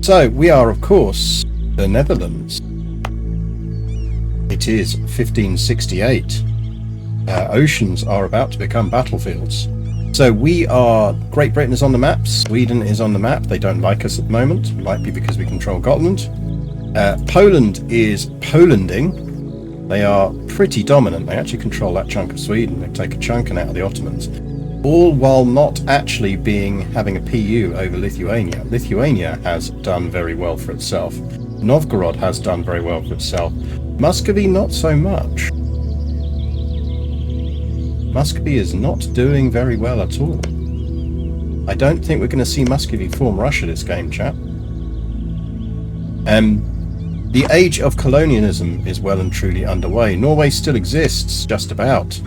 So we are, of course, the Netherlands. It is 1568. Oceans are about to become battlefields. So we are, Great Britain is on the map, Sweden is on the map. They don't like us at the moment, might be because we control Gotland. Poland is Polanding. They are pretty dominant. They actually control that chunk of Sweden. They take a chunk out of the Ottomans, all while not actually having a PU over Lithuania. Lithuania has done very well for itself. Novgorod has done very well for itself. Muscovy, not so much. Muscovy is not doing very well at all. I don't think we're going to see Muscovy form Russia this game, chap. The age of colonialism is well and truly underway. Norway still exists, just about.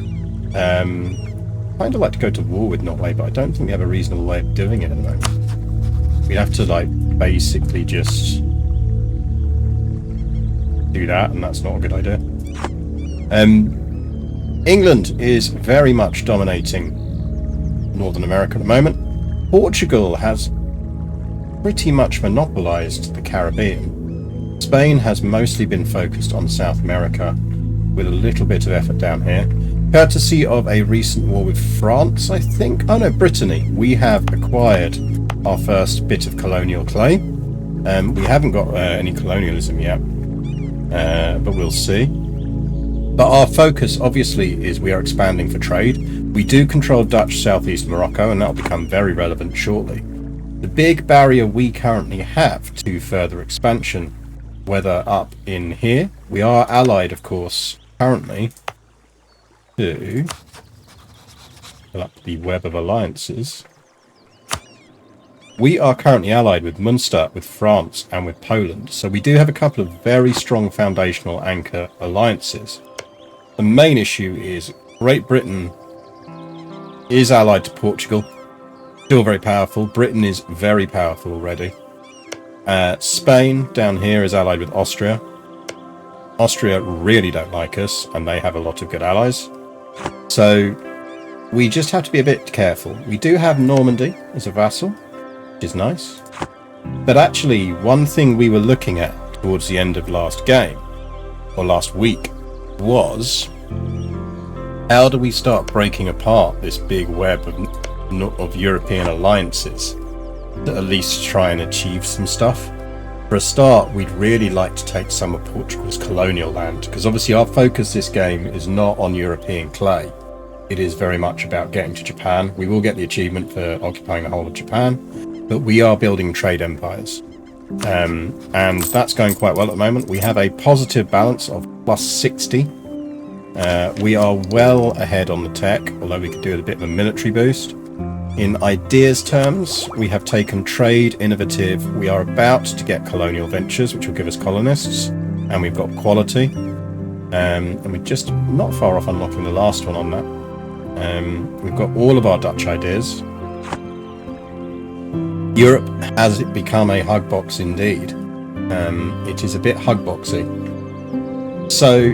Kind of like to go to war with Norway, but I don't think we have a reasonable way of doing it at the moment. We'd have to, like, basically just do that, and that's not a good idea. England is very much dominating Northern America at the moment. Portugal has pretty much monopolized the Caribbean. Spain has mostly been focused on South America, with a little bit of effort down here. Courtesy of a recent war with France, I think. Oh no, Brittany. We have acquired our first bit of colonial clay. We haven't got any colonialism yet, but we'll see. But our focus, obviously, is we are expanding for trade. We do control Dutch southeast Morocco, and that'll become very relevant shortly. The big barrier we currently have to further expansion, whether up in here, we are allied, of course, currently, to fill up the web of alliances. We are currently allied with Munster, with France, and with Poland, so we do have a couple of very strong foundational anchor alliances. The main issue is Great Britain is allied to Portugal, still very powerful. Britain is very powerful already. Spain down here is allied with Austria. Austria really don't like us, and they have a lot of good allies. So we just have to be a bit careful. We do have Normandy as a vassal, which is nice. But actually, one thing we were looking at towards the end of last game, or last week, was how do we start breaking apart this big web of European alliances to at least try and achieve some stuff. For a start, we'd really like to take some of Portugal's colonial land, because obviously our focus this game is not on European clay. It is very much about getting to Japan. We will get the achievement for occupying the whole of Japan, but we are building trade empires. And that's going quite well at the moment. We have a positive balance of plus 60. We are well ahead on the tech, although we could do a bit of a military boost. In ideas terms, we have taken trade, innovative. We are about to get colonial ventures, which will give us colonists, and we've got quality. And we're just not far off unlocking the last one on that. We've got all of our Dutch ideas. Europe has become a hug box indeed. It is a bit hug boxy. So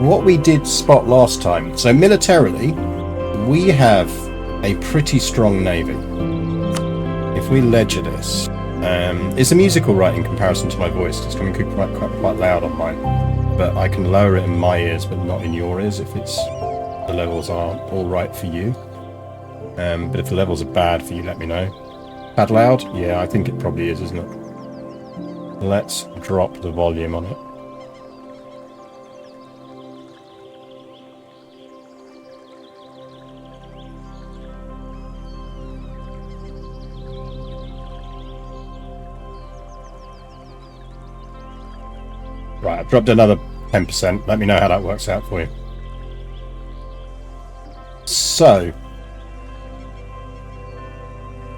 what we did spot last time, so militarily we have a pretty strong navy. If we ledger this, is the music alright in comparison to my voice? It's coming quite loud on mine, but I can lower it in my ears but not in your ears if the levels are alright for you. But if the levels are bad for you, let me know. Bad loud? Yeah, I think it probably is, isn't it? Let's drop the volume on it. Right, I've dropped another 10%. Let me know how that works out for you. So,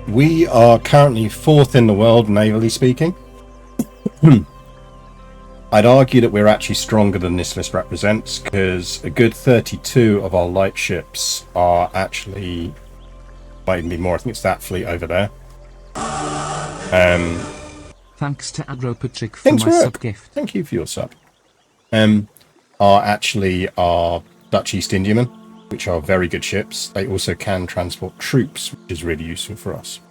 we are currently 4th in the world, navally speaking. I'd argue that we're actually stronger than this list represents, because a good 32 of our light ships are actually, might even be more, I think it's that fleet over there. Thanks to AgroPatrick for my sub-gift. Thank you for your sub. Are actually our Dutch East Indiamen, which are very good ships. They also can transport troops, which is really useful for us.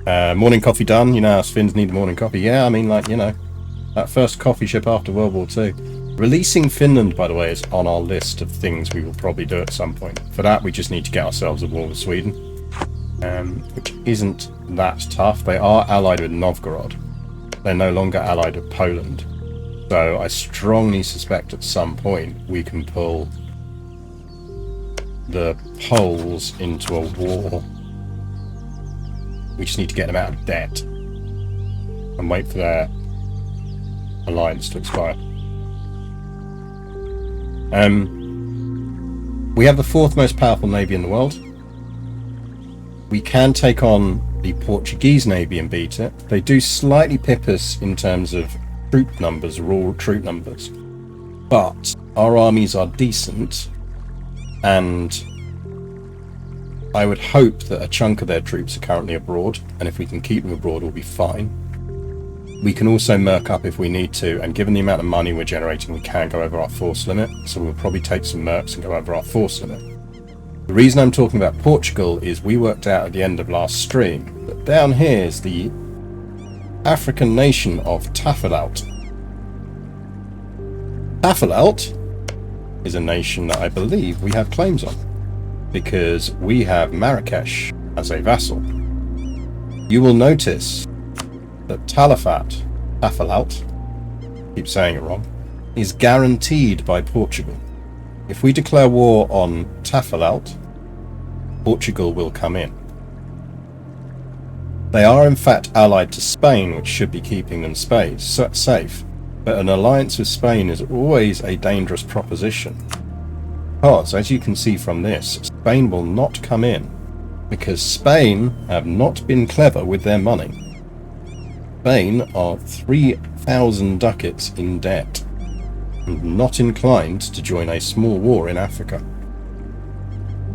Morning coffee done. You know how Finns need the morning coffee. Yeah, I mean, like, you know, that first coffee ship after World War II. Releasing Finland, by the way, is on our list of things we will probably do at some point. For that, we just need to get ourselves a war with Sweden, which isn't that tough. They are allied with Novgorod. They're no longer allied with Poland. So I strongly suspect at some point we can pull the Poles into a war. We just need to get them out of debt and wait for their alliance to expire. We have the 4th most powerful navy in the world. We can take on the Portuguese navy and beat it. They do slightly pip us in terms of troop numbers, raw troop numbers. But our armies are decent, and I would hope that a chunk of their troops are currently abroad, and if we can keep them abroad, we'll be fine. We can also merc up if we need to, and given the amount of money we're generating, we can go over our force limit, so we'll probably take some mercs and go over our force limit. The reason I'm talking about Portugal is we worked out at the end of last stream that down here is the African nation of Tafilalt. Tafilalt is a nation that I believe we have claims on, because we have Marrakesh as a vassal. You will notice that Tafilalt, keep saying it wrong, is guaranteed by Portugal. If we declare war on Tafilalt, Portugal will come in. They are in fact allied to Spain, which should be keeping them safe, but an alliance with Spain is always a dangerous proposition. Because, as you can see from this, Spain will not come in, because Spain have not been clever with their money. Spain are 3,000 ducats in debt, and not inclined to join a small war in Africa.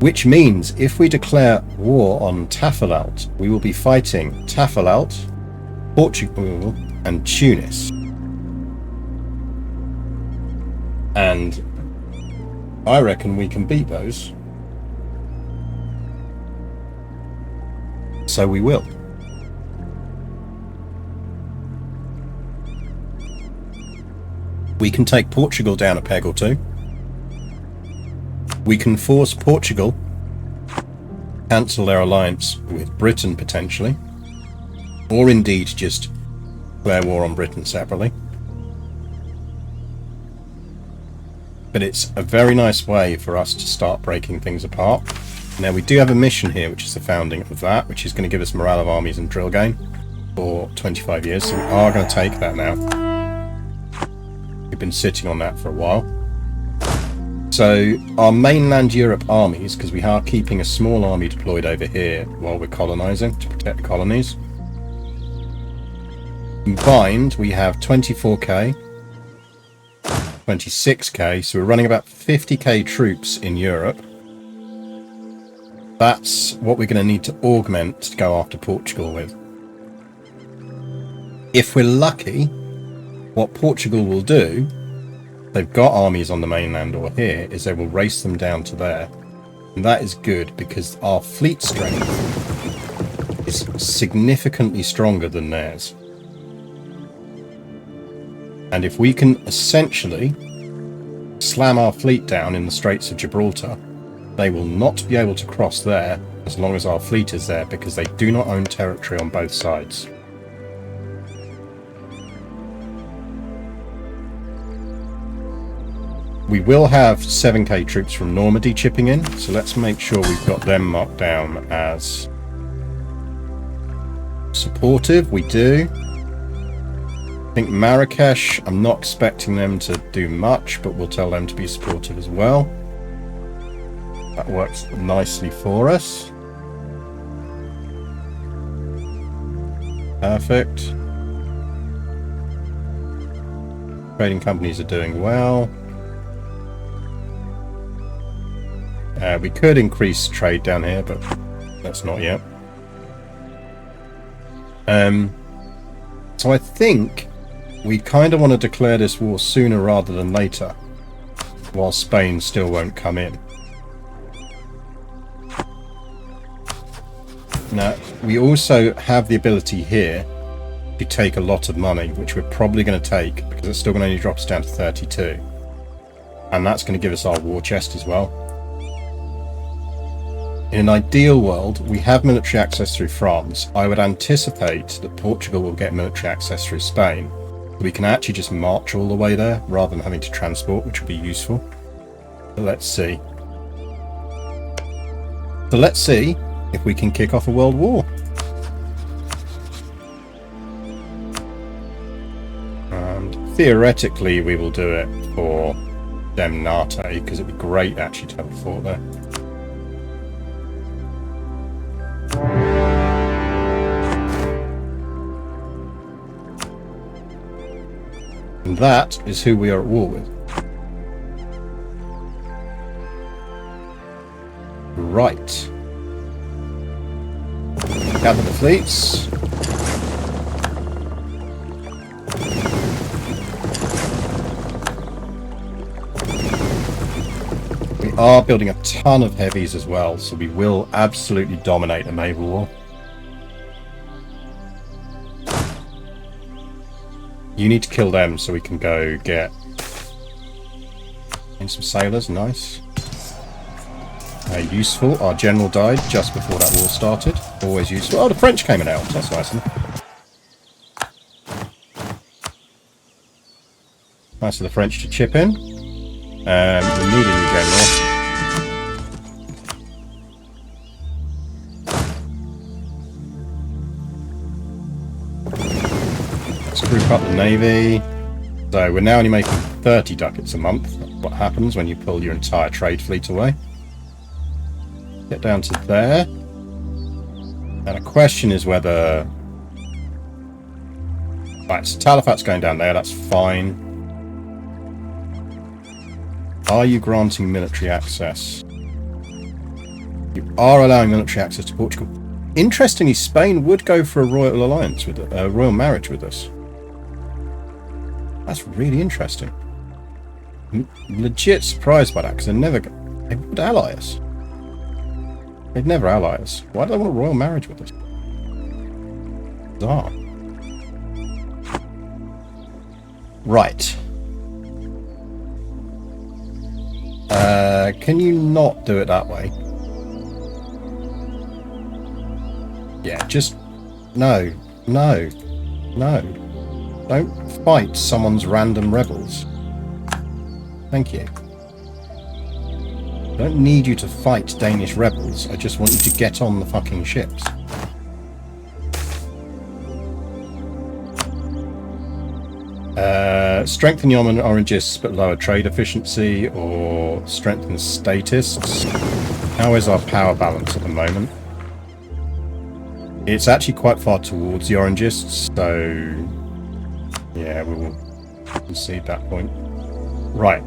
Which means, if we declare war on Tafilalt, we will be fighting Tafilalt, Portugal, and Tunis. And I reckon we can beat those. So we will. We can take Portugal down a peg or two. We can force Portugal to cancel their alliance with Britain potentially, or indeed just declare war on Britain separately. But it's a very nice way for us to start breaking things apart. Now we do have a mission here, which is the founding of that, which is going to give us morale of armies and drill game for 25 years, so we are going to take that now. We've been sitting on that for a while. So our mainland Europe armies, because we are keeping a small army deployed over here while we're colonizing to protect the colonies. Combined, we have 24k, 26k, so we're running about 50k troops in Europe. That's what we're going to need to augment to go after Portugal with. If we're lucky, what Portugal will do, they've got armies on the mainland or here, is they will race them down to there. And that is good because our fleet strength is significantly stronger than theirs. And if we can essentially slam our fleet down in the Straits of Gibraltar, they will not be able to cross there as long as our fleet is there, because they do not own territory on both sides. We will have 7k troops from Normandy chipping in, so let's make sure we've got them marked down as supportive. We do. I think Marrakesh, I'm not expecting them to do much, but we'll tell them to be supportive as well. That works nicely for us. Perfect. Trading companies are doing well. We could increase trade down here, but that's not yet. So I think we kind of want to declare this war sooner rather than later, while Spain still won't come in. Now, we also have the ability here to take a lot of money, which we're probably going to take because it's still going to only drop us down to 32. And that's going to give us our war chest as well. In an ideal world, we have military access through France. I would anticipate that Portugal will get military access through Spain. We can actually just march all the way there rather than having to transport, which would be useful. But let's see. So let's see if we can kick off a world war. And theoretically, we will do it for Demnate, because it'd be great actually to have a fort there. And that is who we are at war with. Right. Gather the fleets. We are building a ton of heavies as well, so we will absolutely dominate a naval war. You need to kill them so we can go get in some sailors. Nice. Useful. Our general died just before that war started. Always useful. Oh, the French came in out. That's nice. Nice of the French to chip in. We need a new general. Group up the navy. So we're now only making 30 ducats a month. That's what happens when you pull your entire trade fleet away. Get down to there. And the question is whether... Right, so Talifat's going down there, that's fine. Are you granting military access? You are allowing military access to Portugal. Interestingly, Spain would go for a royal alliance with a royal marriage with us. That's really interesting. I'm legit surprised by that because they would ally us. They'd never ally us. Why do they want a royal marriage with us? Bizarre. Right. Can you not do it that way? Yeah, just... No. No. No. Don't fight someone's random rebels. Thank you. I don't need you to fight Danish rebels. I just want you to get on the fucking ships. Strengthen your orangists but lower trade efficiency, or strengthen statists. How is our power balance at the moment? It's actually quite far towards the orangists, so... Yeah, we will concede that point. Right.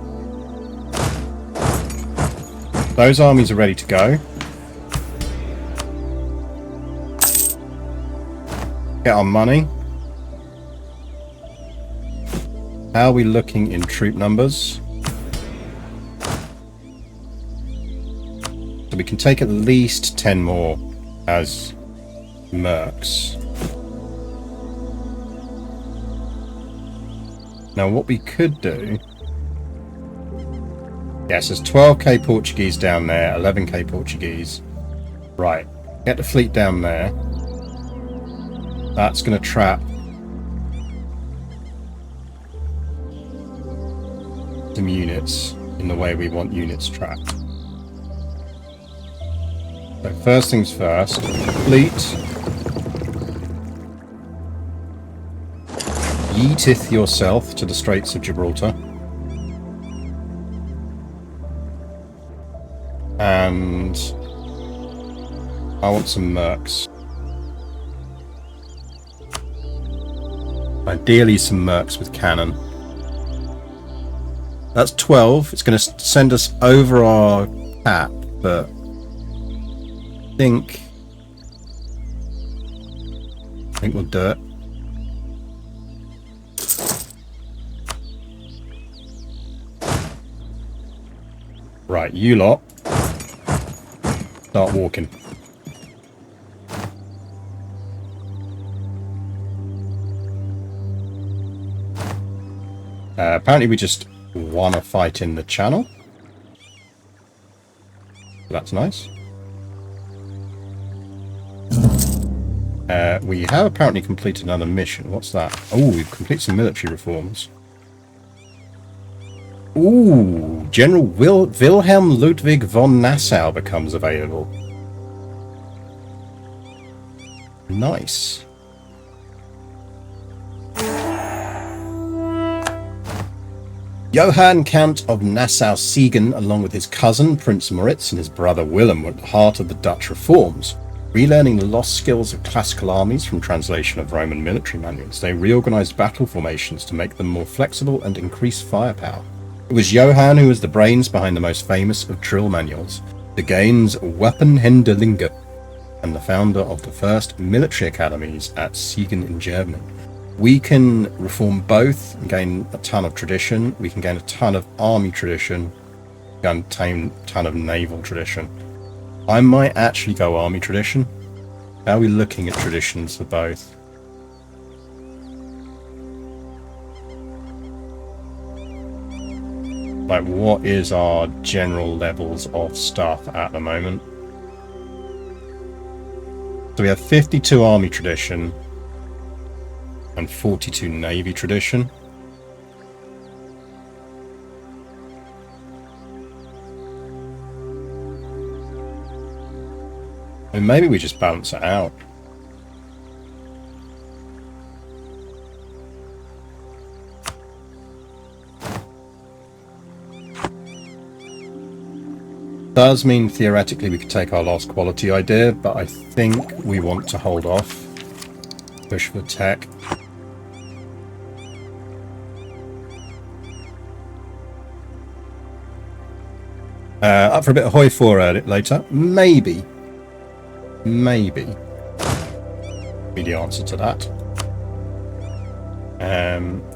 Those armies are ready to go. Get our money. How are we looking in troop numbers? So we can take at least 10 more as mercs. Now what we could do... Yes, there's 12k Portuguese down there, 11k Portuguese. Right, get the fleet down there. That's going to trap some units in the way we want units trapped. So first things first, fleet. Yeeteth yourself to the Straits of Gibraltar. And I want some mercs. Ideally some mercs with cannon. That's 12. It's going to send us over our cap, but I think we'll do it. Right, you lot. Start walking. Apparently we just won a fight in the channel. That's nice. We have apparently completed another mission. What's that? Oh, we've completed some military reforms. Ooh, General Wilhelm Ludwig von Nassau becomes available. Nice. Johann Count of Nassau-Siegen, along with his cousin Prince Moritz and his brother Willem, were at the heart of the Dutch reforms. Relearning the lost skills of classical armies from translation of Roman military manuals, they reorganized battle formations to make them more flexible and increase firepower. It was Johann who was the brains behind the most famous of drill manuals, the Gaines Wapenhändelinge, and the founder of the first military academies at Siegen in Germany. We can reform both and gain a ton of tradition. We can gain a ton of army tradition, gain a ton of naval tradition. I might actually go army tradition. How are we looking at traditions for both? Like, what is our general levels of stuff at the moment? So we have 52 army tradition and 42 navy tradition. And maybe we just balance it out. Does mean theoretically we could take our last quality idea, but I think we want to hold off. Push for tech. Up for a bit of hoi for later. Maybe be the answer to that.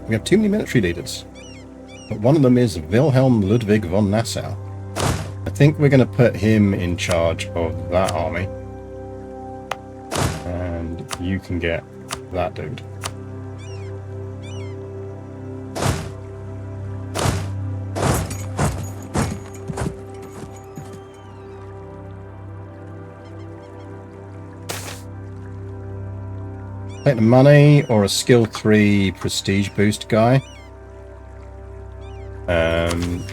We have too many military leaders, but one of them is Wilhelm Ludwig von Nassau. I think we're going to put him in charge of that army, and you can get that dude. Take the money or a skill 3 prestige boost guy.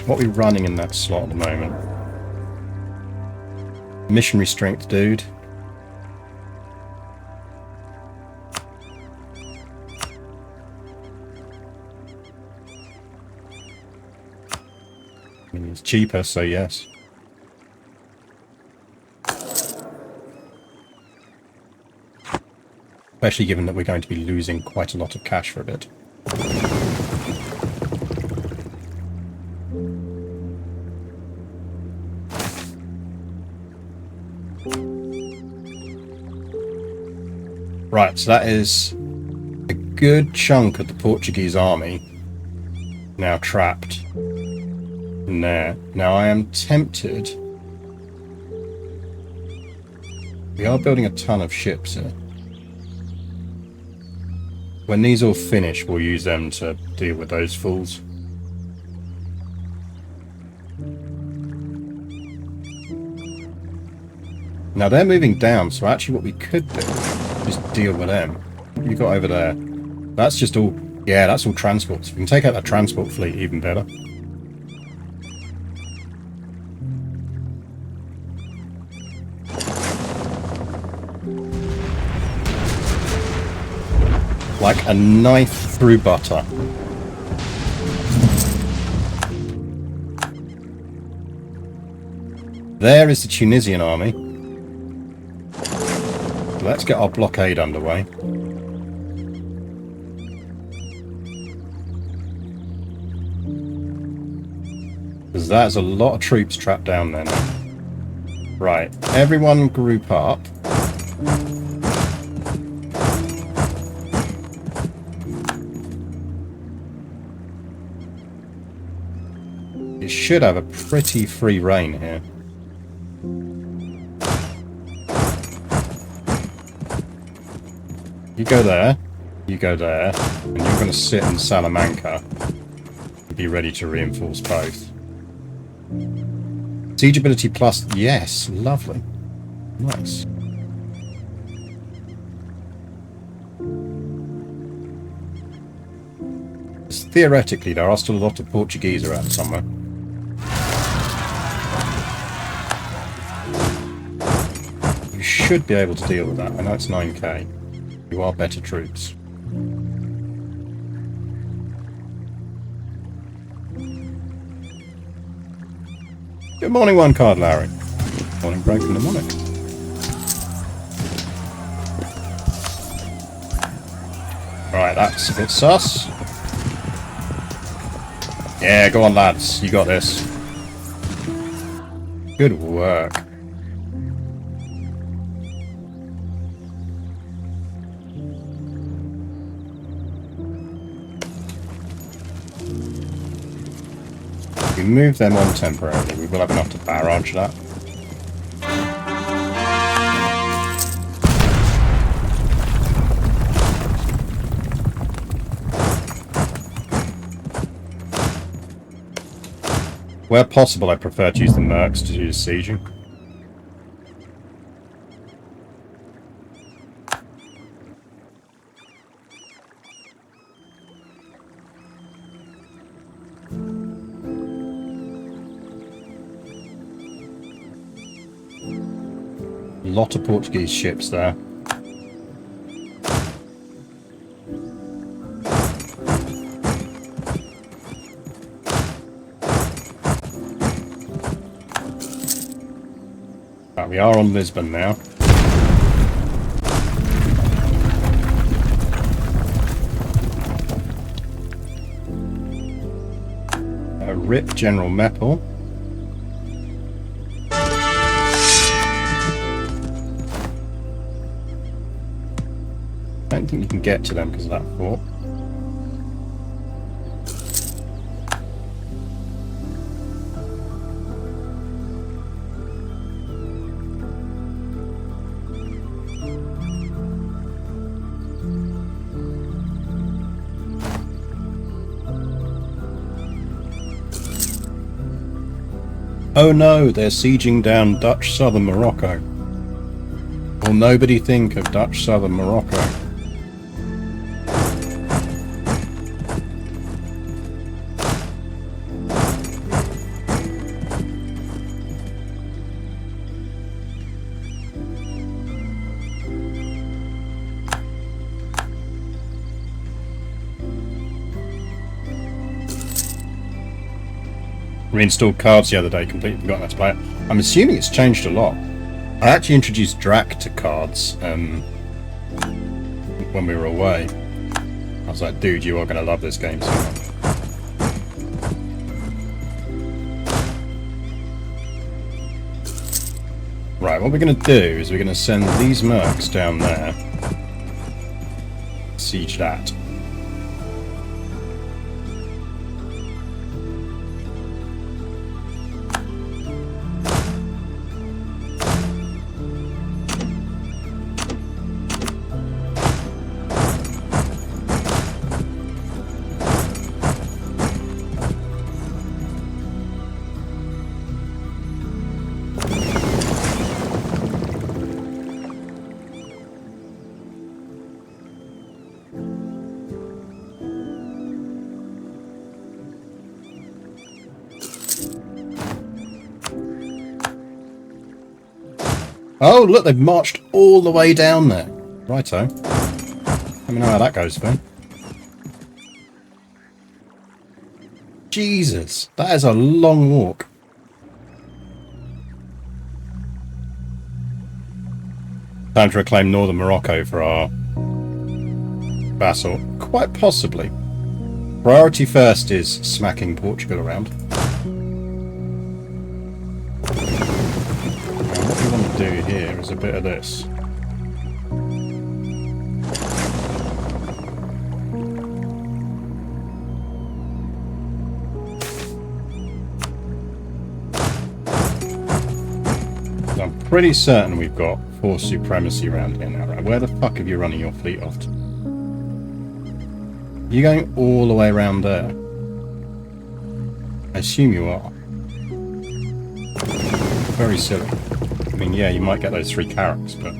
What are we running in that slot at the moment? Missionary strength dude. I mean, it's cheaper, so yes. Especially given that we're going to be losing quite a lot of cash for a bit. Right, so that is a good chunk of the Portuguese army now trapped in there. Now I am tempted. We are building a ton of ships here. When these all finish, we'll use them to deal with those fools. Now they're moving down, so actually what we could do is deal with them. What you got over there? That's just all... Yeah, that's all transports. If we can take out that transport fleet, even better. Like a knife through butter. There is the Tunisian army. Let's get our blockade underway. Because that's a lot of troops trapped down there now. Right, everyone group up. It should have a pretty free reign here. You go there, and you're going to sit in Salamanca. be ready to reinforce both. Siege ability plus, yes, lovely. Nice. Theoretically, there are still a lot of Portuguese around somewhere. You should be able to deal with that. I know it's 9k. You are better troops. Good morning, one card, Larry. Morning break from the monarch. Right, that's a bit sus. Yeah, go on, lads. You got this. Good work. We move them on temporarily. We will have enough to barrage that. Where possible, I prefer to use the mercs to do the sieging. A lot of Portuguese ships there. We are on Lisbon now. RIP General Meppel. I don't think you can get to them because of that fort. Oh no, they're sieging down Dutch southern Morocco. Will nobody think of Dutch southern Morocco? Reinstalled cards the other day, completely forgot how to play it. I'm assuming it's changed a lot. I actually introduced Drac to cards when we were away. I was like, dude, you are going to love this game so much. Right, what we're going to do is we're going to send these mercs down there. Siege that. Oh, look, they've marched all the way down there. Righto. Let me know how that goes, Finn. Jesus, that is a long walk. Time to reclaim northern Morocco for our vassal. Quite possibly. Priority first is smacking Portugal around. Do here is a bit of this. I'm pretty certain we've got force supremacy around here now, right? Where the fuck are you running your fleet off to? You're going all the way around there. I assume you are. Very silly. I mean, yeah, you might get those 3 carrots, but...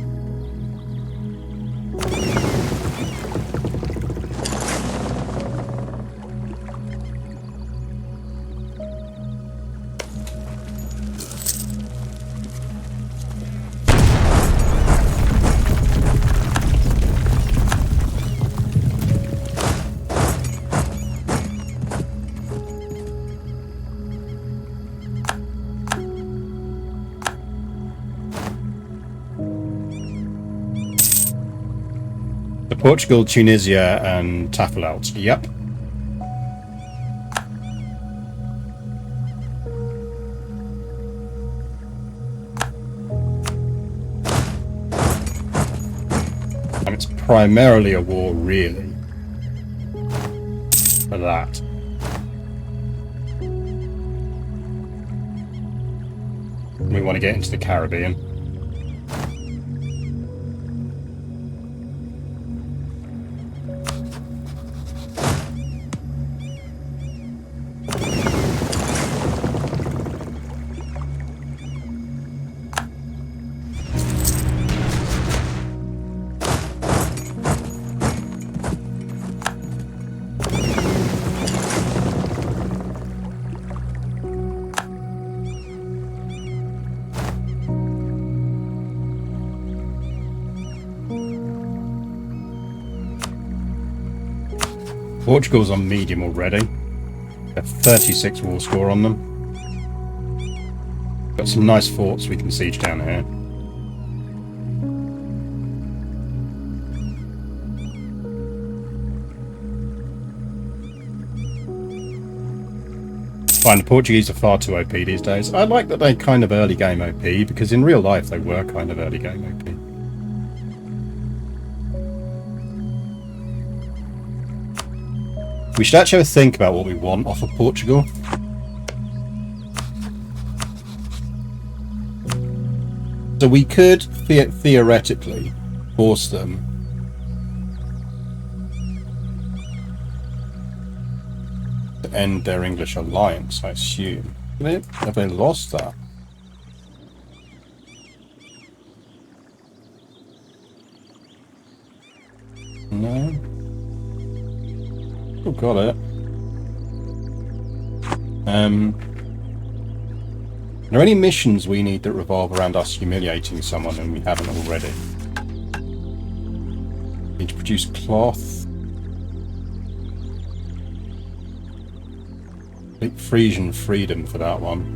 Portugal, Tunisia, and Tafilalt. Yep. And it's primarily a war, really, for that. We want to get into the Caribbean. Portugal's on medium already. They have 36 war score on them. Got some nice forts we can siege down here. Fine, the Portuguese are far too OP these days. I like that they're kind of early game OP, because in real life they were kind of early game OP. We should actually have a think about what we want off of Portugal. So we could theoretically force them to end their English alliance, I assume. Have they lost that? No. Oh, got it. Are there any missions we need that revolve around us humiliating someone and we haven't already? Need to produce cloth. Take Frisian freedom for that one.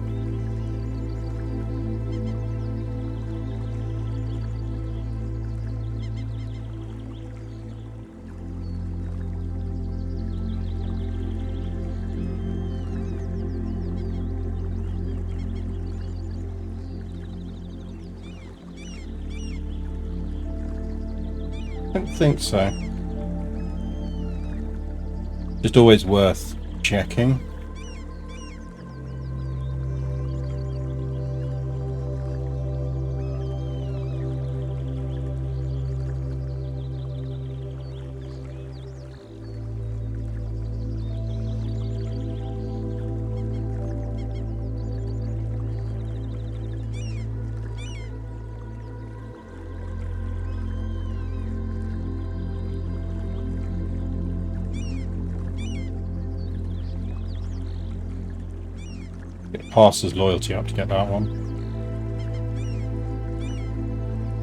I don't think so. Just always worth checking. Passes loyalty up to get that one.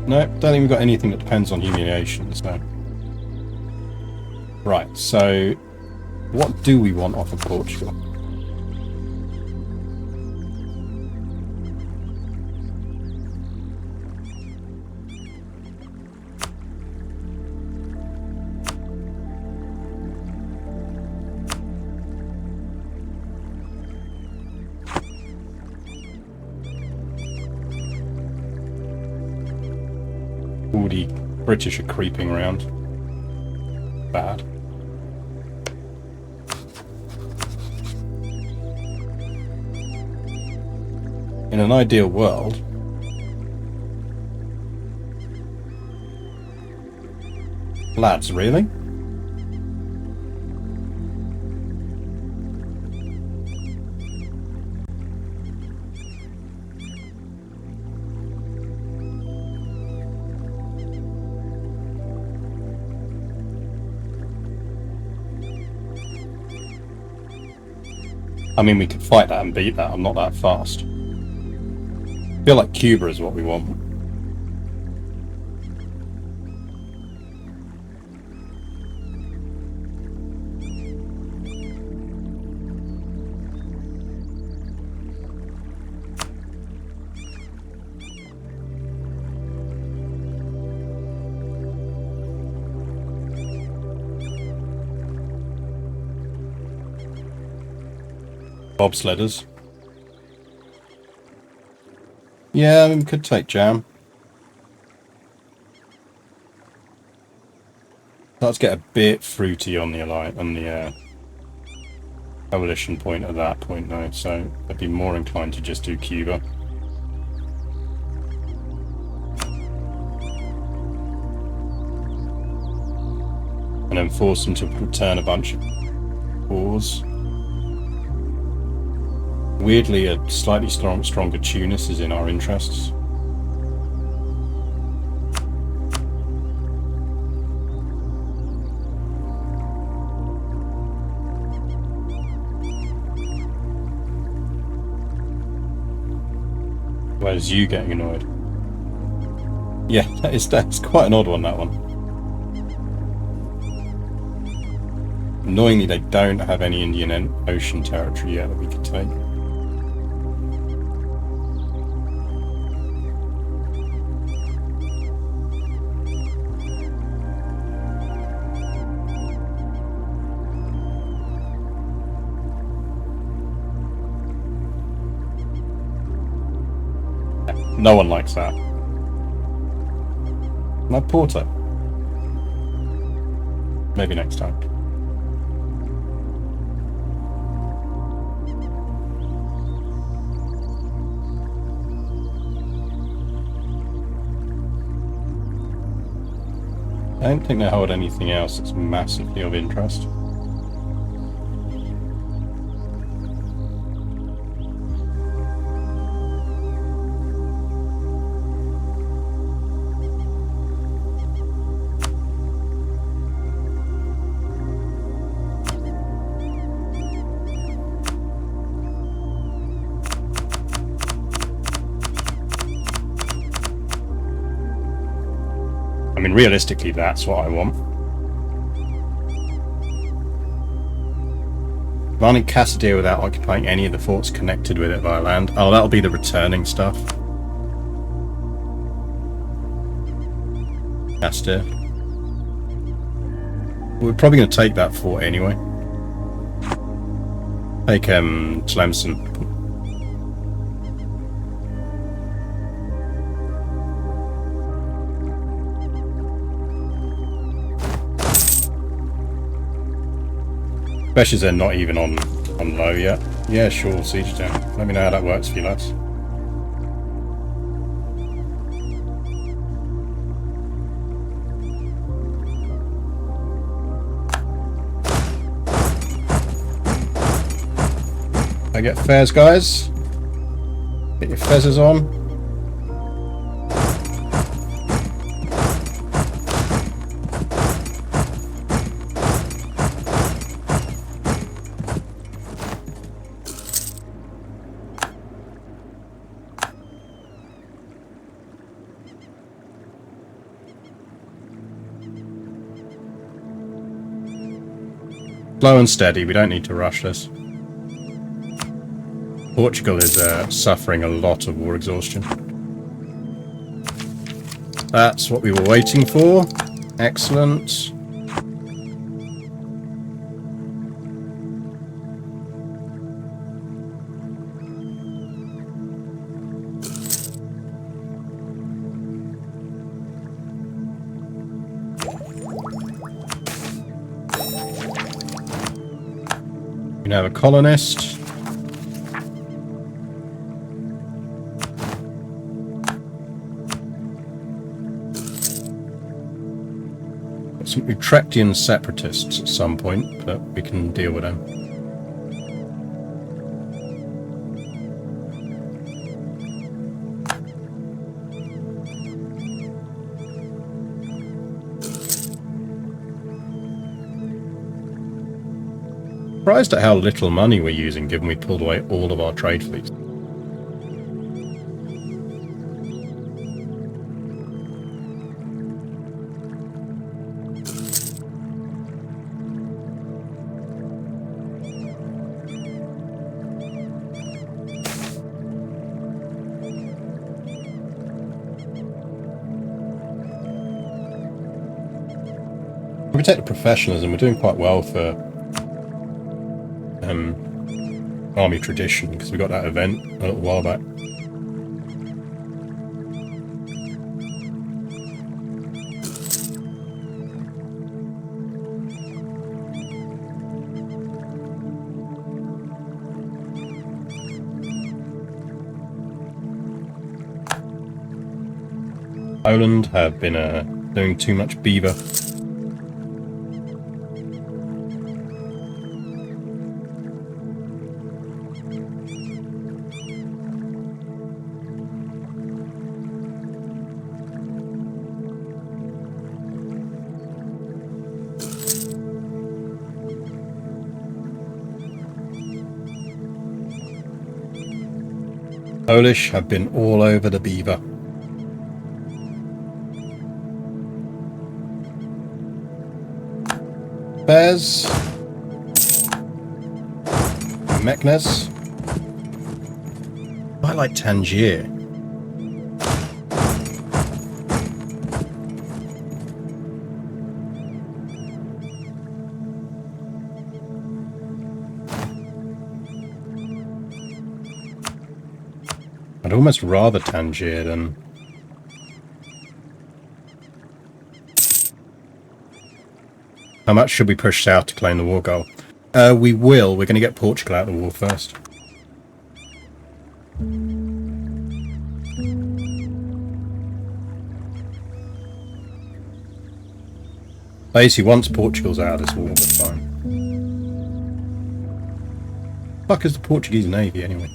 No, don't think we've got anything that depends on humiliation, so. Right, so what do we want off of Portugal? All the British are creeping around. Bad. In an ideal world, lads, really? I mean, we could fight that and beat that. I'm not that fast. I feel like Cuba is what we want. Bobsledders. Yeah, I mean, we could take Jam. Let's get a bit fruity on the coalition point at that point though, so I'd be more inclined to just do Cuba. And then force them to return a bunch of cores. Weirdly, a slightly stronger Tunis is in our interests. Where's you getting annoyed? Yeah, that's quite an odd one, that one. Annoyingly, they don't have any Indian Ocean territory yet that we could take. No one likes that. My Porto. Maybe next time. I don't think they hold anything else that's massively of interest. I mean, realistically, that's what I want. Running Cassadia without occupying any of the forts connected with it via land. Oh, that'll be the returning stuff. Cassadia. We're probably going to take that fort anyway. Take Tlemcen. Especially as they're not even on low yet. Yeah, sure, siege down. Let me know how that works for you lads. I get fares, guys. Get your fezzes on. Slow and steady, we don't need to rush this. Portugal is suffering a lot of war exhaustion. That's what we were waiting for. Excellent. We now have a colonist. Some Utrechtian separatists at some point, but we can deal with them. Surprised at how little money we're using, given we pulled away all of our trade fleets. We take the professionalism, we're doing quite well for army tradition, because we got that event a little while back. Poland have been doing too much beaver. Polish have been all over the beaver. Bears. Meknes. I like Tangier. I'd almost rather Tangier than... How much should we push south to claim the war goal? We will. We're going to get Portugal out of the war first. Basically, once Portugal's out of this war, we're fine. Fuck is the Portuguese Navy anyway?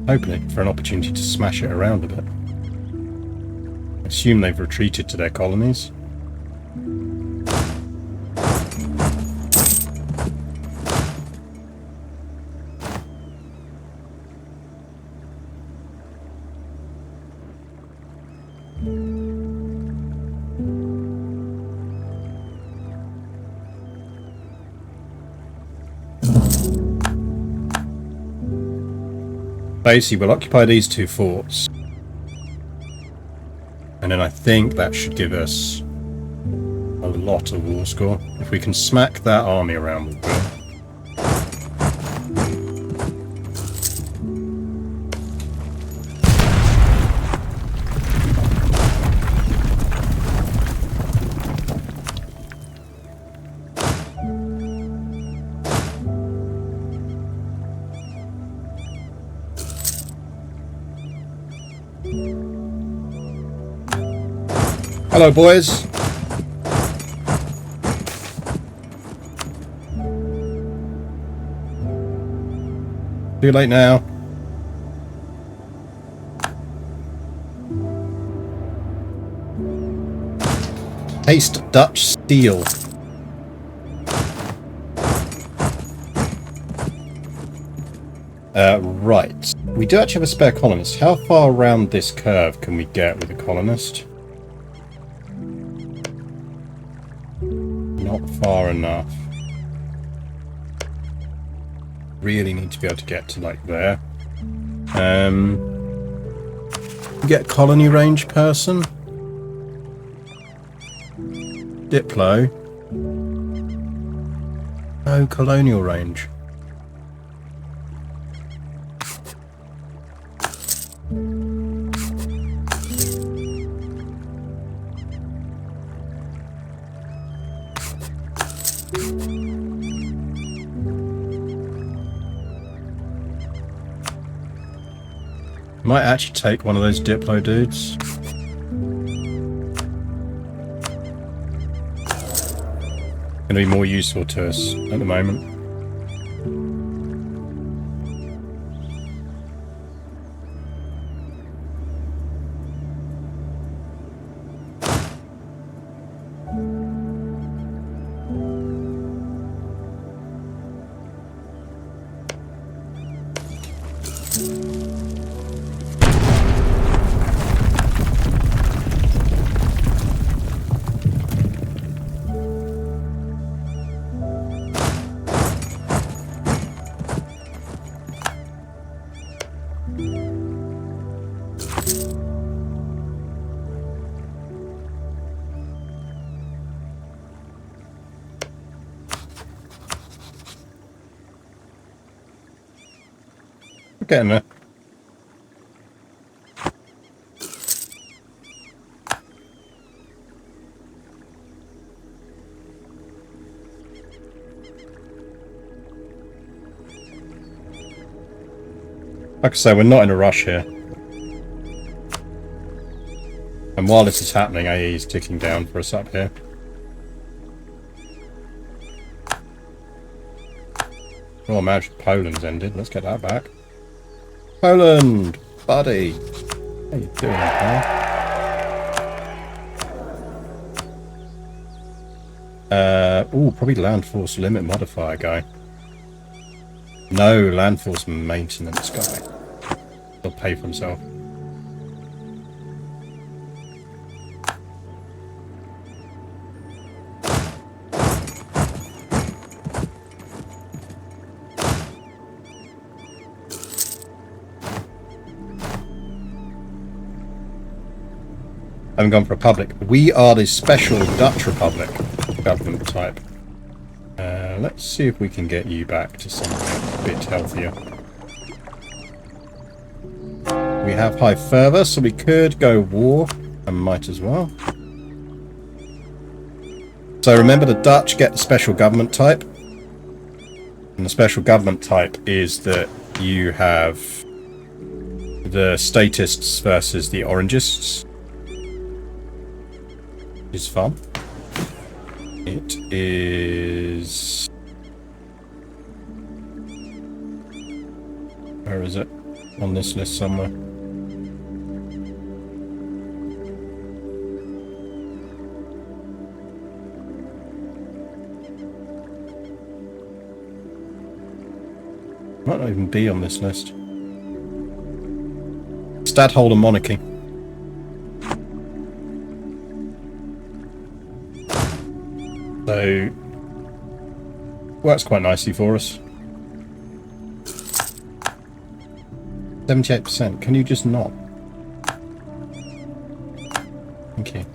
Hopefully for an opportunity to smash it around a bit. I assume they've retreated to their colonies. Basically, we'll occupy these two forts. And then I think that should give us a lot of war score. If we can smack that army around, we will. Hello, boys. Too late now. Taste Dutch steel. Right. We do actually have a spare colonist. How far around this curve can we get with a colonist? Not far enough. Really need to be able to get to like there. Get a colony range person. Diplo. No colonial range. Might actually take one of those Diplo dudes. Going to be more useful to us at the moment. Getting there. Like I say, we're not in a rush here. And while this is happening, AE is ticking down for us up here. Oh, imagine Poland's ended. Let's get that back. Poland, buddy. How you doing, pal? Probably land force limit modifier guy. No, land force maintenance guy. He'll pay for himself. Haven't gone for Republic. We are the special Dutch Republic government type. Let's see if we can get you back to something a bit healthier. We have high fervor, so we could go war, and might as well. So remember, the Dutch get the special government type. And the special government type is that you have the statists versus the orangists. Is fun. It is... Where is it? On this list somewhere. Might not even be on this list. Stadtholder monarchy. So, works quite nicely for us. 78%. Can you just not? Thank you.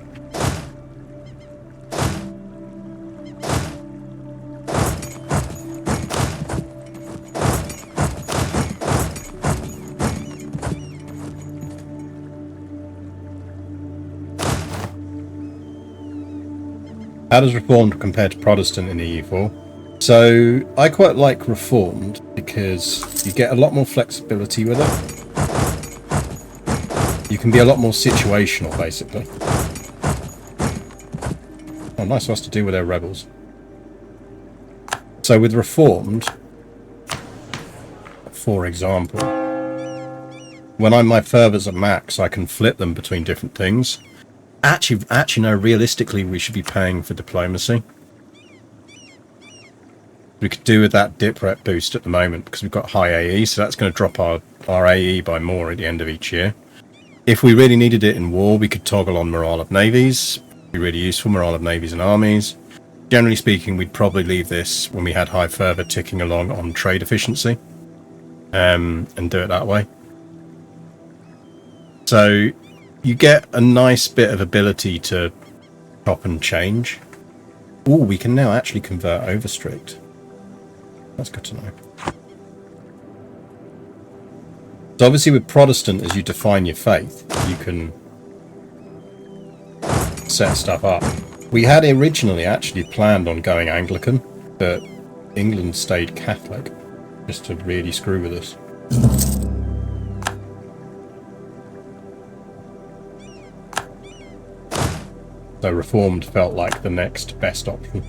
How does Reformed compare to Protestant in EU4? So, I quite like Reformed because you get a lot more flexibility with it. You can be a lot more situational, basically. Oh, nice of us to do with our rebels. So with Reformed, for example, when my fervors are max, I can flip them between different things. Actually, no, realistically, we should be paying for diplomacy. We could do with that dip rep boost at the moment because we've got high AE, so that's going to drop our AE by more at the end of each year. If we really needed it in war, we could toggle on morale of navies. Be really useful, morale of navies and armies. Generally speaking, we'd probably leave this when we had high fervor ticking along on trade efficiency, and do it that way. So you get a nice bit of ability to chop and change. Oh, we can now actually convert over strict. That's good to know. So obviously with Protestant, as you define your faith, you can set stuff up. We had originally actually planned on going Anglican, but England stayed Catholic, just to really screw with us. So Reformed felt like the next best option.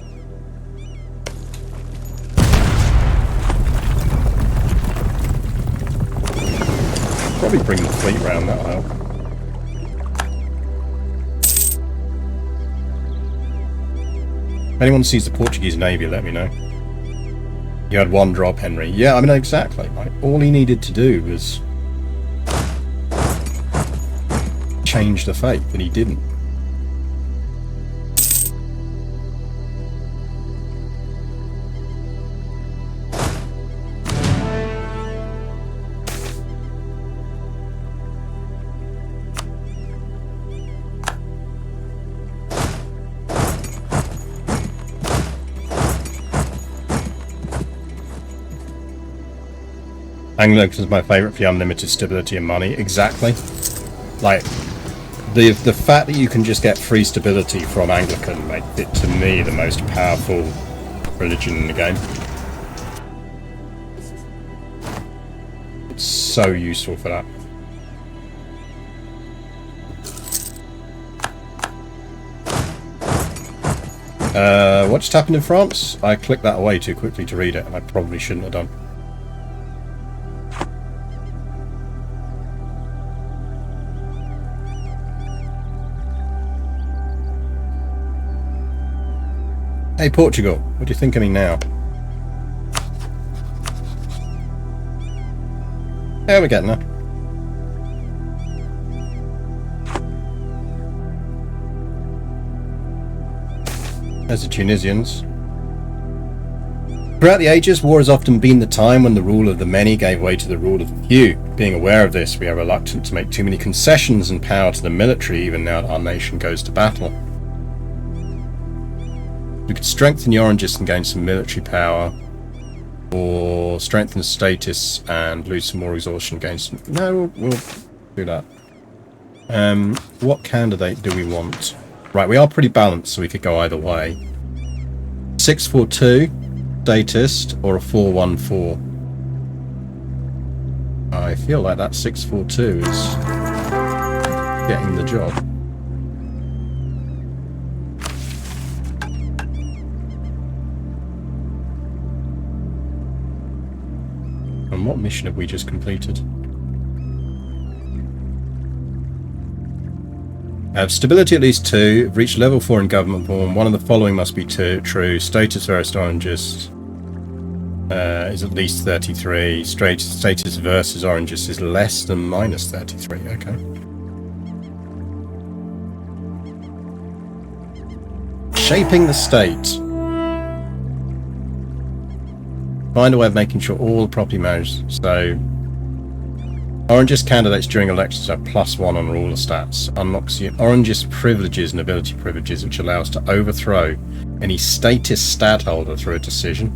Probably bring the fleet round, that'll help. If anyone sees the Portuguese Navy, let me know. You had one drop, Henry. Yeah, I mean, exactly. Like, all he needed to do was change the fate, and he didn't. Anglican is my favourite for the unlimited stability and money. Exactly. Like, the fact that you can just get free stability from Anglican makes it, to me, the most powerful religion in the game. It's so useful for that. What just happened in France? I clicked that away too quickly to read it, and I probably shouldn't have done. Hey Portugal, what do you think of me now? Yeah, we're getting there. There's the Tunisians. Throughout the ages, war has often been the time when the rule of the many gave way to the rule of the few. Being aware of this, we are reluctant to make too many concessions and power to the military, even now that our nation goes to battle. We could strengthen the Orangists and gain some military power, or strengthen status and lose some more exhaustion, gain some... No, we'll do that. What candidate do we want? Right, we are pretty balanced, so we could go either way. 642, statist, or a 414. I feel like that 642 is getting the job. And what mission have we just completed? Have stability at least 2, reach level 4 in government form, one of the following must be true, status versus Orangist is at least 33, status versus Orangist is less than minus 33, okay. Shaping the state. Find a way of making sure all the property managed. So, Orangist candidates during elections have +1 on ruler stats. Unlocks the Orangist privileges and ability privileges, which allows to overthrow any statist stadtholder through a decision.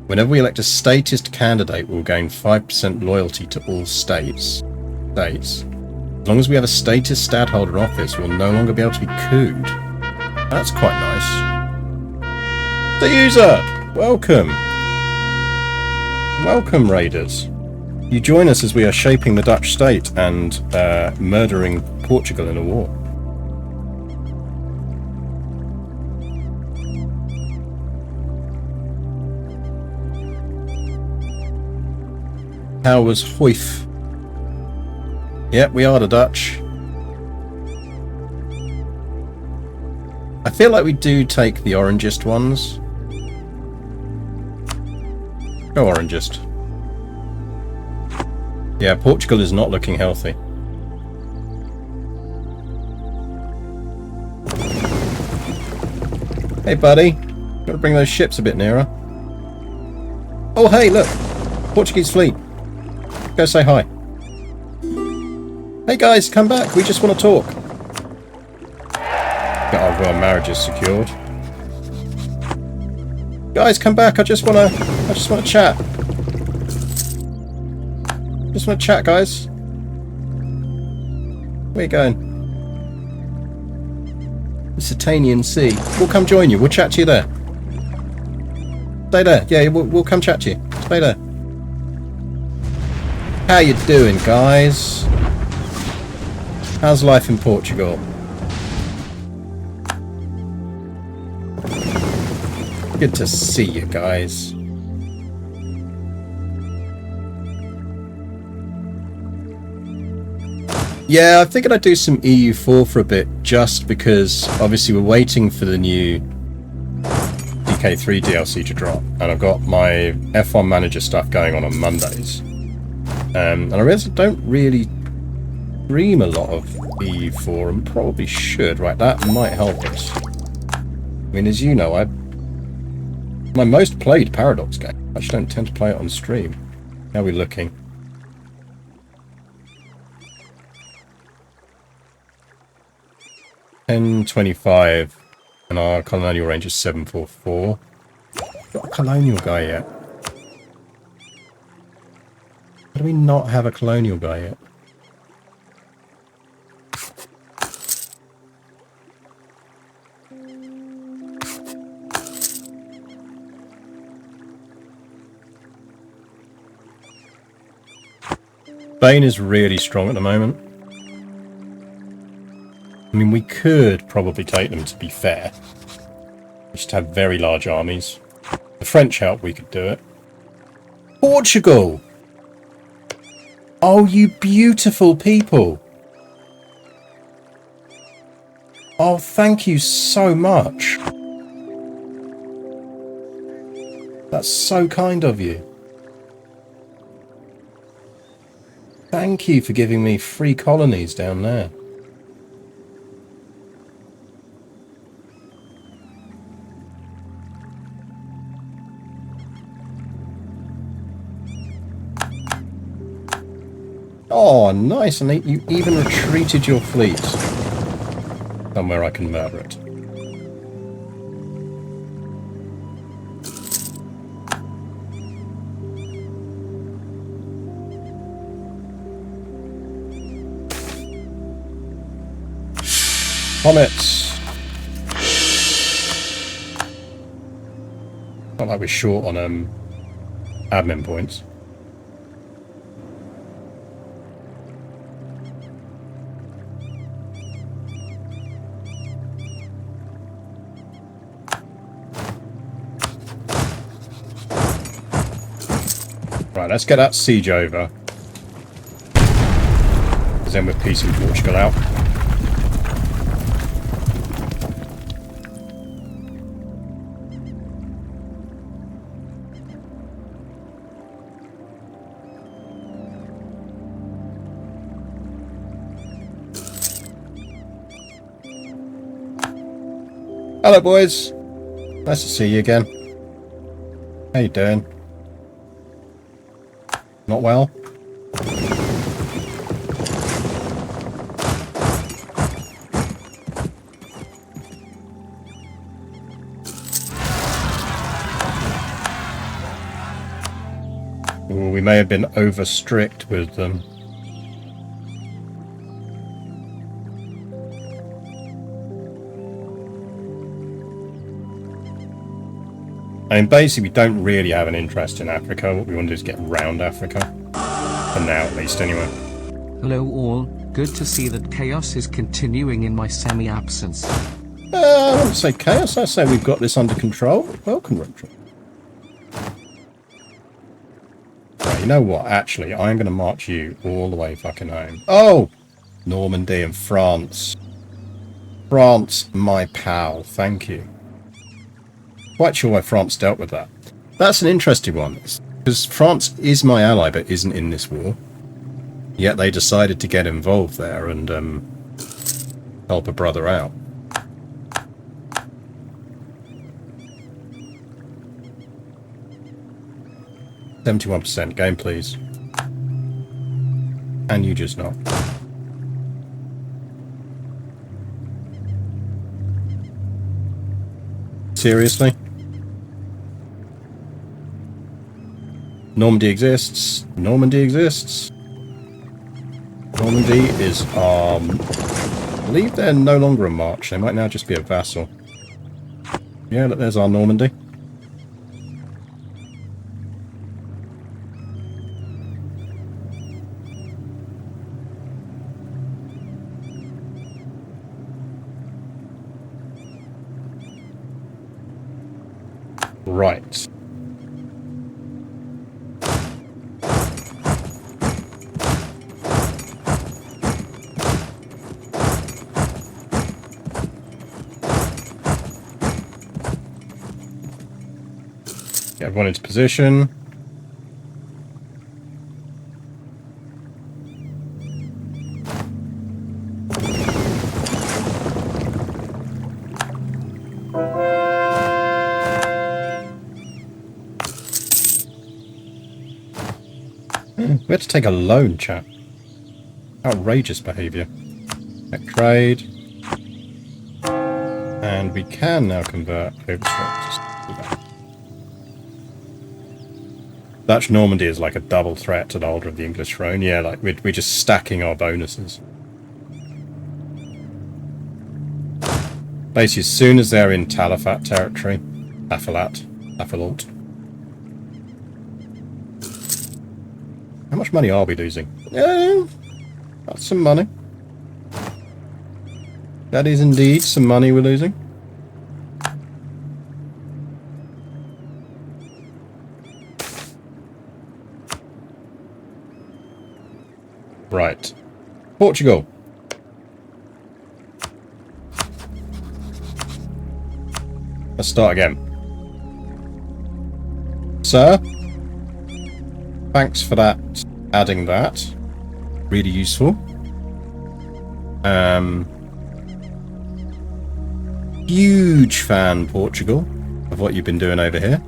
Whenever we elect a statist candidate, we'll gain 5% loyalty to all states. As long as we have a statist stadtholder in office, we'll no longer be able to be couped. That's quite nice. The user! Welcome! Welcome, raiders. You join us as we are shaping the Dutch state and murdering Portugal in a war. How was Hoif? Yep, we are the Dutch. I feel like we do take the Orangist ones. Go Orangist. Yeah, Portugal is not looking healthy. Hey buddy, gotta bring those ships a bit nearer. Oh hey, look! Portuguese fleet. Go say hi. Hey guys, come back, we just want to talk. Got our royal marriages secured. Guys, come back, I just wanna chat. Just wanna chat, guys. Where you going? The Sitanian Sea. We'll come join you, we'll chat to you there. Stay there, yeah, we'll come chat to you. Stay there. How you doing, guys? How's life in Portugal? Good to see you guys. Yeah, I figured I'd do some EU4 for a bit, just because obviously we're waiting for the new DK3 DLC to drop, and I've got my F1 manager stuff going on Mondays. And I realize I don't really stream a lot of EU4, and probably should. Right, that might help us. I mean, as you know, my most played Paradox game. I just don't tend to play it on stream. How are we looking? $10.25, and our colonial range is 744. Got a colonial guy yet? How do we not have a colonial guy yet? Spain is really strong at the moment. I mean, we could probably take them, to be fair. We just have very large armies. The French help, we could do it. Portugal! Oh, you beautiful people! Oh, thank you so much. That's so kind of you. Thank you for giving me free colonies down there. Oh, nice, and you even retreated your fleet. Somewhere I can murder it. Comets! Not like we're short on admin points. Right, let's get that siege over. Because then we're piecing Portugal out. Hello, boys. Nice to see you again. How you doing? Not well? Ooh, we may have been over strict with them. I mean, basically, we don't really have an interest in Africa. What we want to do is get around Africa. For now, at least, anyway. Hello all, good to see that chaos is continuing in my semi-absence. I wouldn't say chaos, I say we've got this under control. Welcome, Retro. Right, you know what? Actually, I'm going to march you all the way fucking home. Oh! Normandy and France. France, my pal. Thank you. Quite sure why France dealt with that. That's an interesting one, because France is my ally but isn't in this war. Yet they decided to get involved there and help a brother out. %, game please. And you just not. Seriously? Normandy exists. Normandy exists. Normandy is, I believe they're no longer a march. They might now just be a vassal. Yeah, look, there's our Normandy. Right. Get everyone into position. We had to take a loan, chap. Outrageous behaviour. Net trade. And we can now convert overstocks. Dutch Normandy is like a double threat to the holder of the English throne. Yeah, like we're just stacking our bonuses. Basically, as soon as they're in Tafilalt territory, Tafilalt. How much money are we losing? Yeah, that's some money. That is indeed some money we're losing. Right. Portugal. Let's start again. Sir, thanks for that. Adding that. Really useful. Huge fan, Portugal, of what you've been doing over here.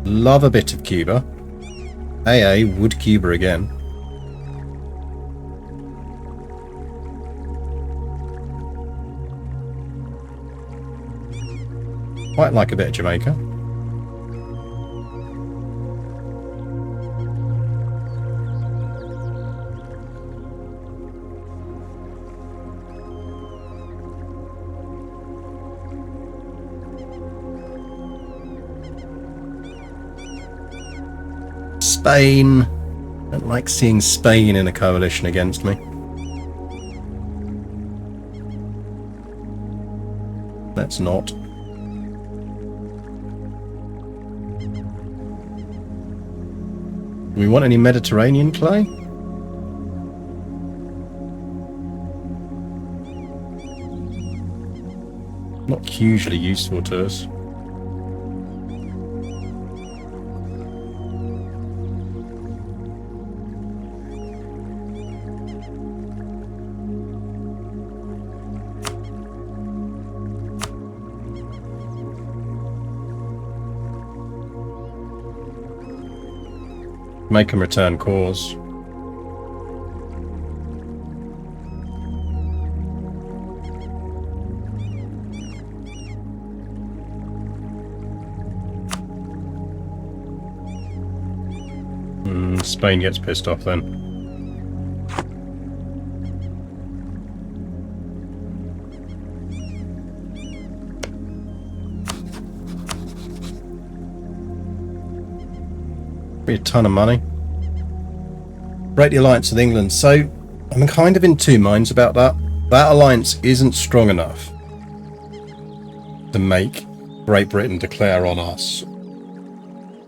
Love a bit of Cuba. AA would Cuba again. Quite like a bit of Jamaica. Spain. Don't like seeing Spain in a coalition against me. Let's not. Do we want any Mediterranean clay? Not hugely useful to us. Make them return cause. Spain gets pissed off then. Be a ton of money. Break the alliance with England. So I'm kind of in two minds about that. That alliance isn't strong enough to make Great Britain declare on us.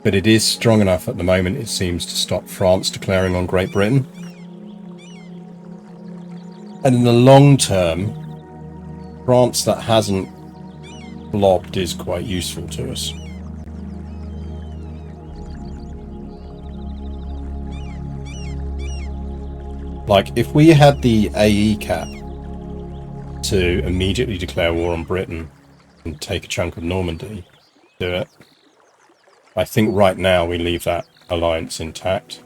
But it is strong enough at the moment, it seems, to stop France declaring on Great Britain. And in the long term, France that hasn't blobbed is quite useful to us. Like, if we had the AE cap to immediately declare war on Britain and take a chunk of Normandy, do it. I think right now we leave that alliance intact.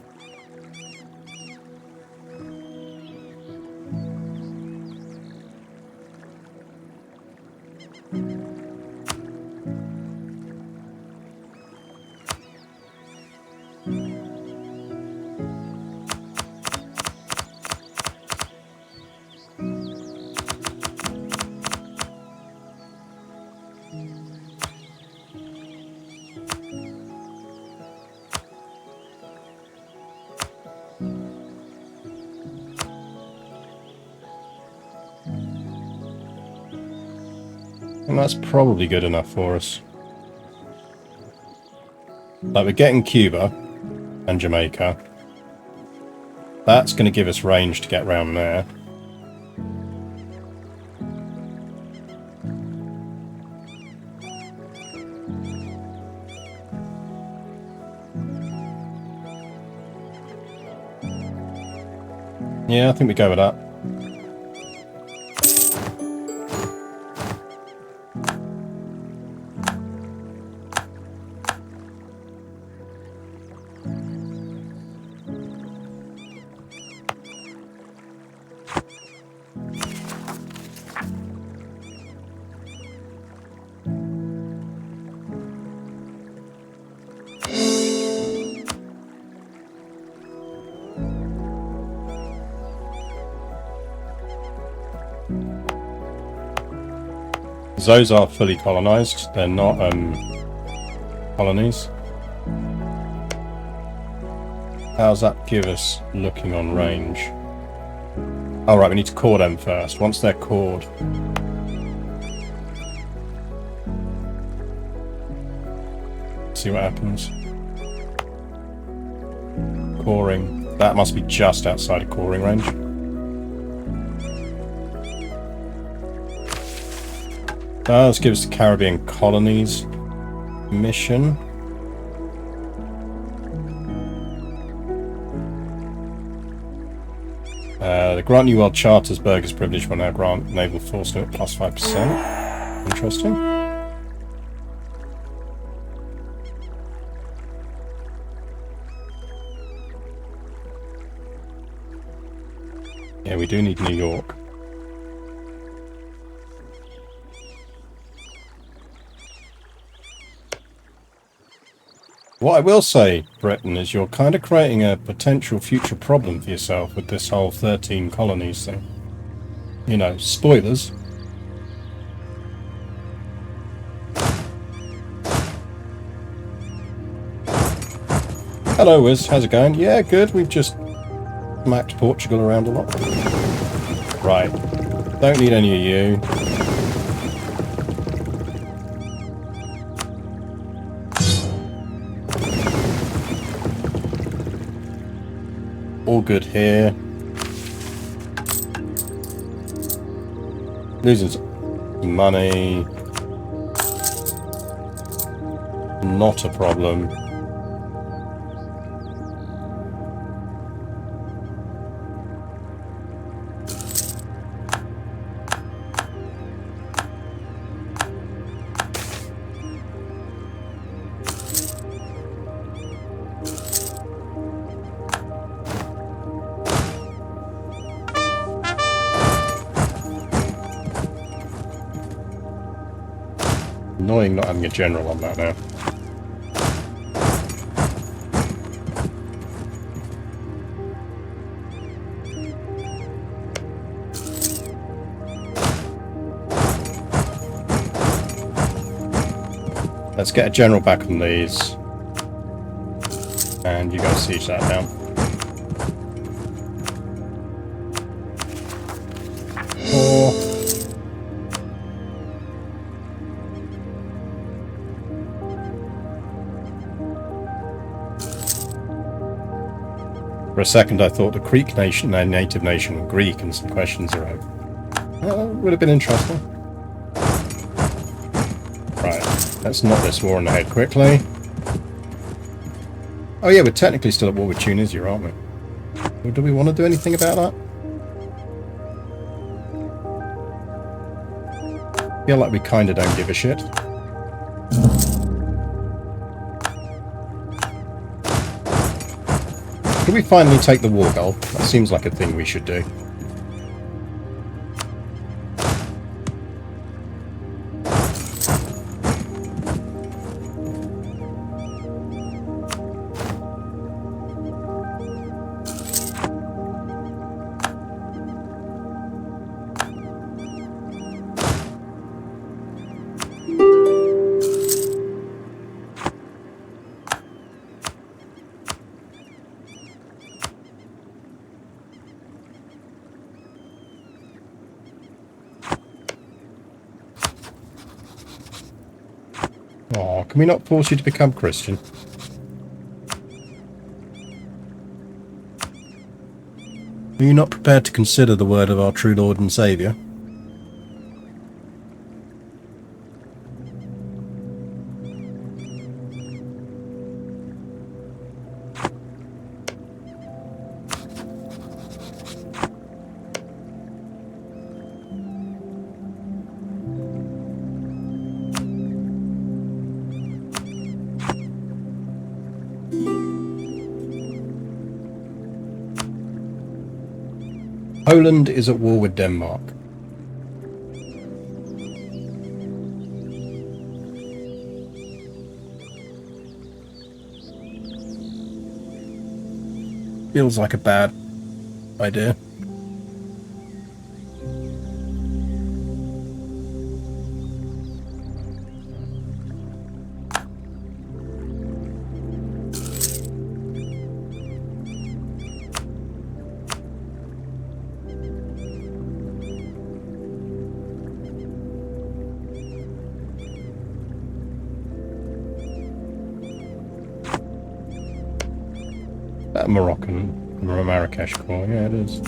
And that's probably good enough for us. Like, we're getting Cuba and Jamaica. That's going to give us range to get round there. Yeah, I think we go with that. Those are fully colonized. They're not colonies. How's that give us looking on range? All right, we need to core them first. Once they're cored, see what happens. Coring. That must be just outside of coring range. Let's give us the Caribbean colonies mission. The grant New World Charters Burgers privilege will now grant naval force limit plus 5%. Interesting. Yeah, we do need New York. What I will say, Britain, is you're kind of creating a potential future problem for yourself with this whole 13 colonies thing. You know, spoilers. Hello, Wiz. How's it going? Yeah, good. We've just smacked Portugal around a lot. Right. Don't need any of you. All good here. Losing some money. Not a problem. Annoying not having a general on that now. Let's get a general back on these. And you guys siege that down. For a second I thought the Creek nation, their native nation, were Greek, and some questions arose. Would have been interesting. Right, let's knock this war on the head quickly. Oh yeah, we're technically still at war with Tunisia, aren't we? Well, do we want to do anything about that? I feel like we kind of don't give a shit. Could we finally take the war goal? That seems like a thing we should do. Oh, can we not force you to become Christian? Are you not prepared to consider the word of our true Lord and Saviour? Poland is at war with Denmark. Feels like a bad idea. That Marrakesh core, yeah, it is.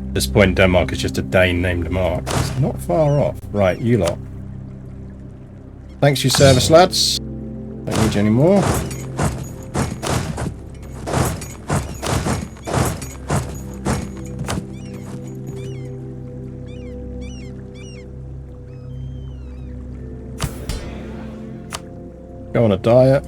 At this point, Denmark is just a Dane named Mark. It's not far off. Right, you lot. Thanks for your service, lads. Don't need you anymore. Go on a diet.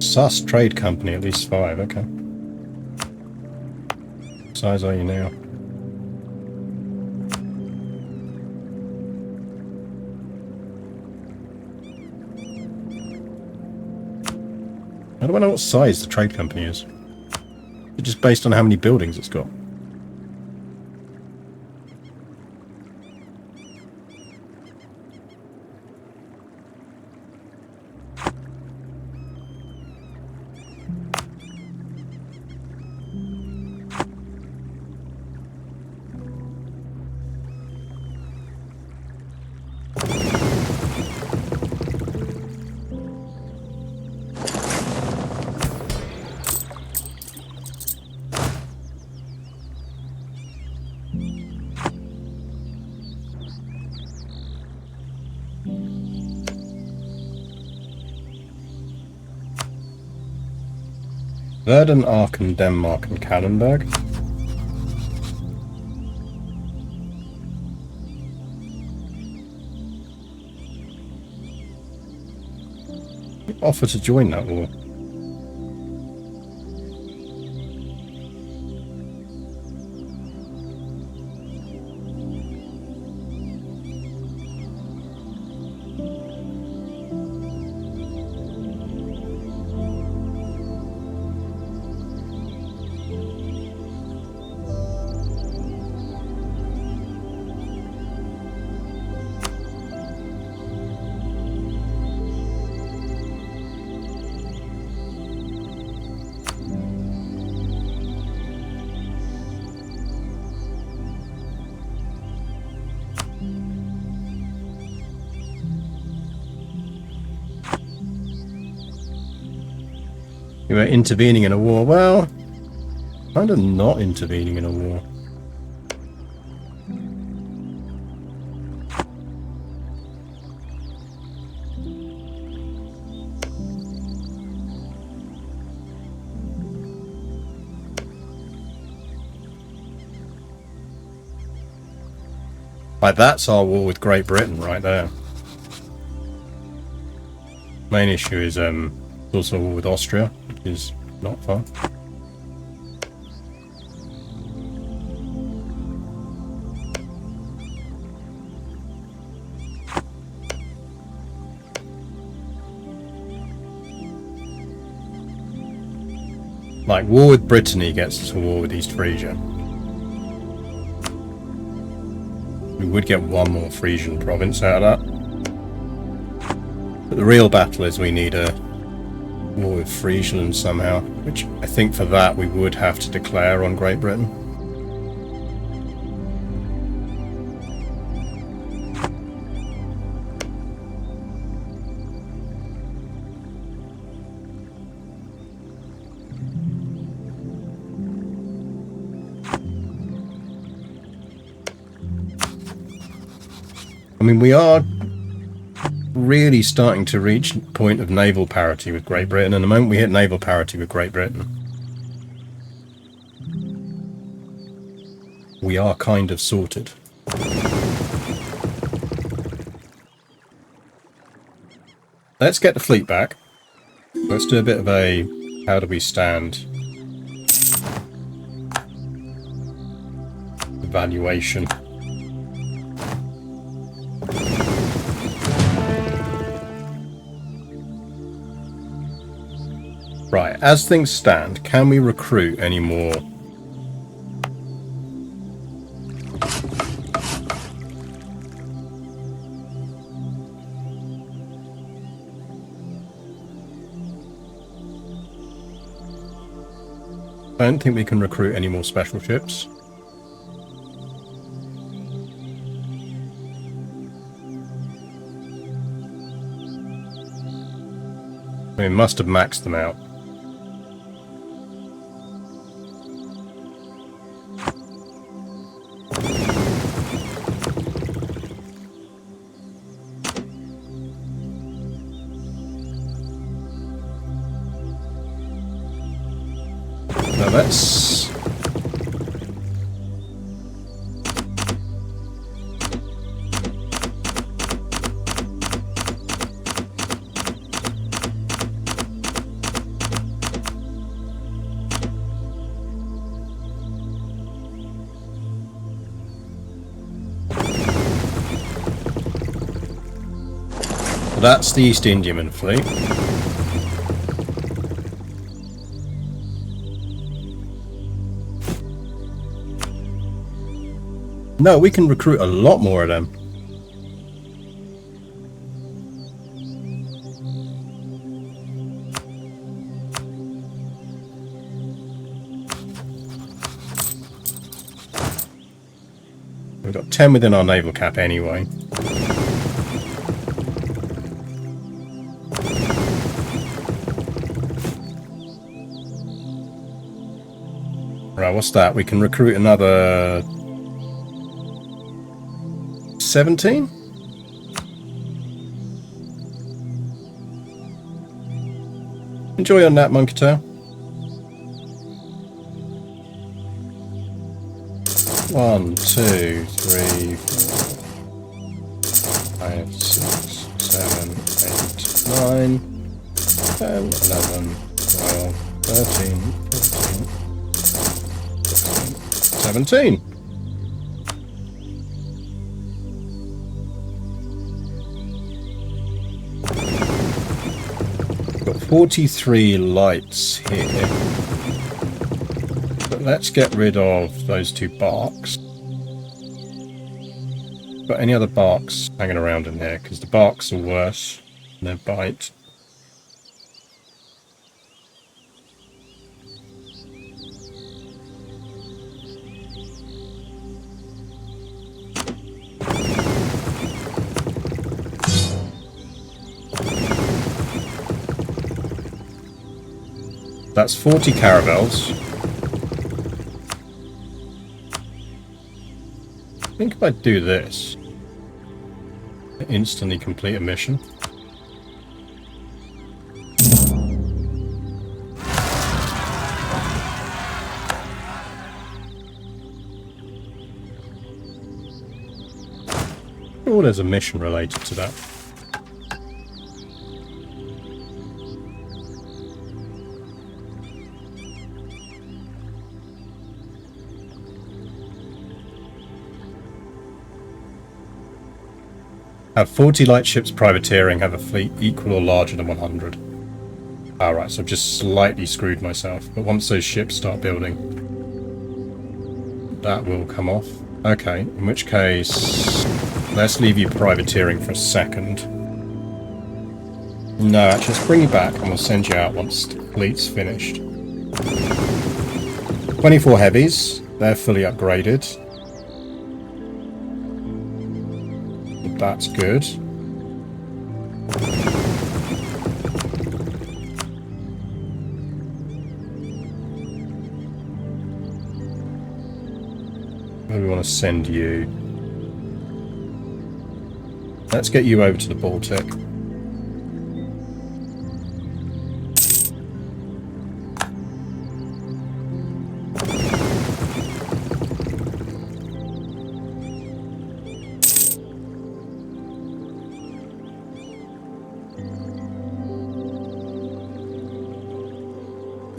Sus trade company, at least 5, okay. What size are you now? How do I know what size the trade company is? It's just based on how many buildings it's got. Verden, Aachen, Denmark, and Kallenberg. Offer to join that war. You were intervening in a war. Well, kind of not intervening in a war. Like, that's our war with Great Britain right there. Main issue is also a war with Austria, which is not far. Like, war with Brittany gets us a war with East Frisia. We would get one more Frisian province out of that. But the real battle is we need a war with Friesland somehow, which I think for that we would have to declare on Great Britain. I mean, we are really starting to reach point of naval parity with Great Britain, and the moment we hit naval parity with Great Britain, we are kind of sorted. Let's get the fleet back. Let's do a bit of a how do we stand evaluation. Right, as things stand, can we recruit any more? I don't think we can recruit any more special ships. We must have maxed them out. Now let's... That's the East Indiaman fleet. No, we can recruit a lot more of them. We've got 10 within our naval cap anyway. Right, what's that? We can recruit another 17? Enjoy your nap, Monkey Tail. 1, 2, 3, 4, 5, 6, 7, 8, 9, 10, 11, 12, 13, 14, 16, 17. Got 43 lights here. But let's get rid of those 2 barks. Got any other barks hanging around in here? Because the barks are worse than their bite. That's 40 caravels. I think if I do this, I instantly complete a mission. Oh, there's a mission related to that. Have 40 light ships privateering, have a fleet equal or larger than 100. Alright, so I've just slightly screwed myself. But once those ships start building, that will come off. Okay, in which case, let's leave you privateering for a second. No, actually, let's bring you back and we'll send you out once the fleet's finished. 24 heavies, they're fully upgraded. That's good. Where do we want to send you? Let's get you over to the Baltic.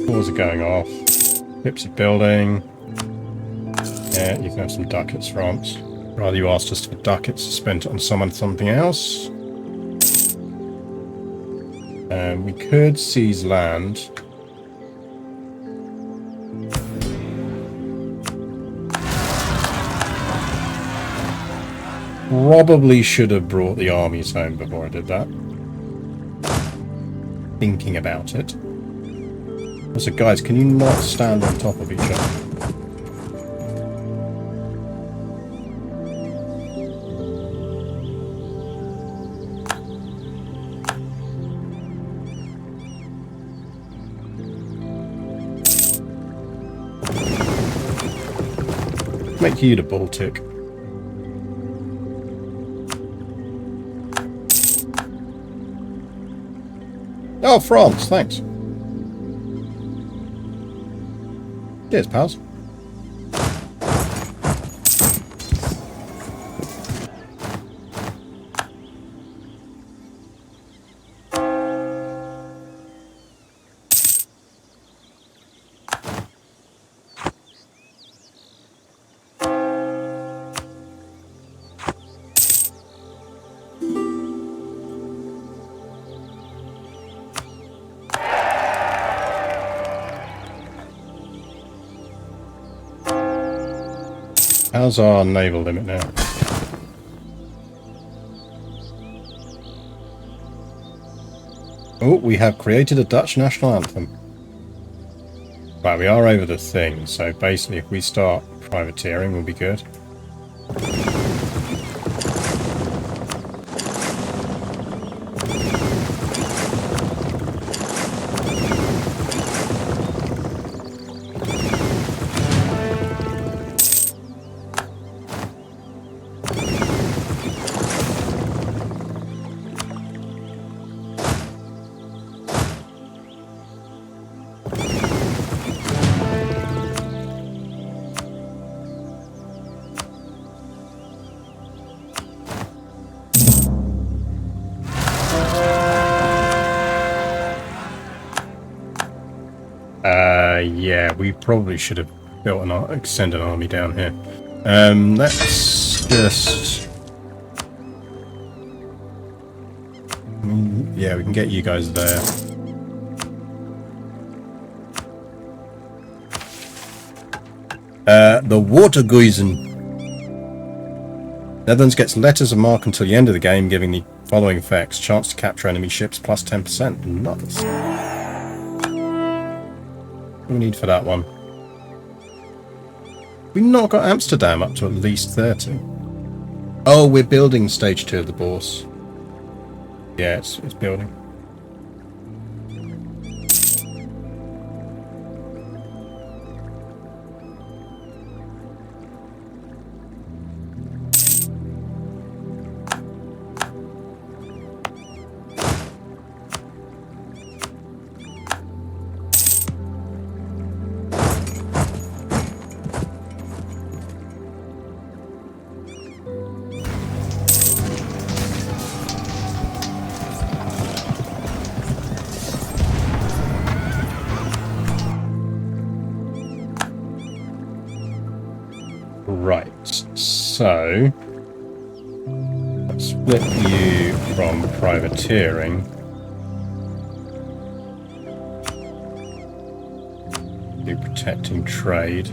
Wars are going off. Ships are building. Yeah, you can have some ducats, France. Rather you asked us for ducats to spend on something else. We could seize land. Probably should have brought the armies home before I did that. Thinking about it. Also, guys, can you not stand on top of each other? Make you the Baltic. Oh, France, thanks. Cheers, pals. How's our naval limit now? Oh, we have created a Dutch national anthem. Right, we are over the thing, so basically if we start privateering, we'll be good. Yeah, we probably should have built extend an army down here. Let's just... Yeah, we can get you guys there. The Waterguisen. Netherlands gets letters of marque until the end of the game, giving the following effects. Chance to capture enemy ships plus 10%. Nice. What do we need for that one? We've not got Amsterdam up to at least 30. Oh, we're building stage 2 of the Bourse. Yeah, it's building. Right, so let's split you from privateering. Do protecting trade.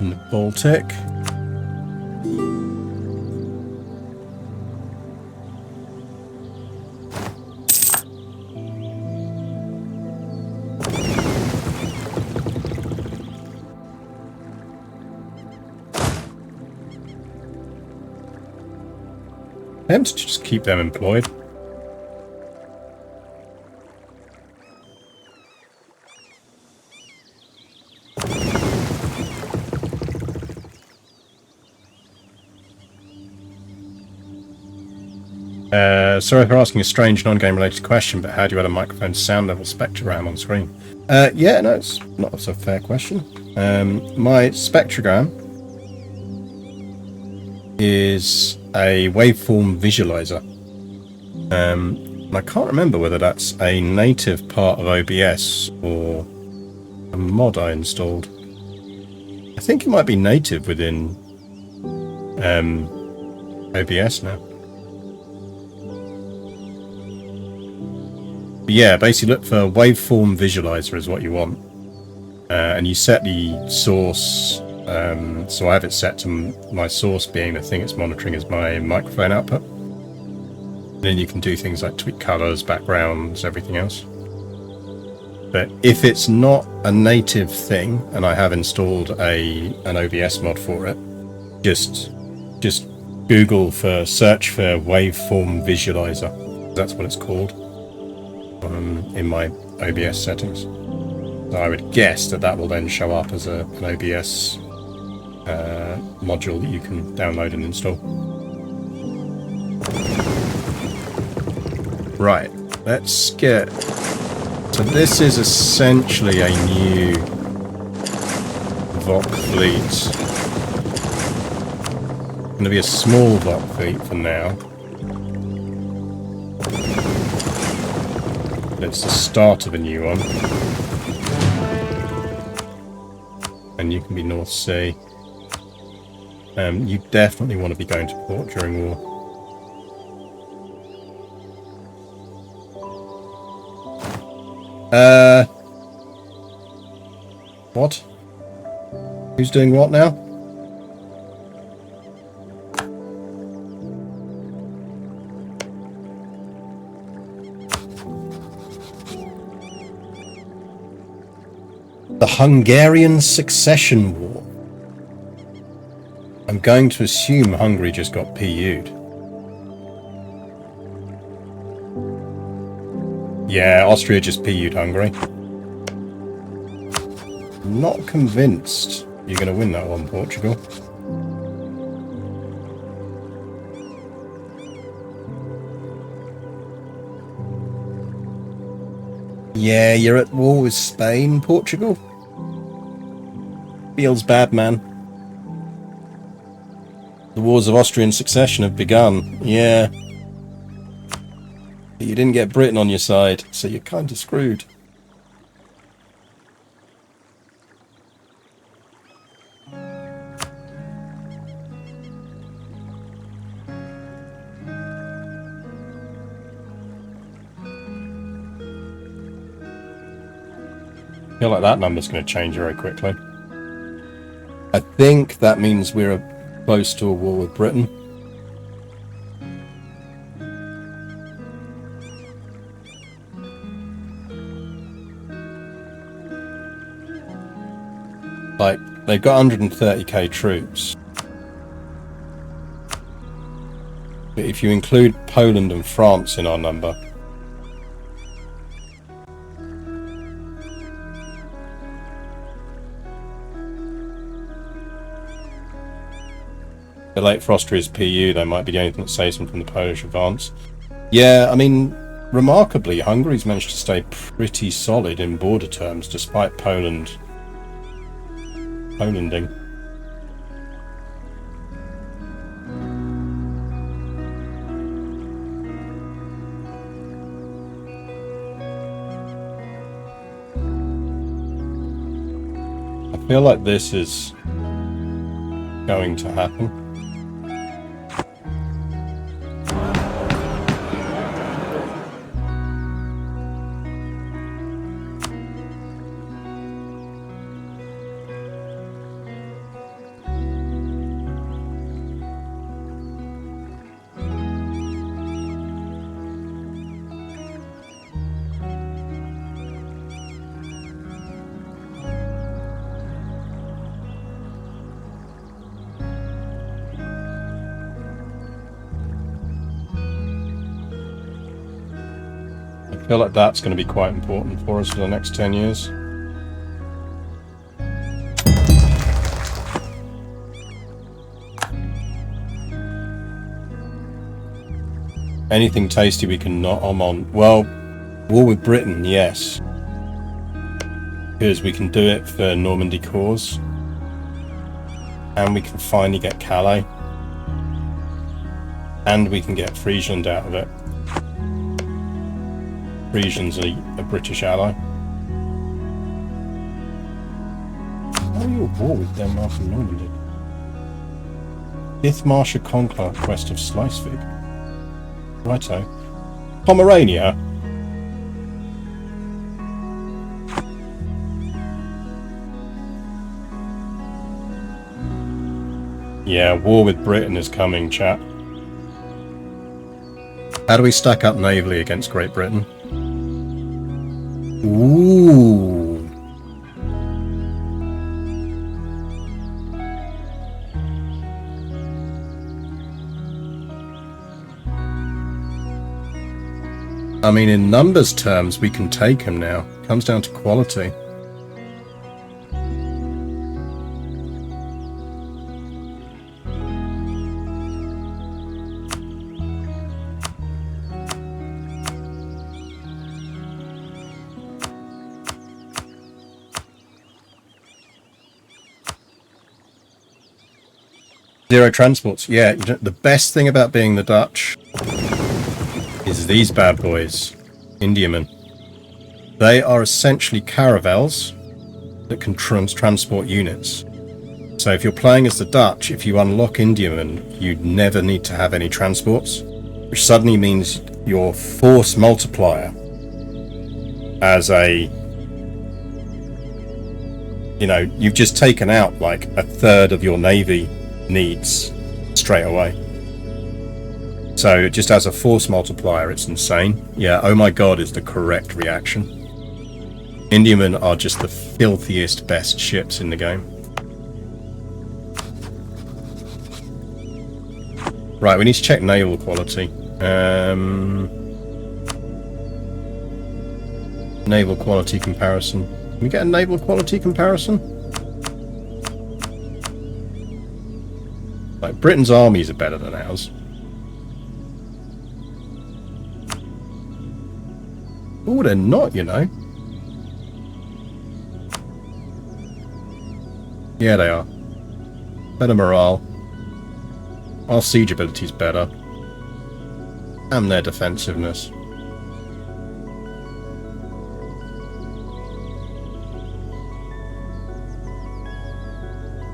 In the Baltic. And to just keep them employed. Sorry for asking a strange non-game related question, but how do you add a microphone sound level spectrogram on screen? Yeah, no, it's not a fair question. My spectrogram is a waveform visualizer. I can't remember whether that's a native part of OBS or a mod I installed. I think it might be native within OBS now. But yeah, basically look for waveform visualizer is what you want. And you set the source, so I have it set to my source being the thing it's monitoring as my microphone output. Then you can do things like tweak colors, backgrounds, everything else. But if it's not a native thing, and I have installed an OBS mod for it, just Google search for waveform visualizer. That's what it's called in my OBS settings. So I would guess that will then show up as an OBS module that you can download and install. Right, let's get... So this is essentially a new VOC fleet. Going to be a small VOC fleet for now. But it's the start of a new one. And you can be North Sea. You definitely want to be going to port during war. What? Who's doing what now? The Hungarian Succession War. I'm going to assume Hungary just got PU'd. Yeah, Austria just PU'd Hungary. Not convinced you're going to win that one, Portugal. Yeah, you're at war with Spain, Portugal. Feels bad, man. The wars of Austrian succession have begun. Yeah. But you didn't get Britain on your side, so you're kind of screwed. I feel like that number's going to change very quickly. I think that means we're close to a war with Britain. Like, they've got 130k troops. But if you include Poland and France in our number, the late for Austria's PU, they might be the only thing that saves them from the Polish advance. Yeah, I mean, remarkably, Hungary's managed to stay pretty solid in border terms, despite Polanding. I feel like this is going to happen. I feel like that's going to be quite important for us for the next 10 years. Anything tasty we can knock on. Well, war with Britain, yes. Because we can do it for Normandy cause. And we can finally get Calais. And we can get Friesland out of it. Friesland's a British ally. How are you at war with Denmark and Normandy? 5th Martial Conquest of Schleswig. Righto. Pomerania? Yeah, war with Britain is coming, chat. How do we stack up navally against Great Britain? Ooh. I mean, in numbers terms, we can take him now. Comes down to quality. Zero transports. Yeah, the best thing about being the Dutch is these bad boys, Indiamen. They are essentially caravels that can transport units. So if you're playing as the Dutch, if you unlock Indiamen, you never need to have any transports, which suddenly means your force multiplier as a, you know, you've just taken out like a third of your navy needs straight away. So just as a force multiplier, it's insane. Yeah, oh my god is the correct reaction. Indiamen are just the filthiest best ships in the game. Right, we need to check naval quality. Naval quality comparison. Can we get a naval quality comparison? Like, Britain's armies are better than ours. Oh, they're not, you know. Yeah, they are. Better morale. Our siege ability's better. And their defensiveness.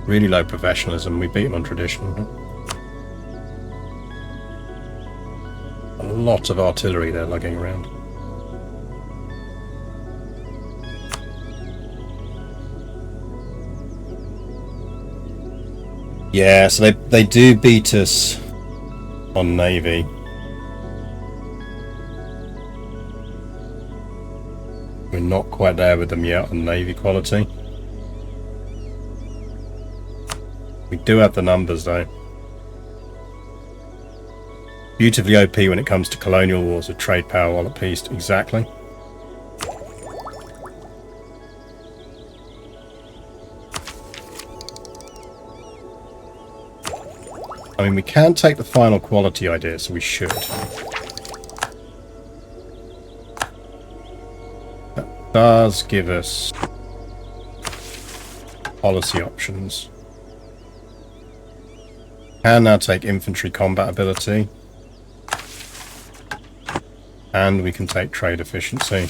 Really low professionalism. We beat them on tradition. A lot of artillery they're lugging around. Yeah, so they do beat us on navy. We're not quite there with them yet on navy quality. We do have the numbers though. Beautifully OP when it comes to colonial wars with trade power while at peace. Exactly. I mean, we can take the final quality idea, so we should. That does give us policy options. Can now take infantry combat ability. And we can take trade efficiency.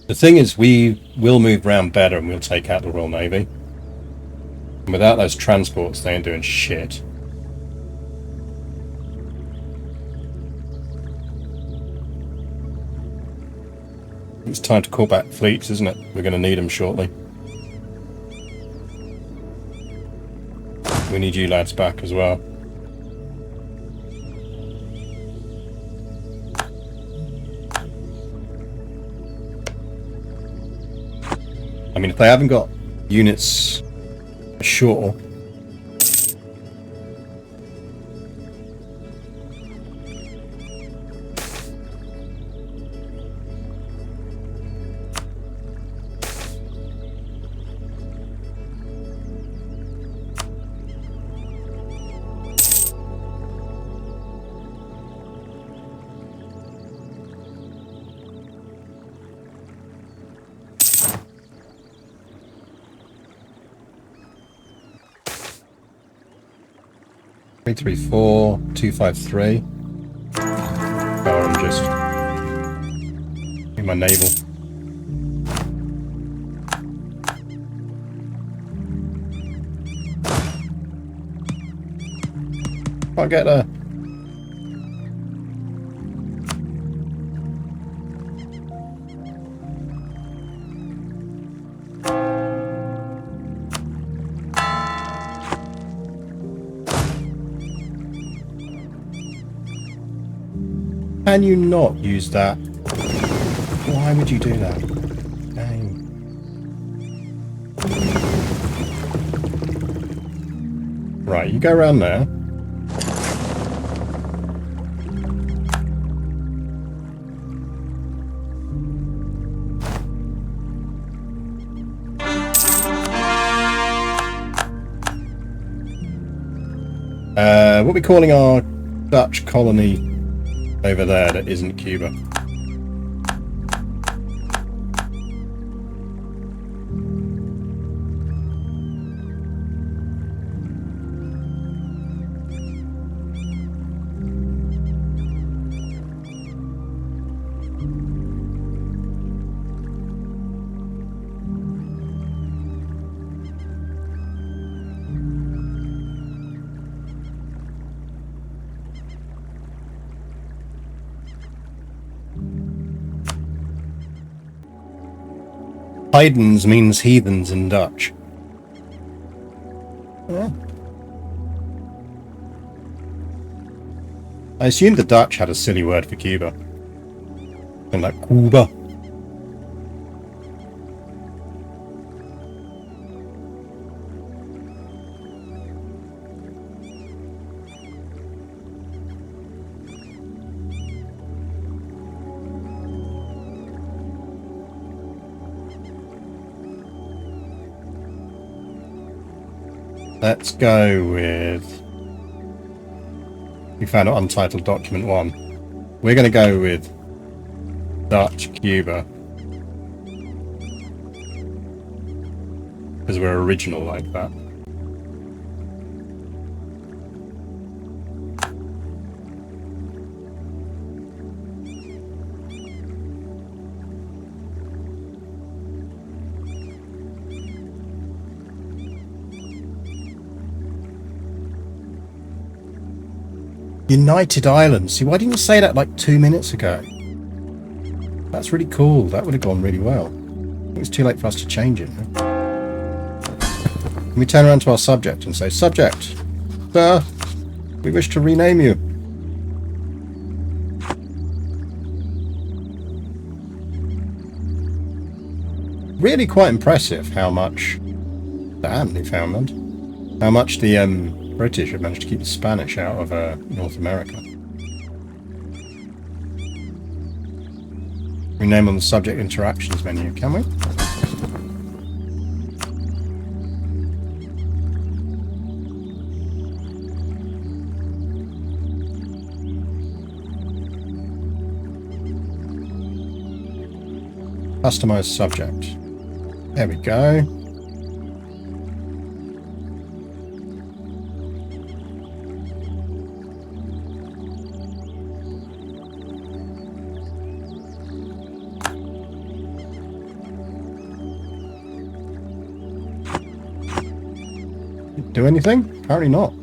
The thing is, we will move around better and we'll take out the Royal Navy. And without those transports, they ain't doing shit. It's time to call back fleets, isn't it? We're going to need them shortly. We need you lads back as well. I mean, if they haven't got units ashore, 334, 253. Oh, I'm just in my navel. Can't get there. Can you not use that? Why would you do that? Dang. Right, you go around there. What are we calling our Dutch colony over there that isn't Cuba? Heidens means heathens in Dutch. Yeah. I assumed the Dutch had a silly word for Cuba. And like Cuba. Let's go with... We found an untitled document 1. We're going to go with Dutch Cuba. Because we're original like that. United Islands. See, why didn't you say that like 2 minutes ago? That's really cool. That would have gone really well. It was too late for us to change it. Can we turn around to our subject and say, Subject, sir, we wish to rename you. Really quite impressive how much... Damn, Newfoundland. How much the British have managed to keep the Spanish out of North America. Rename on the subject interactions menu, can we? Customize subject. There we go. Do anything? Apparently not.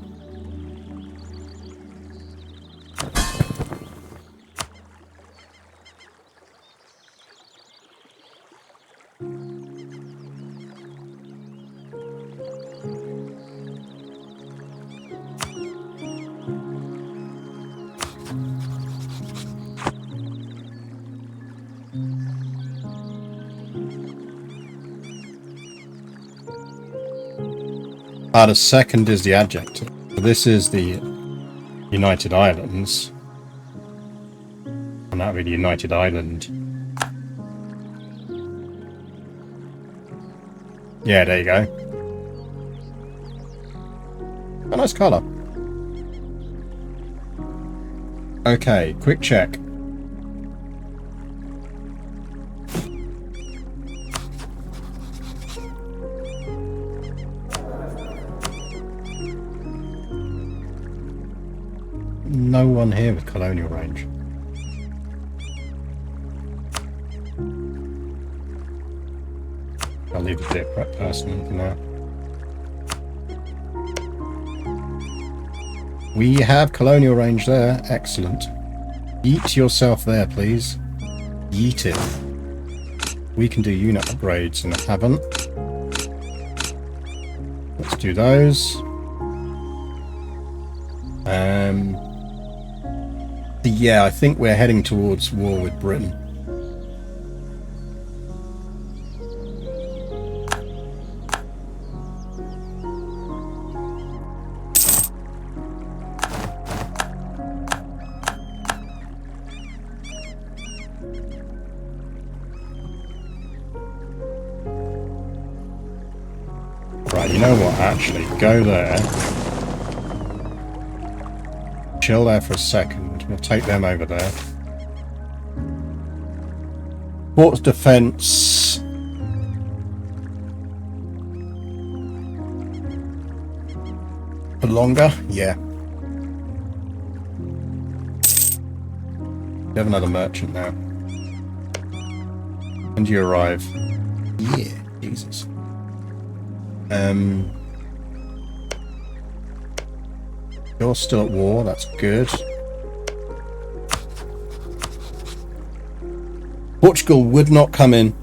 The second is the adjective. So this is the United Islands. And that would be the United Island. Yeah, there you go. A nice colour. Okay, quick check. no one here with colonial range? I'll leave the dip prep person for now. We have colonial range there. Excellent. Yeet yourself there, please. Yeet it. We can do unit upgrades and haven't. Let's do those. Yeah, I think we're heading towards war with Britain. Right, you know what, actually, go there. Chill there for a second. We'll take them over there. Port's defense. For longer? Yeah. We have another merchant now. When do you arrive? Yeah, Jesus. You're still at war, that's good. Portugal would not come in.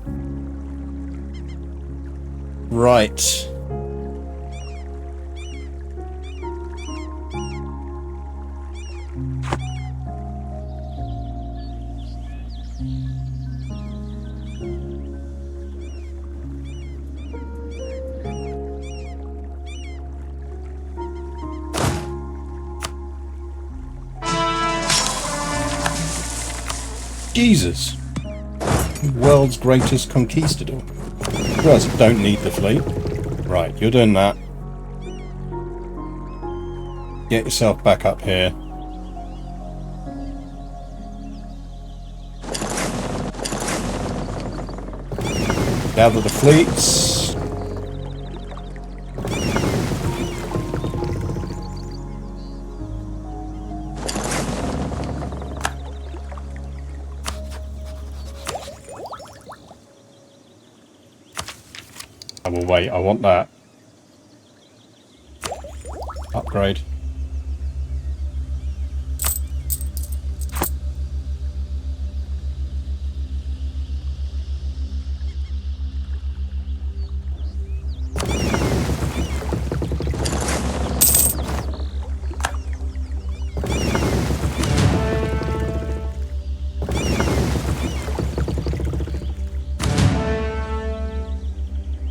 Right. Jesus. World's greatest conquistador. You guys don't need the fleet. Right, you're doing that. Get yourself back up here. Gather the fleets. I will wait, I want that. Upgrade.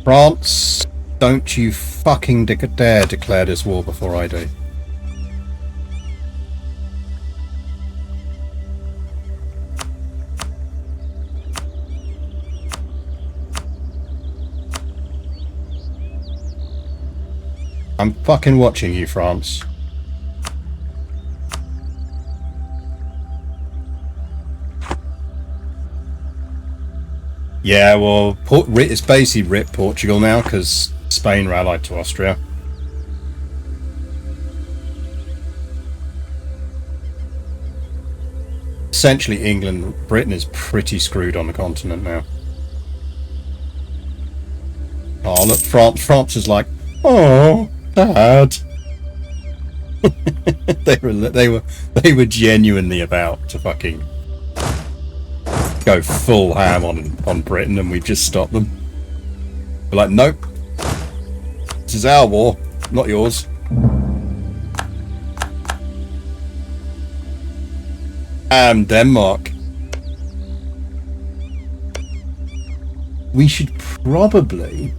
France, don't you fucking dare declare this war before I do. I'm fucking watching you, France. Yeah, well, it's basically ripped Portugal now because Spain are allied to Austria. Essentially, Britain is pretty screwed on the continent now. Oh, look, France is like, oh, Dad. they were genuinely about to fucking go full ham on Britain, and we've just stopped them. We're like, nope, this is our war, not yours. Denmark. We should probably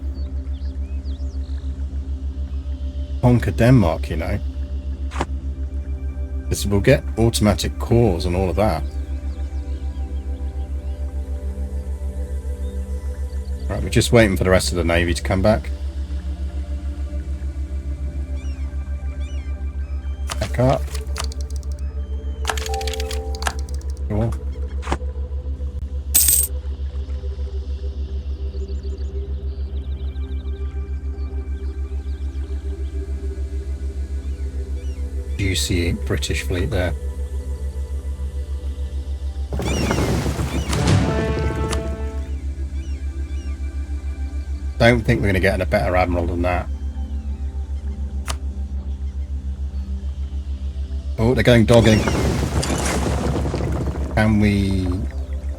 conquer Denmark, you know, because we'll get automatic cores and all of that. Right, we're just waiting for the rest of the navy to come back. Back up. Cool. Do you see a British fleet there? Don't think we're going to get a better admiral than that. Oh, they're going dogging. Can we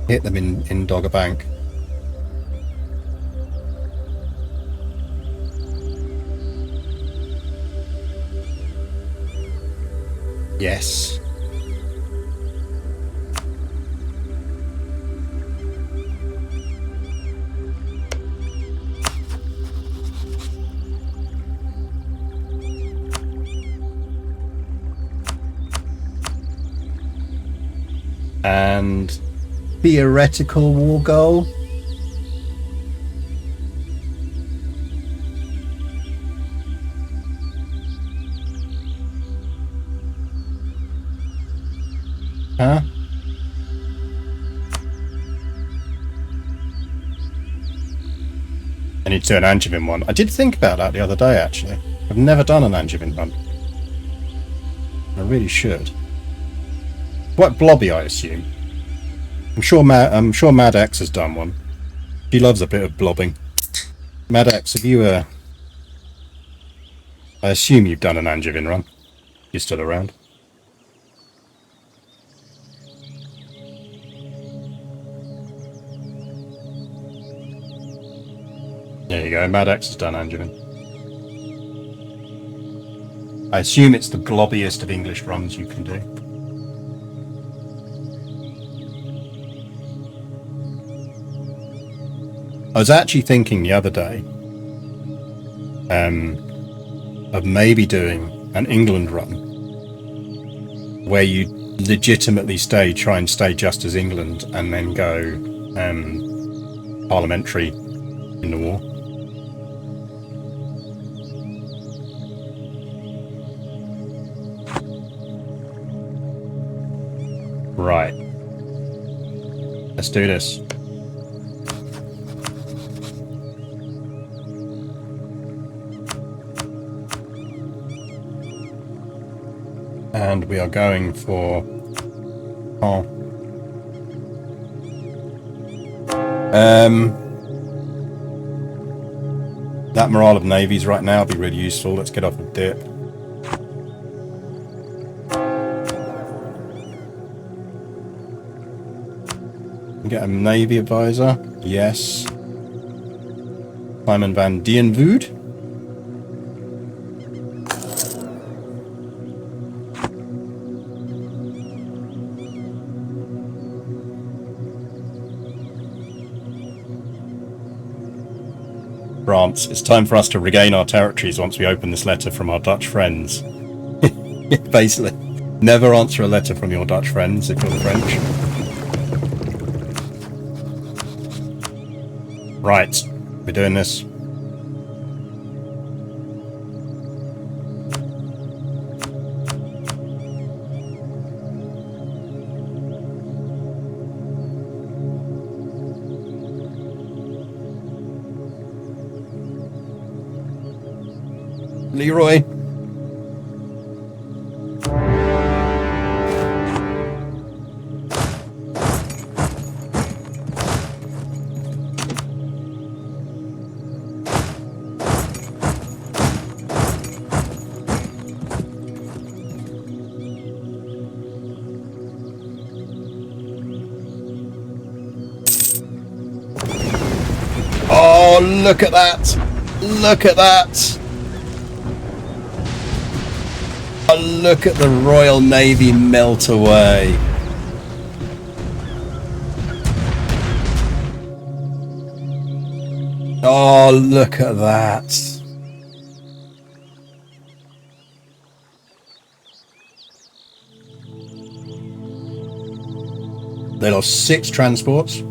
hit them in Dogger Bank? Yes. And theoretical war goal. Huh? I need to do an Angevin one. I did think about that the other day, actually. I've never done an Angevin one. I really should. Quite blobby, I assume. I'm sure Mad X has done one. She loves a bit of blobbing. Mad X, have you I assume you've done an Angevin run. You're still around. There you go, Mad X has done Angevin. I assume it's the globbiest of English runs you can do. I was actually thinking the other day of maybe doing an England run where you legitimately try and stay just as England and then go parliamentary in the war. Right. Let's do this. And we are going for that morale of navies right now would be really useful. Let's get off a dip. Get a navy advisor. Yes. Simon van Dienvoorde. France, it's time for us to regain our territories once we open this letter from our Dutch friends. Basically, never answer a letter from your Dutch friends if you're the French. Right, we're doing this. Leroy. Oh, look at that! Look at that! Look at the Royal Navy melt away. Oh, look at that. They lost 6 transports,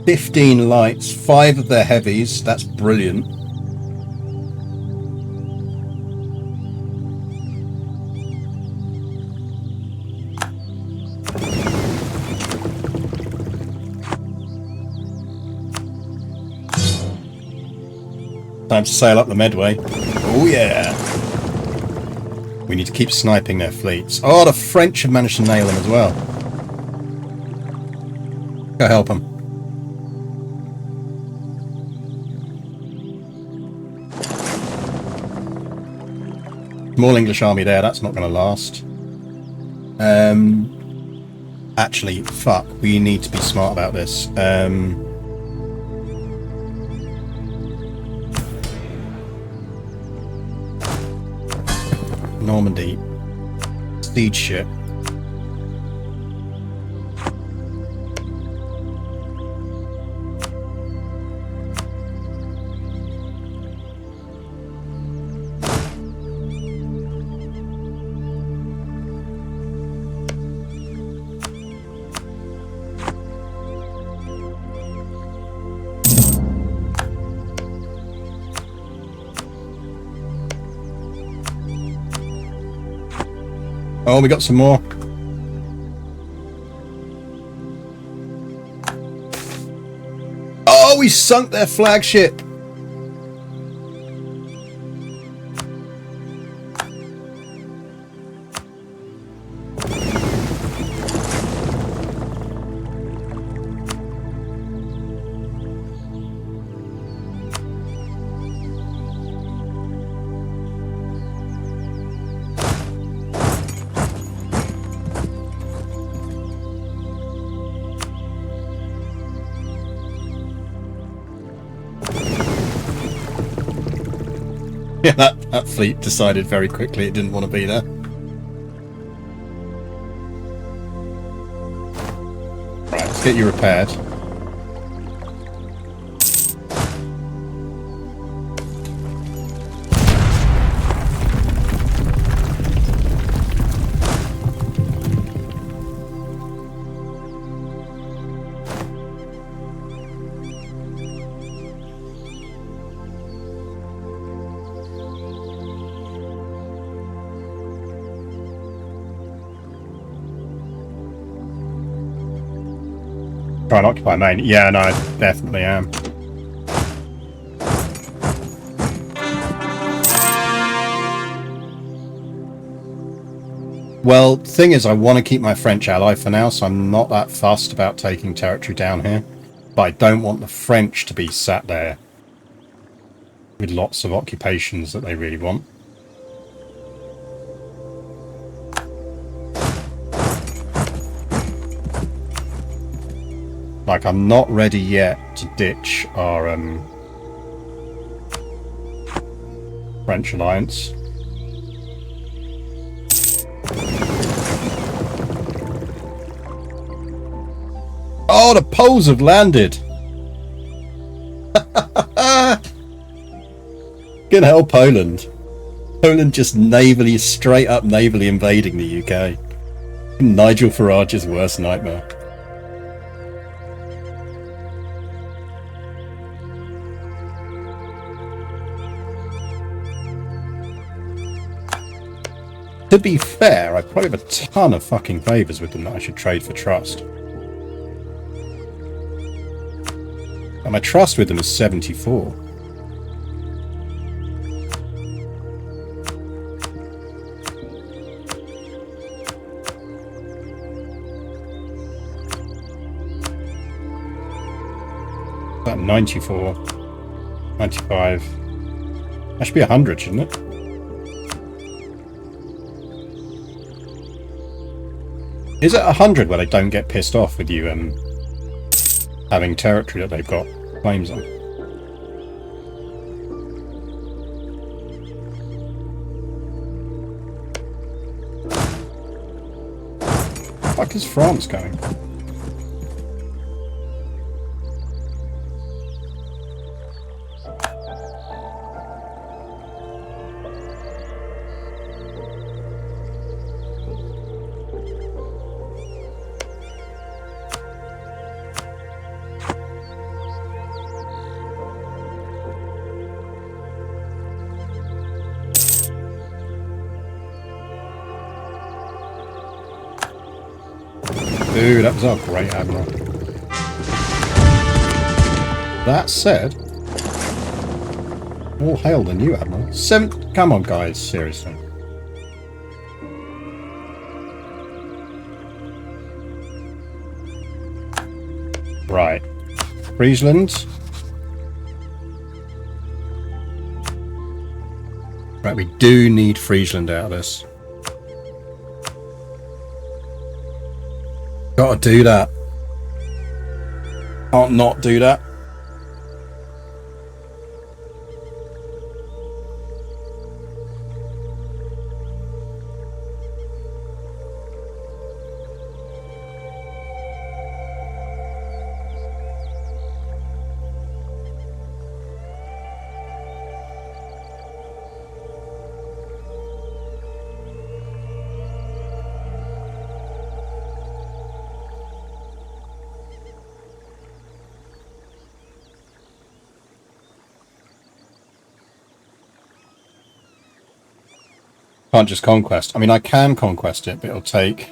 15 lights, 5 of their heavies. That's brilliant. Time to sail up the Medway. Oh yeah. We need to keep sniping their fleets. Oh, the French have managed to nail them as well. Go help them. Small English army there, that's not going to last. Actually, fuck, we need to be smart about this. Normandy. Siege ship. Oh, we got some more. Oh, we sunk their flagship. Yeah, that fleet decided very quickly it didn't want to be there. Right, let's get you repaired. Try and occupy main. Yeah, no, I definitely am. Well, the thing is, I want to keep my French ally for now, so I'm not that fussed about taking territory down here. But I don't want the French to be sat there with lots of occupations that they really want. Like, I'm not ready yet to ditch our French alliance. Oh, the Poles have landed! Good hell, Poland. Poland just straight up navally invading the UK. Nigel Farage's worst nightmare. To be fair, I probably have a ton of fucking favours with them that I should trade for trust. And my trust with them is 74. About 94. 95. That should be 100, shouldn't it? Is it 100 where they don't get pissed off with you having territory that they've got claims on? Where the fuck is France going? Dude, that was our great admiral. That said, all hail the new admiral. Come on, guys, seriously. Right, Friesland. Right, we do need Friesland out of this. Gotta do that. Can't not do that. Can't just conquest. I mean, I can conquest it, but it'll take...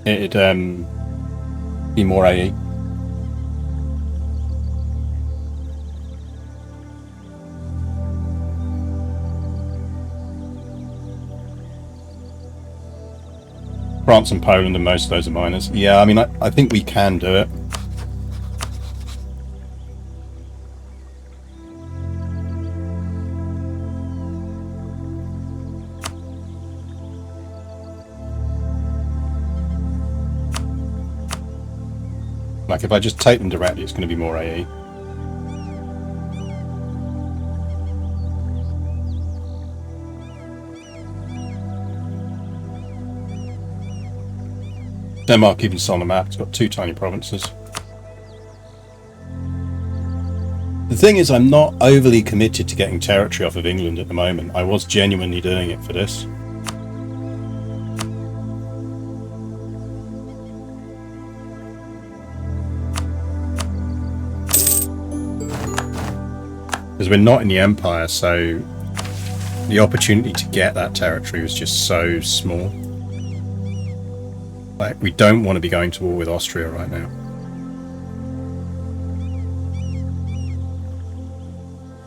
it'd be more AE. France and Poland and most of those are miners. Yeah, I mean, I think we can do it. Like, if I just take them directly, it's going to be more AE. Denmark, even still on the map, it's got 2 tiny provinces. The thing is, I'm not overly committed to getting territory off of England at the moment. I was genuinely doing it for this. Because we're not in the Empire, so the opportunity to get that territory was just so small. Like, we don't want to be going to war with Austria right now.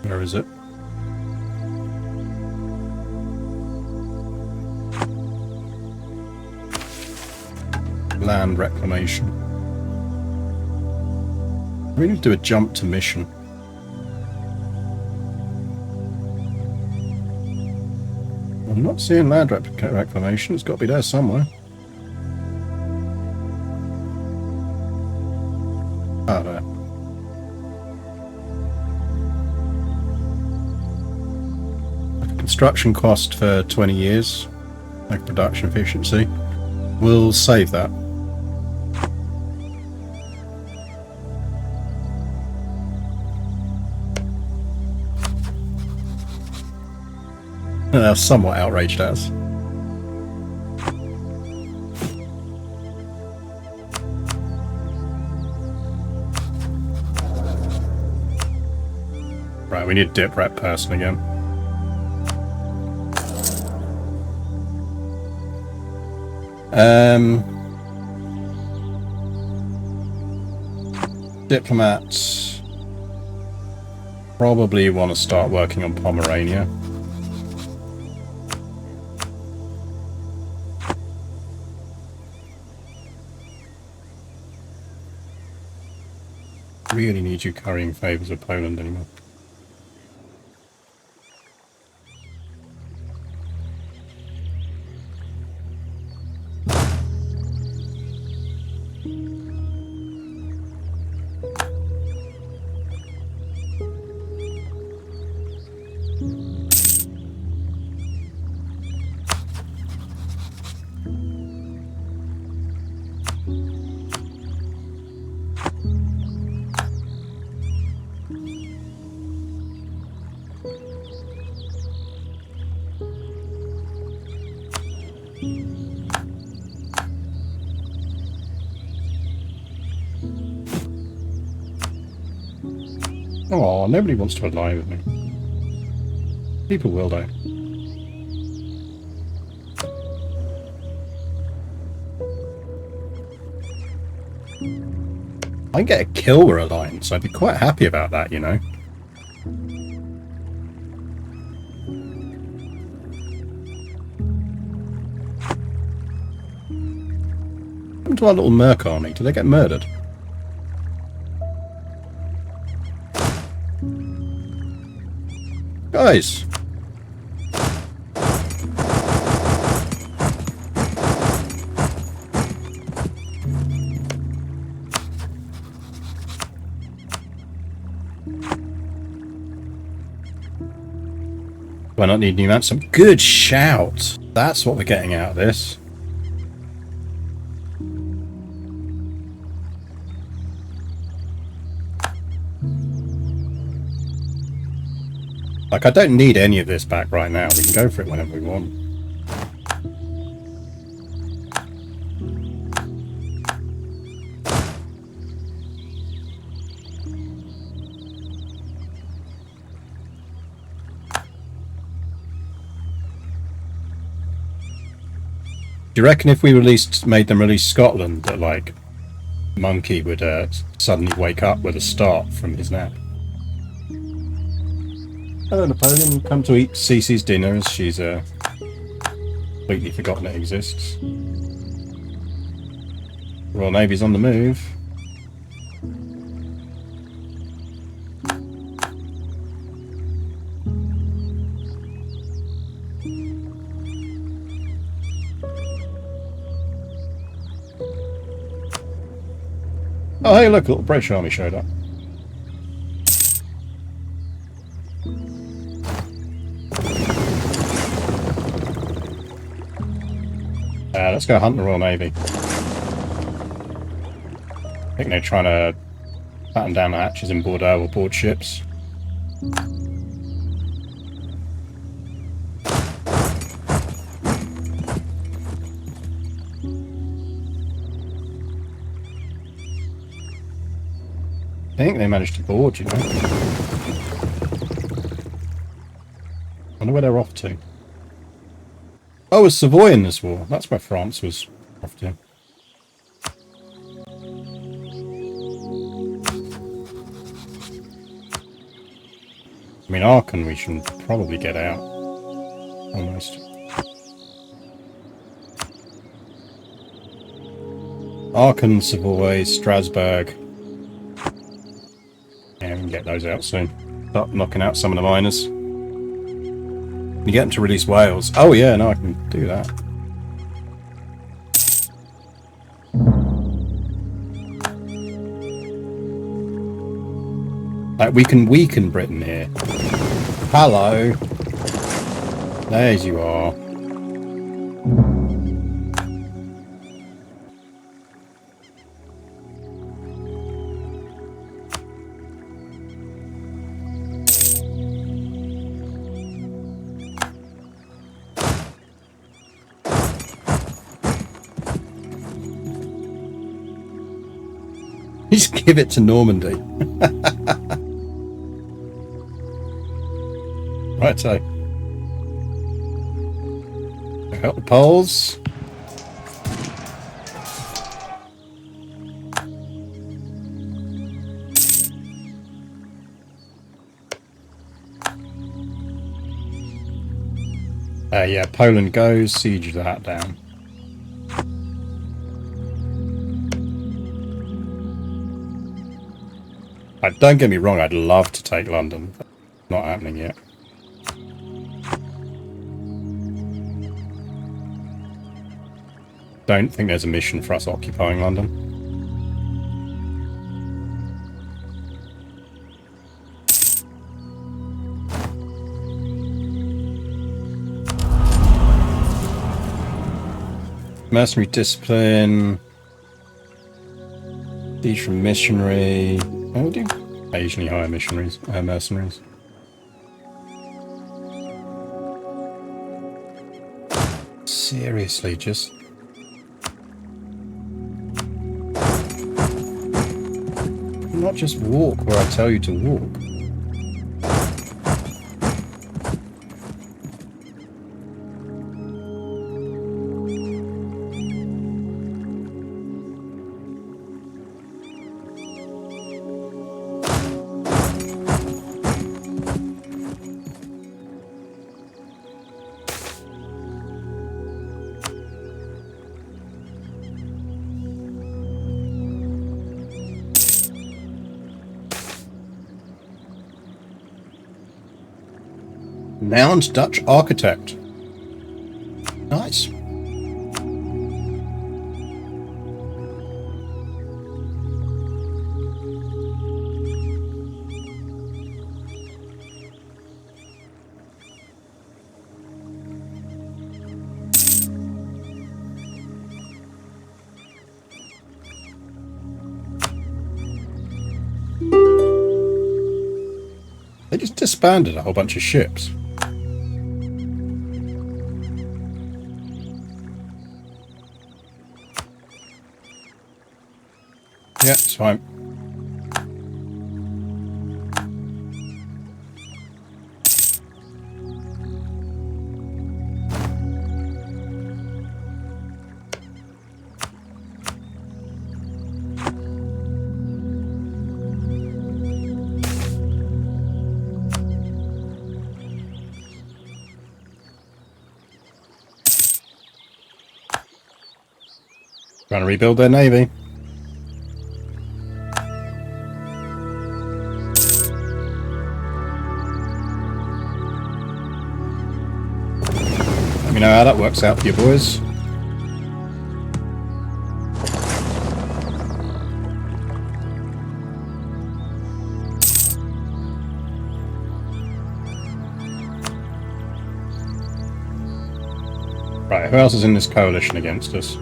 Where is it? Land reclamation. We need to do a jump to mission. I'm not seeing land reclamation. It's got to be there somewhere. Ah, there. Construction cost for 20 years. Like production efficiency. We'll save that. They're somewhat outraged at us. Right, we need a dip rep person again. Diplomats probably want to start working on Pomerania. Really need you currying favours with Poland anymore. Oh, nobody wants to ally with me. People will, though. I can get a Kilwer alliance. I'd be quite happy about that, you know. What happened to our little merc army? Did they get murdered? Guys! Do I not need new maps? Some good shout! That's what we're getting out of this. Like, I don't need any of this back right now. We can go for it whenever we want. Do you reckon if we made them release Scotland, that, like, Monkey would suddenly wake up with a start from his nap? Hello, Napoleon. Come to eat Cece's dinner, as she's completely forgotten it exists. Royal Navy's on the move. Oh, hey, look, a little British army showed up. Let's go hunt the Royal Navy. I think they're trying to batten down the hatches in Bordeaux or board ships. I think they managed to board, you know. I wonder where they're off to. Oh, was Savoy in this war? That's where France was off to. I mean, Aachen we should probably get out. Almost. Aachen, Savoy, Strasbourg. Yeah, we can get those out soon. Start knocking out some of the miners. You get them to release Wales. Oh yeah, no, I can do that. Like, we can weaken Britain here. Hello. There you are. Just give it to Normandy. Right, so help the Poles. Yeah, Poland goes, siege that down. Don't get me wrong, I'd love to take London. Not happening yet. Don't think there's a mission for us occupying London. Mercenary discipline. Siege from missionary. Oh, we do occasionally hire missionaries, mercenaries. Seriously, just... not just walk where I tell you to walk. Renowned Dutch architect. Nice. They just disbanded a whole bunch of ships. Yeah, it's fine. Trying to rebuild their navy. Let me know how that works out for you boys. Right, who else is in this coalition against us?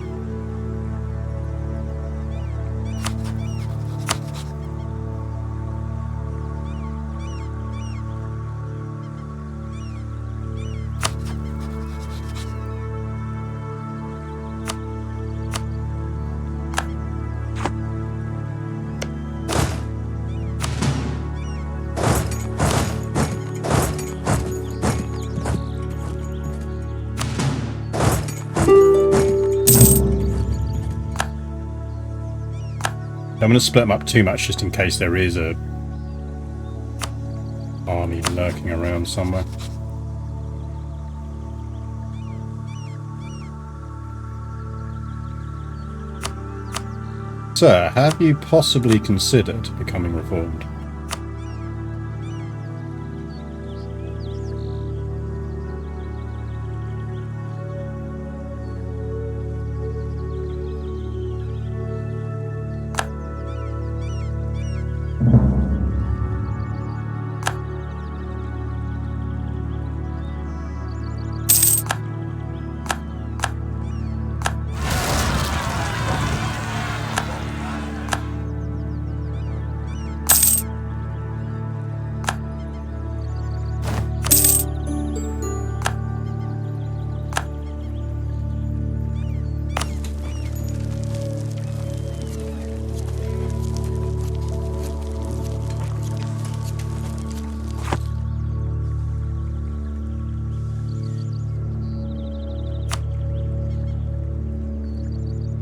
I'm going to split them up too much just in case there is a army lurking around somewhere. Sir, have you possibly considered becoming reformed?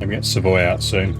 Maybe get Savoy out soon.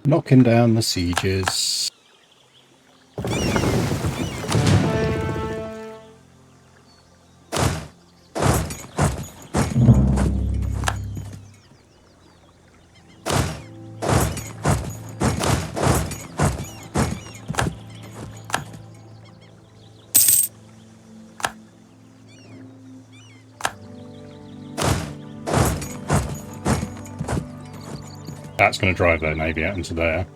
Knocking down the sieges. That's going to drive their navy out into there.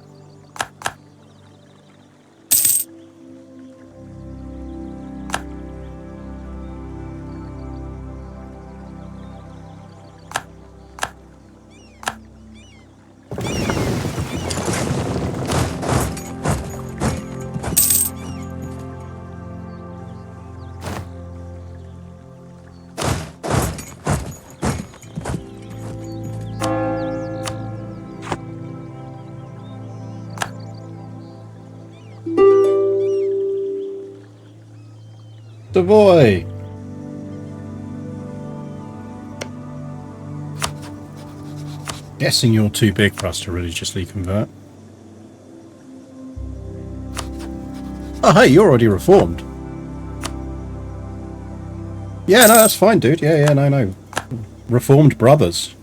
Savoy! Guessing you're too big for us to religiously convert. Oh, hey, you're already reformed. Yeah, no, that's fine, dude. Yeah, no. Reformed brothers.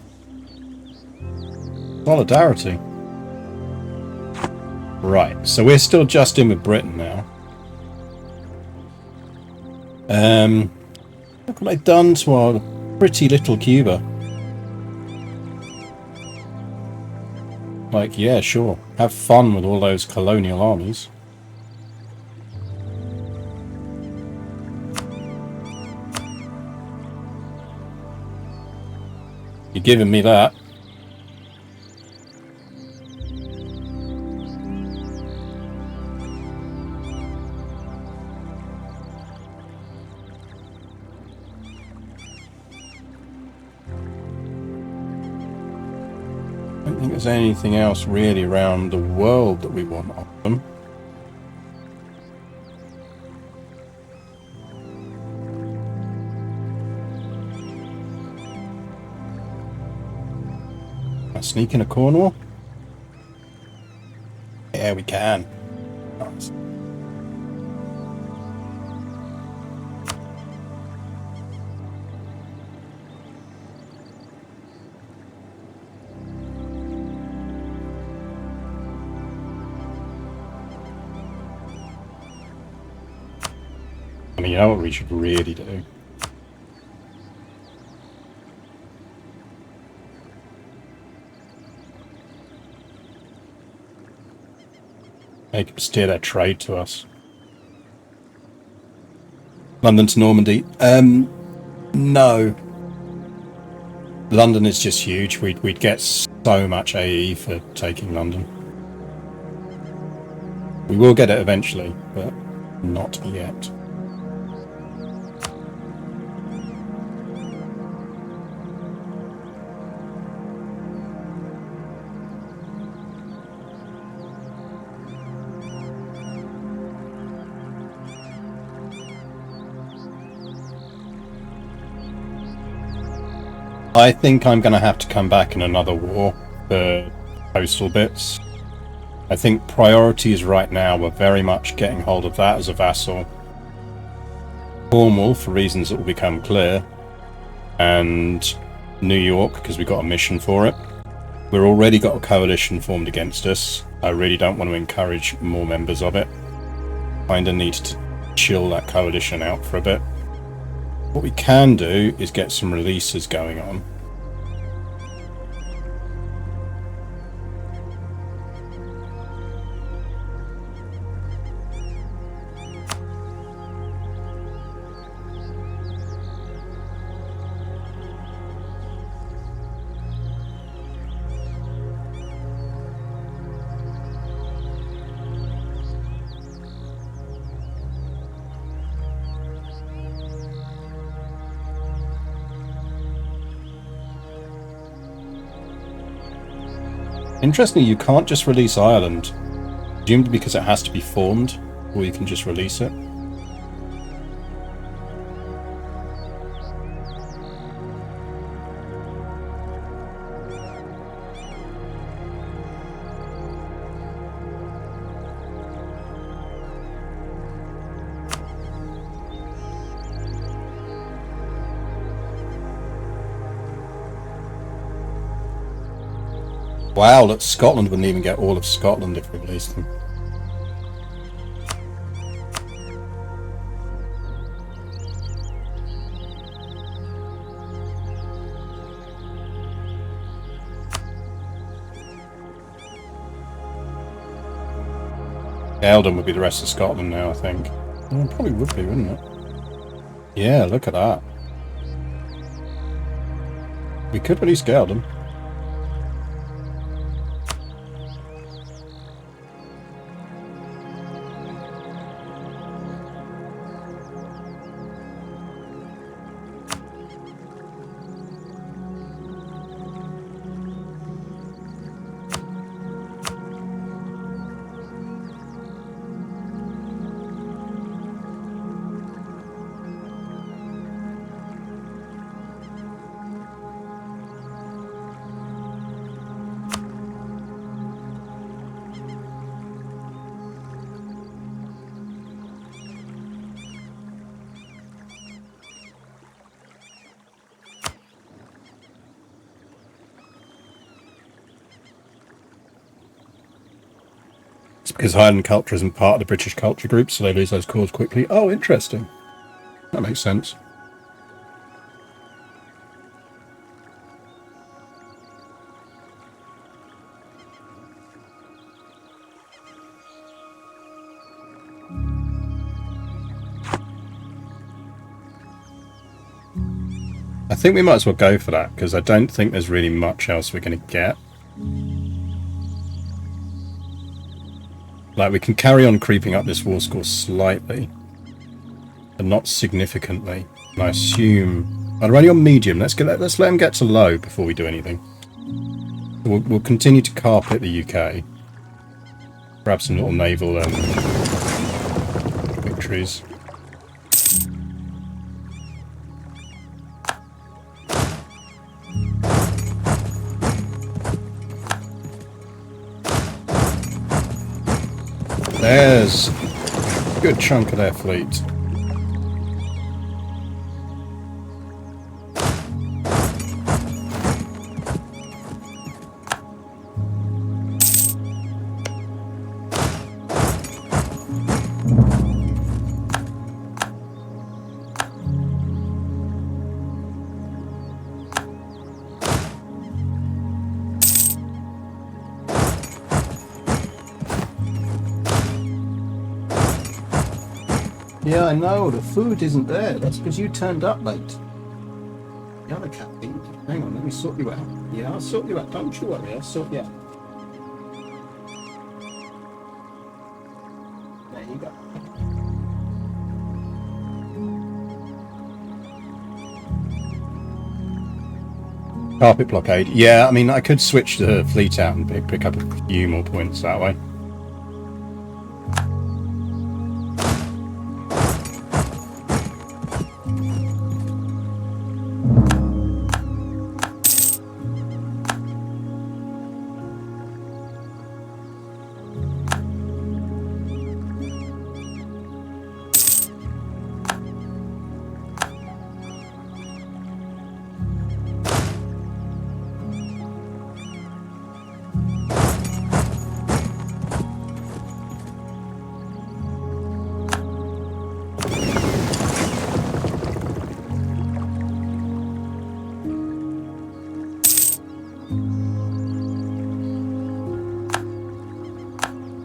Solidarity. Right, so we're still just in with Britain now. Look what they've done to our pretty little Cuba. Like, yeah, sure. Have fun with all those colonial armies. You're giving me that. I don't think there's anything else really around the world that we want of them. Can I sneak in a Cornwall? Yeah, we can. Nice. I mean, you know what we should really do? Make them steer their trade to us. London to Normandy? No. London is just huge. We'd get so much AE for taking London. We will get it eventually, but not yet. I think I'm going to have to come back in another war for coastal bits. I think priorities right now were very much getting hold of that as a vassal. Cornwall, for reasons that will become clear, and New York, because we got a mission for it. We've already got a coalition formed against us. I really don't want to encourage more members of it. Kinda need to chill that coalition out for a bit. What we can do is get some releases going on. Interestingly, you can't just release Ireland, presumably because it has to be formed, or you can just release it. Wow, look, Scotland wouldn't even get all of Scotland if we released them. Eldon would be the rest of Scotland now, I think. Well, it probably would be, wouldn't it? Yeah, look at that. We could release Geldon. Because Highland culture isn't part of the British culture group, so they lose those cores quickly. Oh, interesting. That makes sense. I think we might as well go for that, because I don't think there's really much else we're going to get. Like, we can carry on creeping up this war score slightly, but not significantly. And I assume... Oh, they're only on medium. Let's let them get to low before we do anything. We'll continue to carpet the UK. Grab some little naval victories. There's a good chunk of their fleet. Yeah, I know, the food isn't there. That's because you turned up late. The other captain, hang on, let me sort you out. Yeah, I'll sort you out. Don't you worry, I'll sort you out. There you go. Carpet blockade. Yeah, I mean, I could switch the fleet out and pick up a few more points that way.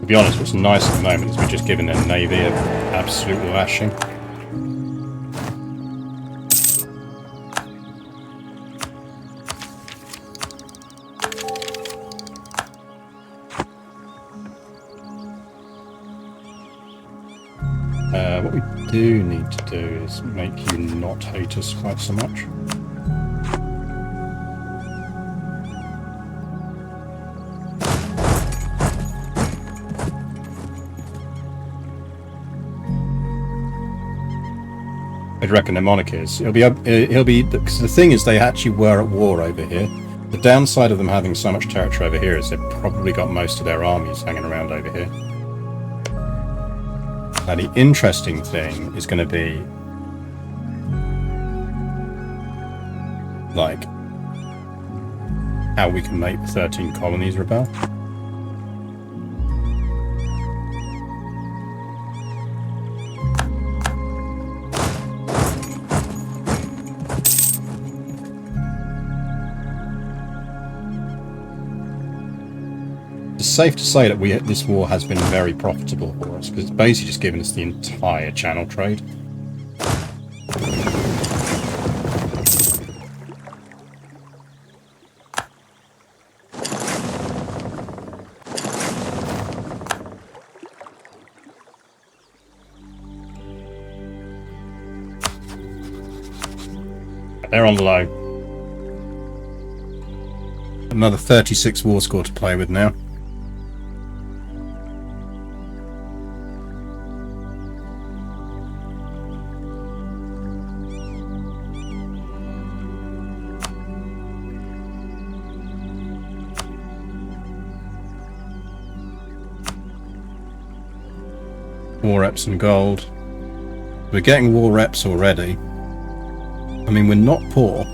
To be honest, what's nice at the moment is we're just giving their navy an absolute lashing. What we do need to do is make you not hate us quite so much. I'd reckon their monarchies. He'll be. Because the thing is, they actually were at war over here. The downside of them having so much territory over here is they've probably got most of their armies hanging around over here. Now, the interesting thing is going to be, like, how we can make the 13 colonies rebel. safe to say that this war has been very profitable for us, because it's basically just given us the entire channel trade. They're on the low. Another 36 war score to play with now. War reps and gold. We're getting war reps already. I mean, we're not poor.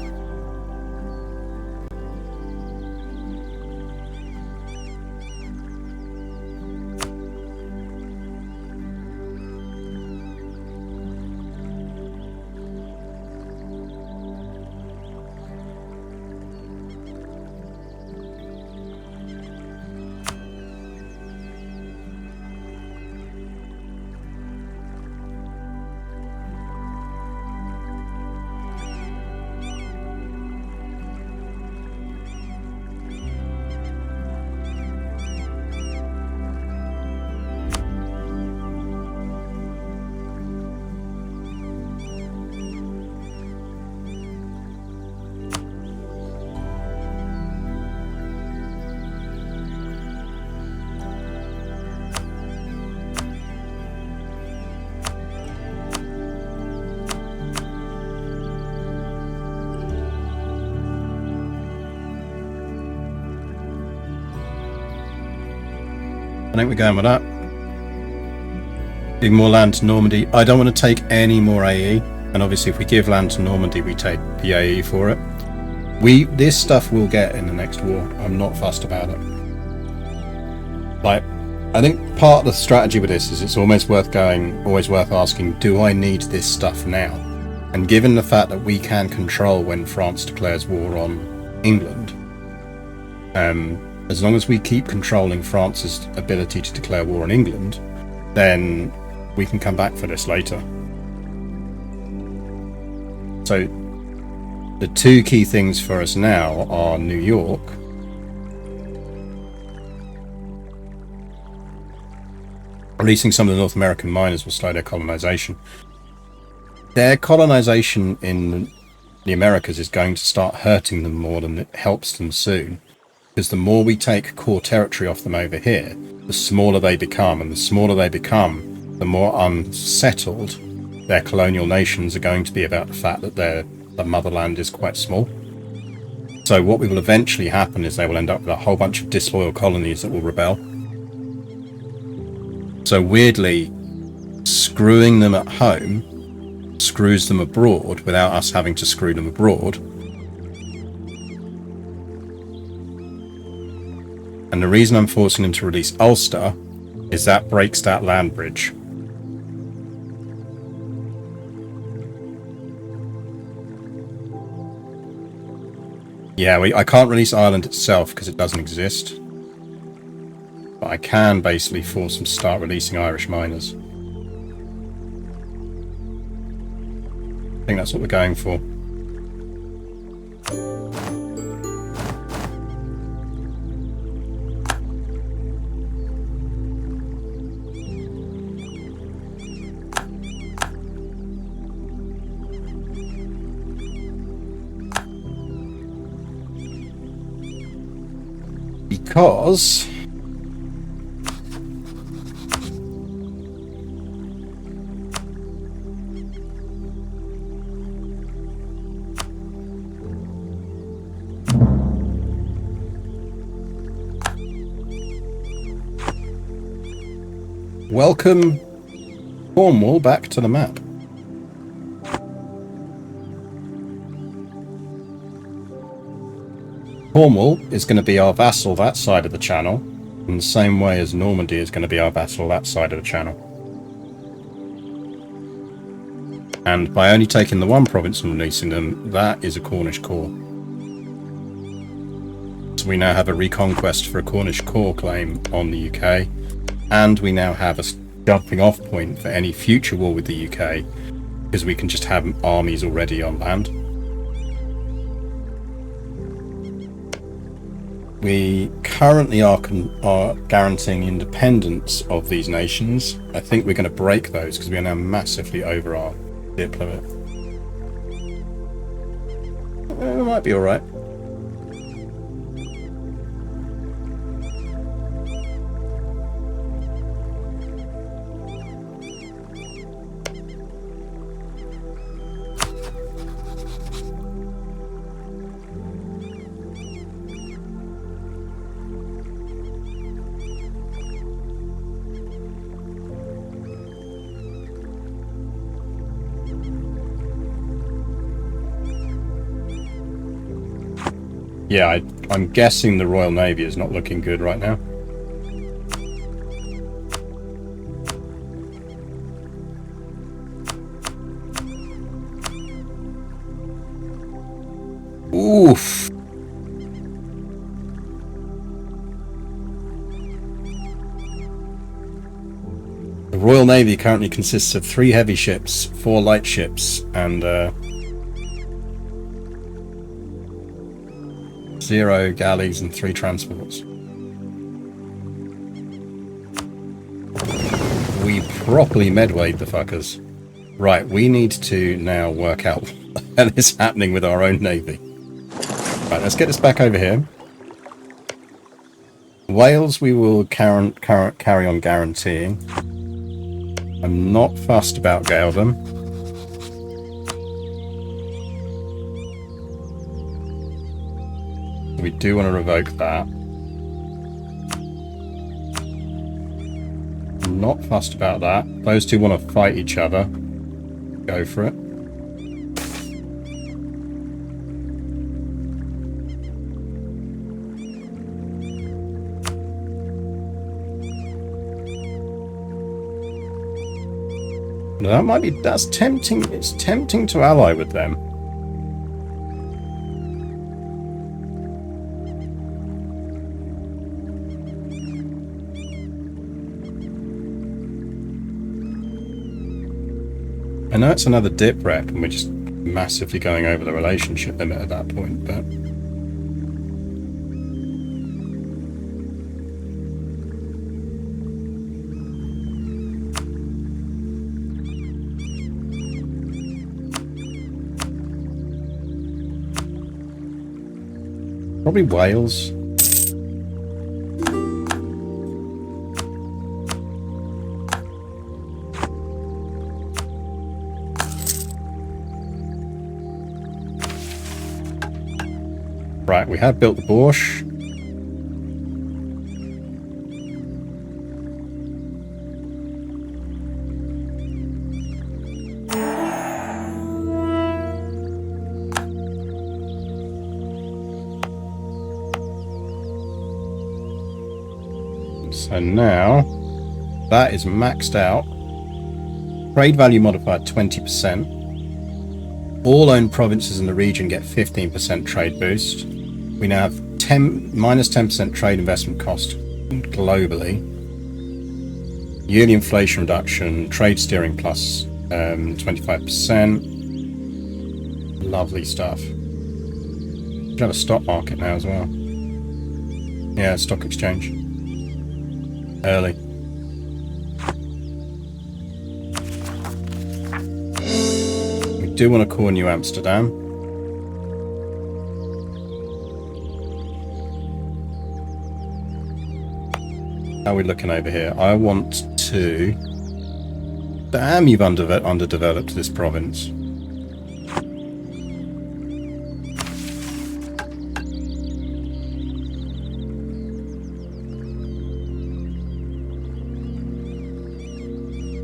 I think we're going with that. Give more land to Normandy. I don't want to take any more AE, and obviously if we give land to Normandy we take the AE for it. This stuff we'll get in the next war. I'm not fussed about it. Like, I think part of the strategy with this is it's always worth asking, do I need this stuff now? And given the fact that we can control when France declares war on England, as long as we keep controlling France's ability to declare war on England, then we can come back for this later. So the two key things for us now are New York releasing some of the North American miners will slow their colonization. Their colonization in the Americas is going to start hurting them more than it helps them soon. Because the more we take core territory off them over here, the smaller they become, and the smaller they become, the more unsettled their colonial nations are going to be about the fact that the motherland is quite small. So what will eventually happen is they will end up with a whole bunch of disloyal colonies that will rebel. So weirdly, screwing them at home screws them abroad without us having to screw them abroad. And the reason I'm forcing them to release Ulster is that breaks that land bridge. Yeah, I can't release Ireland itself because it doesn't exist. But I can basically force them to start releasing Irish miners. I think that's what we're going for. Because welcome Cornwall back to the map. Cornwall is going to be our vassal that side of the channel, in the same way as Normandy is going to be our vassal that side of the channel. And by only taking the one province and releasing them, that is a Cornish core. So we now have a reconquest for a Cornish core claim on the UK, and we now have a jumping off point for any future war with the UK, because we can just have armies already on land. We currently are guaranteeing independence of these nations. I think we're going to break those because we are now massively over our dip limit. It might be alright. Yeah, I'm guessing the Royal Navy is not looking good right now. Oof. The Royal Navy currently consists of 3 heavy ships, 4 light ships, and 0 galleys and 3 transports. We properly medwayed the fuckers. Right, we need to now work out what is happening with our own navy. Right, let's get this back over here. Wales we will carry on guaranteeing. I'm not fussed about Gaeldom. We do want to revoke that. I'm not fussed about that. Those two want to fight each other. Go for it. That might be, that's tempting. It's tempting to ally with them. I know it's another dip rep and we're just massively going over the relationship limit at that point, but probably Wales. Right, we have built the Borscht. So now that is maxed out. Trade value modified 20%. All owned provinces in the region get 15% trade boost. We now have minus 10% trade investment cost globally. Yearly inflation reduction, trade steering plus 25%. Lovely stuff. We have a stock market now as well. Yeah, stock exchange. Early. We do want to core New Amsterdam. How are we looking over here? I want to... Damn, you've underdeveloped this province.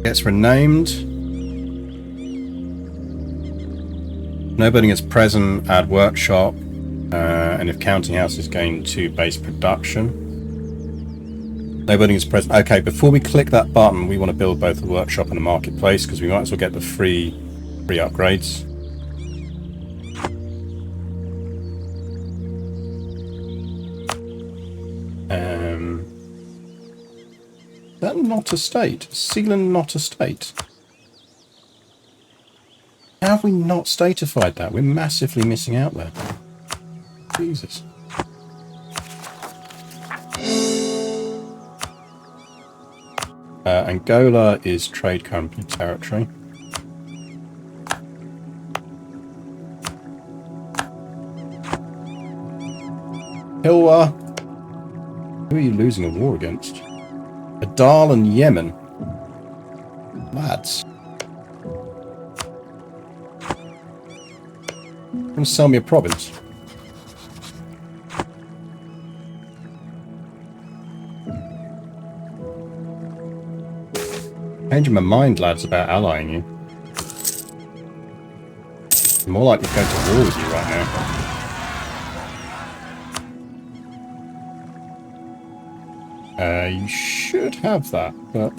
Gets renamed. No building is present, add workshop, and if counting house is gained to base production. No building is present. Okay, before we click that button, we want to build both a workshop and a marketplace because we might as well get the free upgrades. not a state. Sealand not a state. How have we not statified that? We're massively missing out there. Jesus. Angola is trade company territory. Hilwa. Who are you losing a war against? Adal and Yemen. Lads. Going to sell me a province. Changing my mind, lads, about allying you. I'm more likely to go to war with you right now. You should have that, but...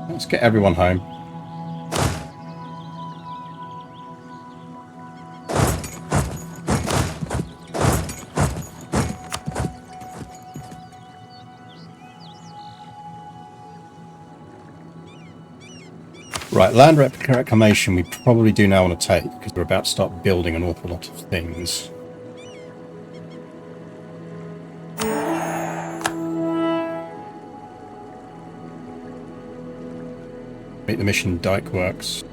Let's get everyone home. Right, land reclamation we probably do now want to take, because we're about to start building an awful lot of things. Make the mission dike works.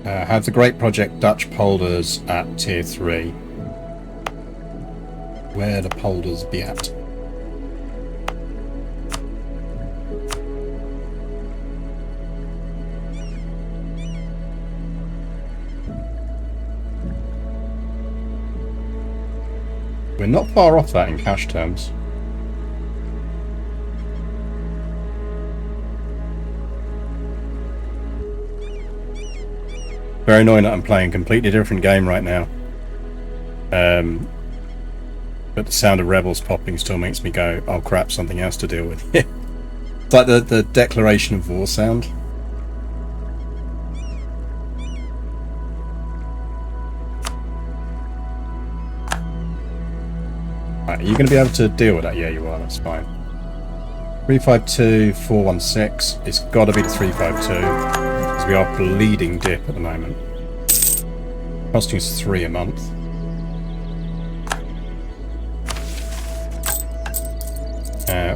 Have the Great Project Dutch polders at tier 3. Where the polders be at? We're not far off that in cash terms. Very annoying that I'm playing a completely different game right now. But the sound of rebels popping still makes me go, oh crap, something else to deal with. It's like the declaration of war sound. Right, are you going to be able to deal with that? Yeah, you are, that's fine. 352, 416. It's got to be the 352. Because we are bleeding dip at the moment. Costing us 3 a month.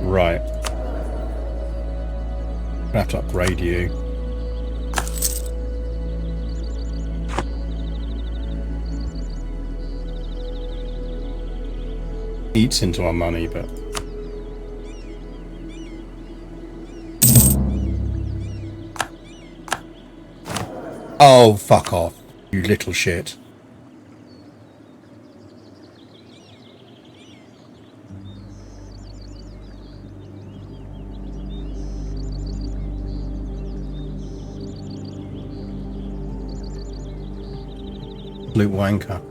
Right. Gonna have to upgrade you. Eats into our money, but... Oh, fuck off, you little shit. Absolute wanker.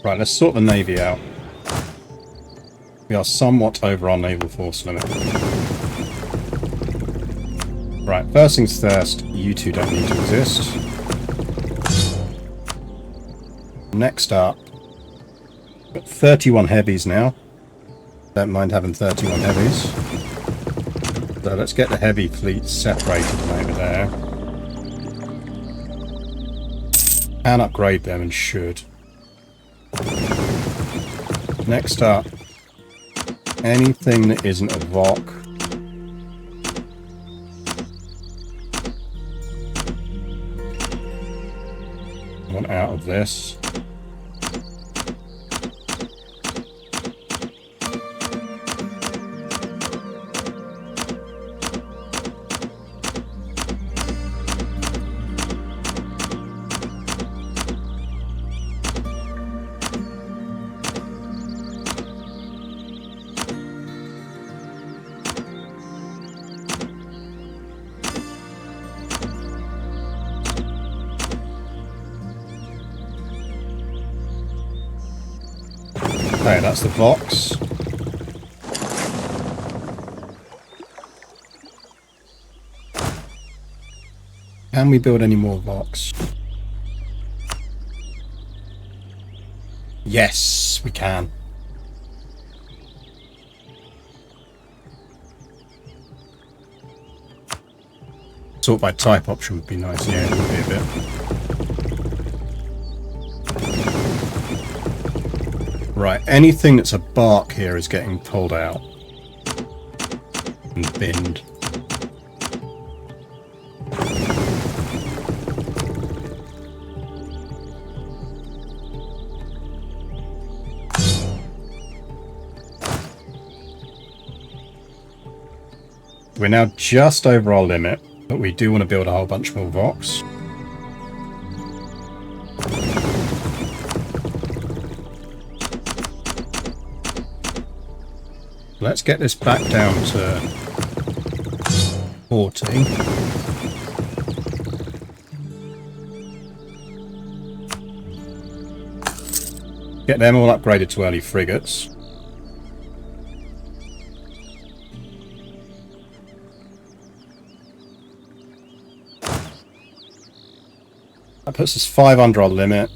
Right, let's sort the navy out. We are somewhat over our naval force limit. Right, first things first, you two don't need to exist. Next up, got 31 heavies now. Don't mind having 31 heavies. So let's get the heavy fleet separated from over there. And upgrade them and should. Next up, anything that isn't a VOC. I want out of this. Okay, that's the Vox. Can we build any more Vox? Yes, we can. Sort by type option would be nice. Yeah, it would be a bit. Right, anything that's a bark here is getting pulled out and binned. We're now just over our limit, but we do want to build a whole bunch more Vox. Let's get this back down to 40. Get them all upgraded to early frigates. That puts us 5 under our limit.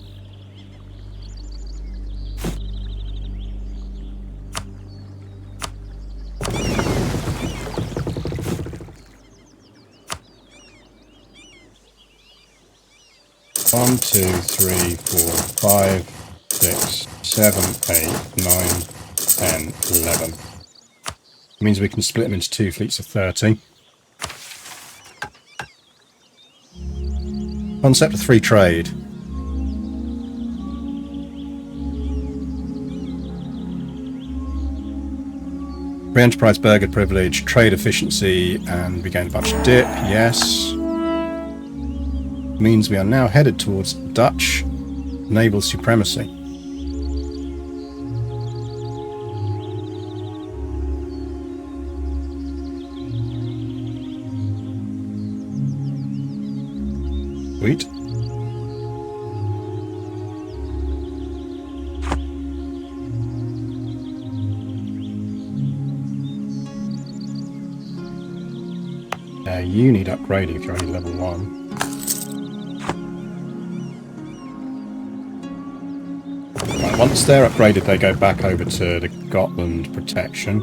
One, 2, 3, 4, 5, 6, 7, 8, 9, 10, 11. It means we can split them into 2 fleets of 30. Concept of free trade. Free enterprise burger privilege, trade efficiency, and we gain a bunch of dip. Yes. Means we are now headed towards Dutch naval supremacy. Sweet. You need upgrading if you're only level 1. Right, once they're upgraded, they go back over to the Gotland protection.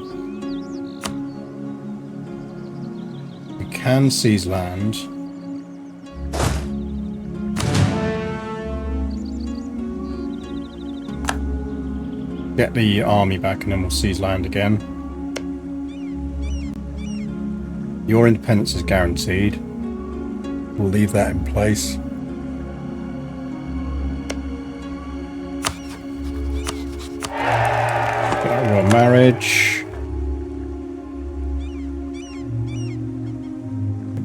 We can seize land. Get the army back and then we'll seize land again. Your independence is guaranteed. We'll leave that in place. Royal marriage.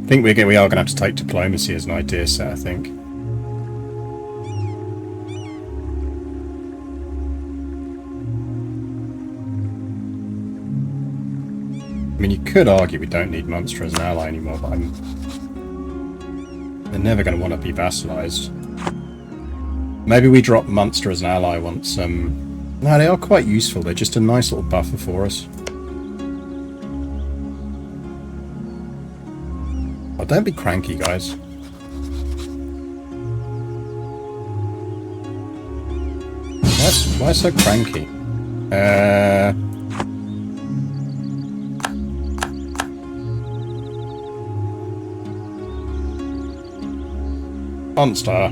I think we are going to have to take diplomacy as an idea set, I think. I mean, you could argue we don't need Munster as an ally anymore, but they're never going to want to be vassalized. Maybe we drop Munster as an ally once. No, they are quite useful. They're just a nice little buffer for us. Oh, don't be cranky, guys. Why so cranky? Monster.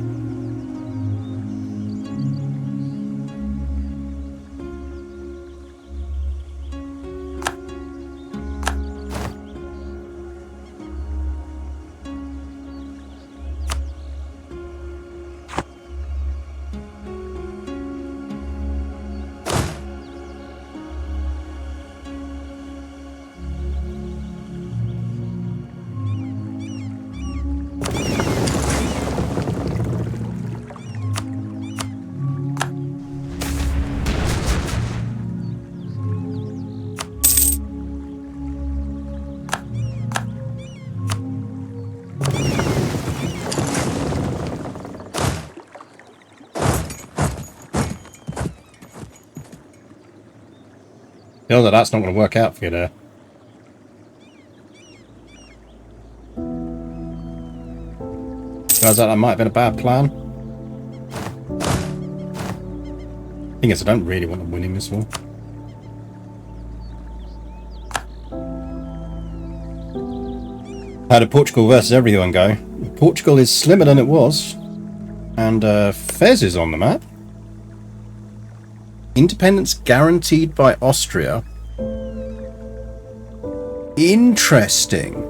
Feel that that's not going to work out for you there. Realize that might have been a bad plan. Thing is, I don't really want them winning this war. How did Portugal versus everyone go? Portugal is slimmer than it was. And Fez is on the map. Independence guaranteed by Austria. Interesting.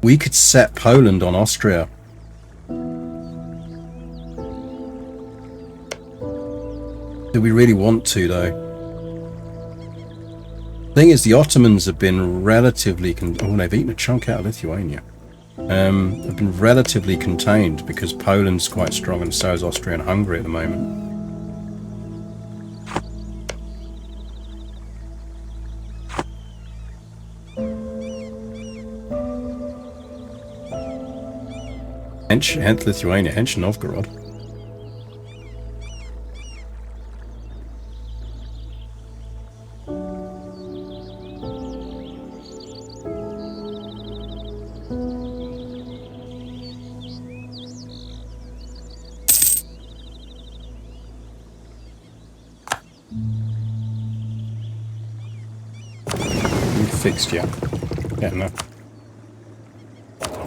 We could set Poland on Austria. Do we really want to, though? Thing is, the Ottomans have been relatively... oh, they've eaten a chunk out of Lithuania. Have been relatively contained because Poland's quite strong and so is Austria and Hungary at the moment. Hence Lithuania, hence Novgorod. You fixed yet? Yeah, no.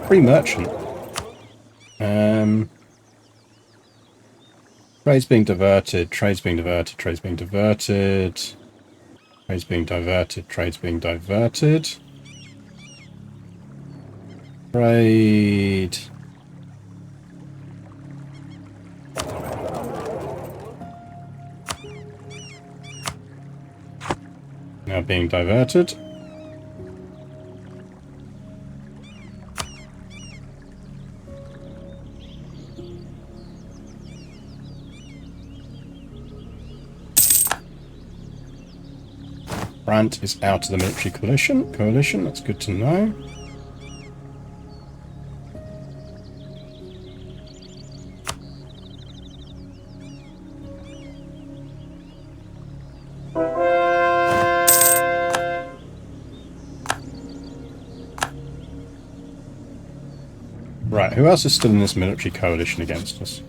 Free merchant. Trade's being diverted, trade's being diverted, trade's being diverted. Trade's being diverted, trade's being diverted. Trade. Now being diverted. Brandt is out of the military coalition. That's good to know. Right, who else is still in this military coalition against us?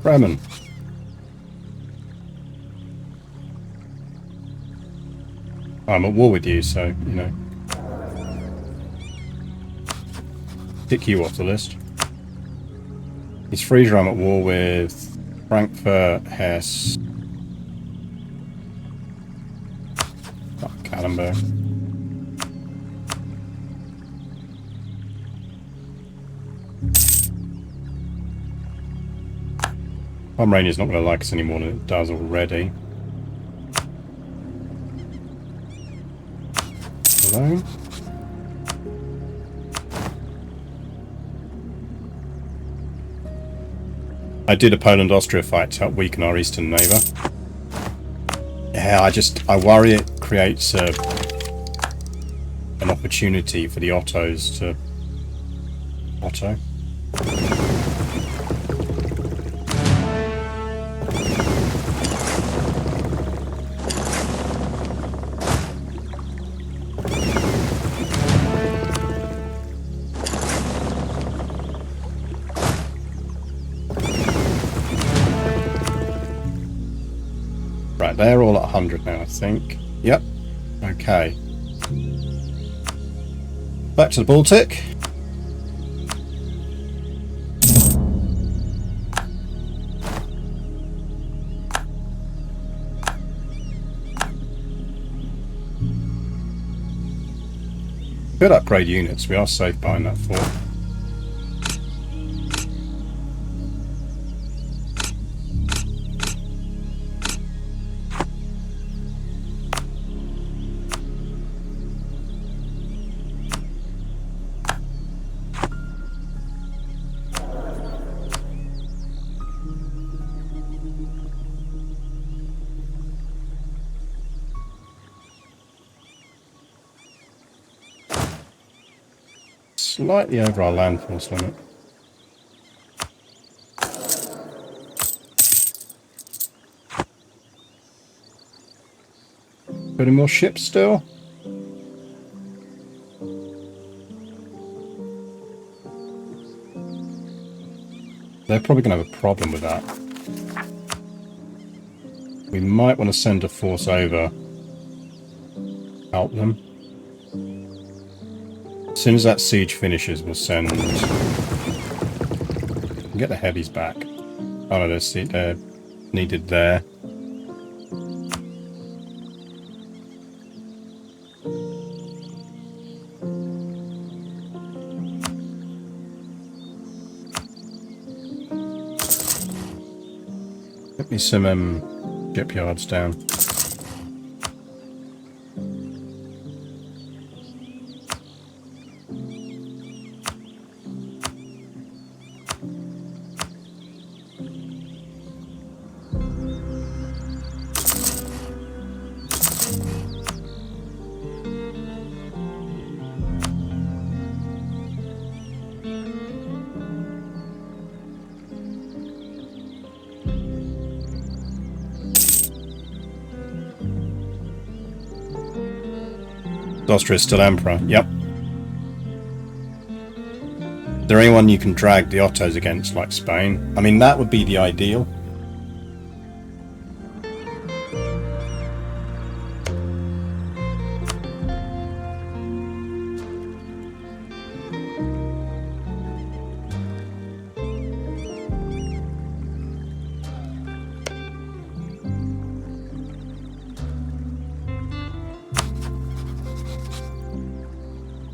Bremen. I'm at war with you, so, you know. Tick you off the list. East Frisia I'm at war with. Frankfurt, Hesse. Oh, Kallenberg. Pomerania's not going to like us any more than it does already. Hello? I did a Poland-Austria fight to help weaken our eastern neighbour. Yeah, I worry it creates an opportunity for the Ottos to... Otto? Right, they're all at 100 now, I think. Yep. Okay. Back to the Baltic. Could upgrade units. We are safe behind that fort. slightly over our land force limit. Got any more ships still? They're probably going to have a problem with that. We might want to send a force over. Help them. As soon as that siege finishes, we'll send... Get the heavies back. Oh no, they're needed there. Get me some shipyards down. Austria is still emperor. Yep. Is there anyone you can drag the Ottos against, like Spain? I mean, that would be the ideal.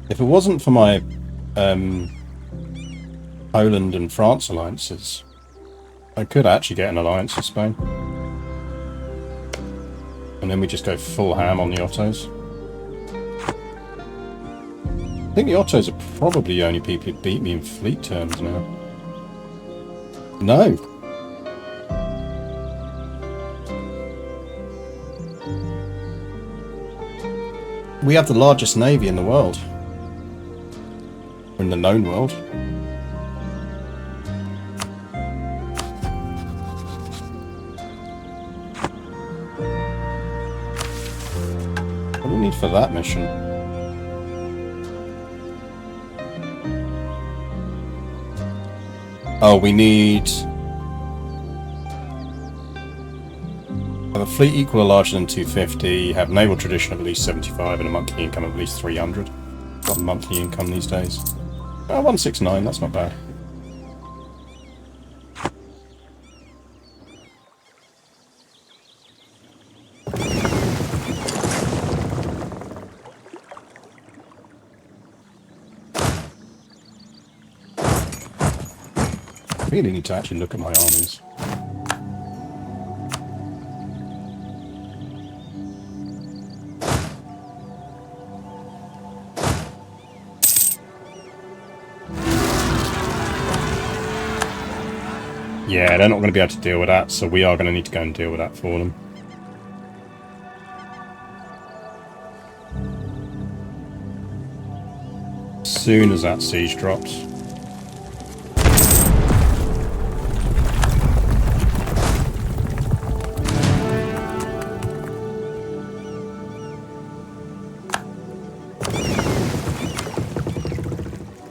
If it wasn't for my Poland and France alliances, I could actually get an alliance with Spain. And then we just go full ham on the Ottos. I think the Ottos are probably the only people who beat me in fleet terms now. No! We have the largest navy in the world. In the known world. What do we need for that mission? Oh, we need... Have a fleet equal or larger than 250, have naval tradition of at least 75 and a monthly income of at least 300. Got monthly income these days. 169, that's not bad. I really need to actually look at my armies. Yeah, they're not going to be able to deal with that, so we are going to need to go and deal with that for them. As soon as that siege drops.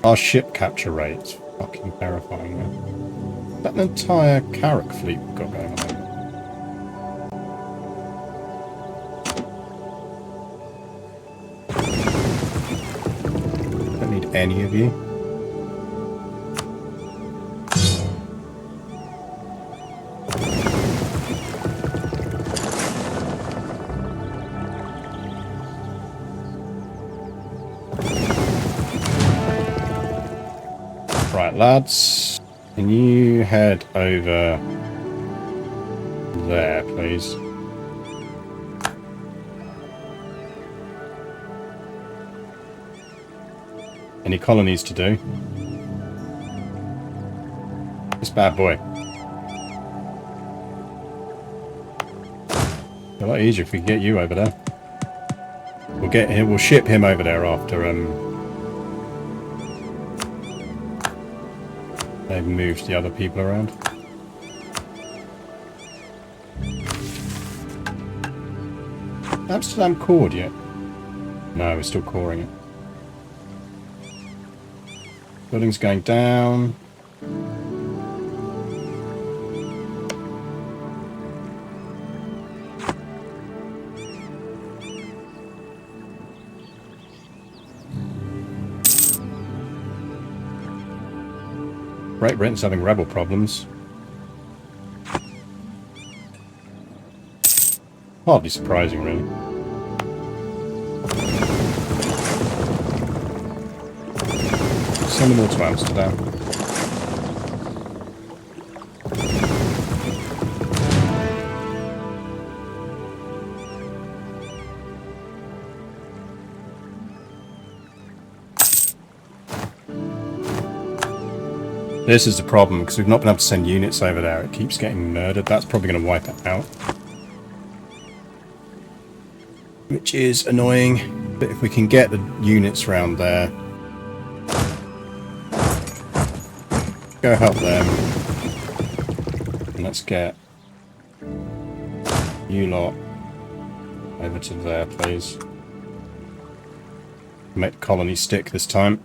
Our ship capture rate's fucking terrifying, man. Is that an entire Carrack fleet we've got going on? Don't need any of you. Right, lads. Can you head over there, please? Any colonies to do? This bad boy. A lot easier if we can get you over there. We'll get him. We'll ship him over there after They've moved the other people around. Amsterdam cored yet? No, we're still coring it. Building's going down. Great Britain's having rebel problems. Hardly surprising, really. Send them all to Amsterdam. This is the problem, because we've not been able to send units over there. It keeps getting murdered. That's probably going to wipe it out. Which is annoying. But if we can get the units around there... Go help them. And let's get you lot over to there, please. Make the colony stick this time.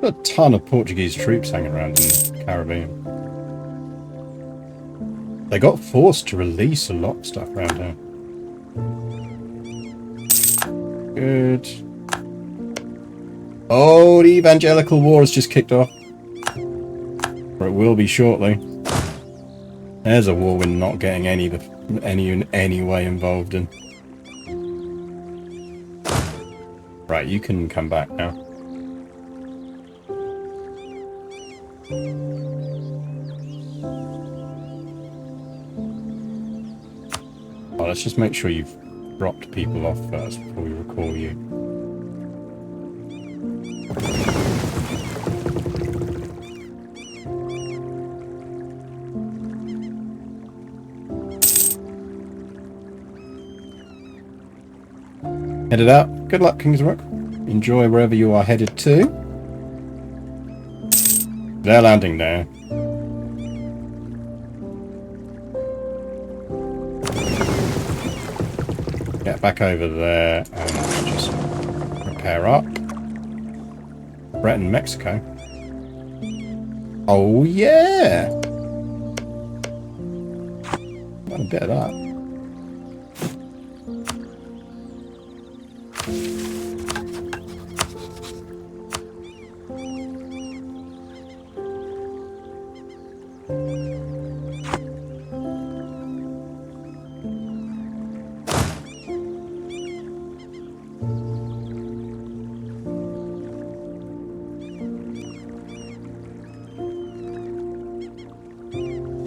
A ton of Portuguese troops hanging around in the Caribbean. They got forced to release a lot of stuff around here. Good. Oh, the evangelical war has just kicked off. Or it will be shortly. There's a war we're not getting any way involved in. Right, you can come back now. Oh, let's just make sure you've dropped people off first before we recall you. Headed out. Good luck, Kingsbrook. Enjoy wherever you are headed to. They're landing there. Get back over there and just repair up. Britain, Mexico. Oh yeah! Got a bit of that.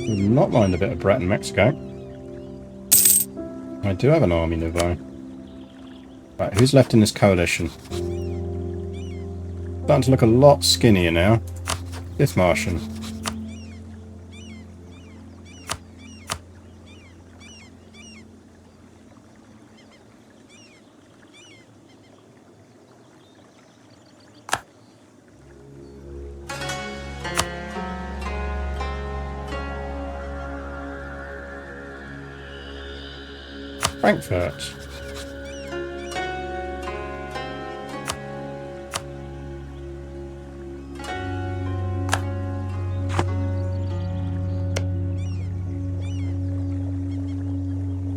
Would not mind a bit of Breton, Mexico. I do have an army nearby. Right, who's left in this coalition? Starting to look a lot skinnier now. This Martian. Frankfurt.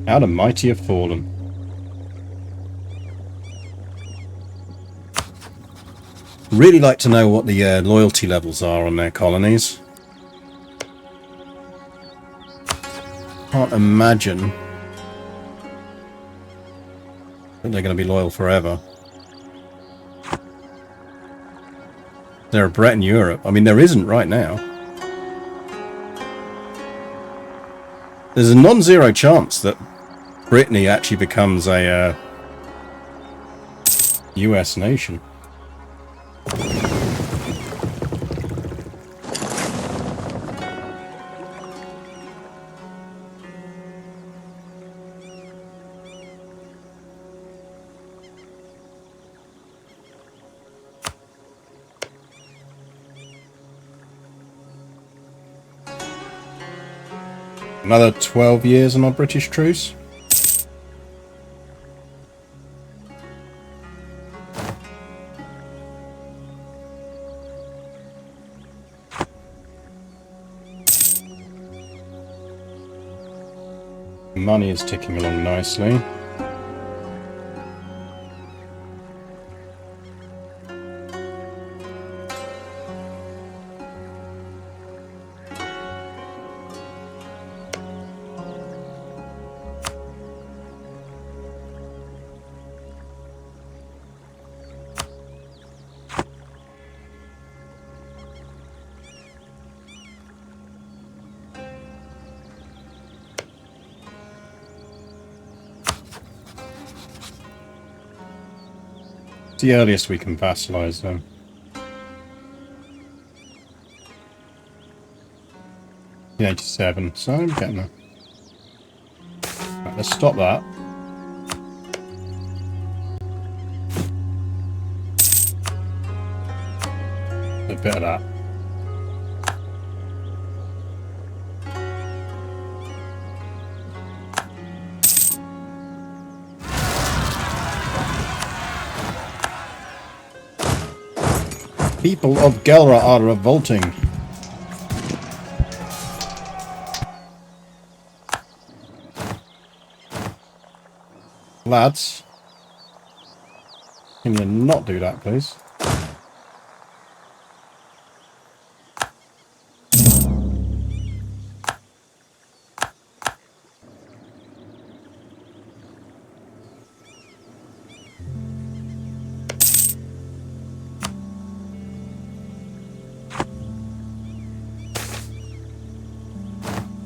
How the mighty have fallen. Really like to know what the loyalty levels are on their colonies. Can't imagine that they're going to be loyal forever. They're a Breton Europe. I mean, there isn't right now. There's a non-zero chance that Brittany actually becomes a US nation. Another 12 years on our British truce. Money is ticking along nicely. It's the earliest we can vassalize them. The 87, so I'm getting there. Right, let's stop that. A bit of that. People of Gelra are revolting. Lads, can you not do that, please?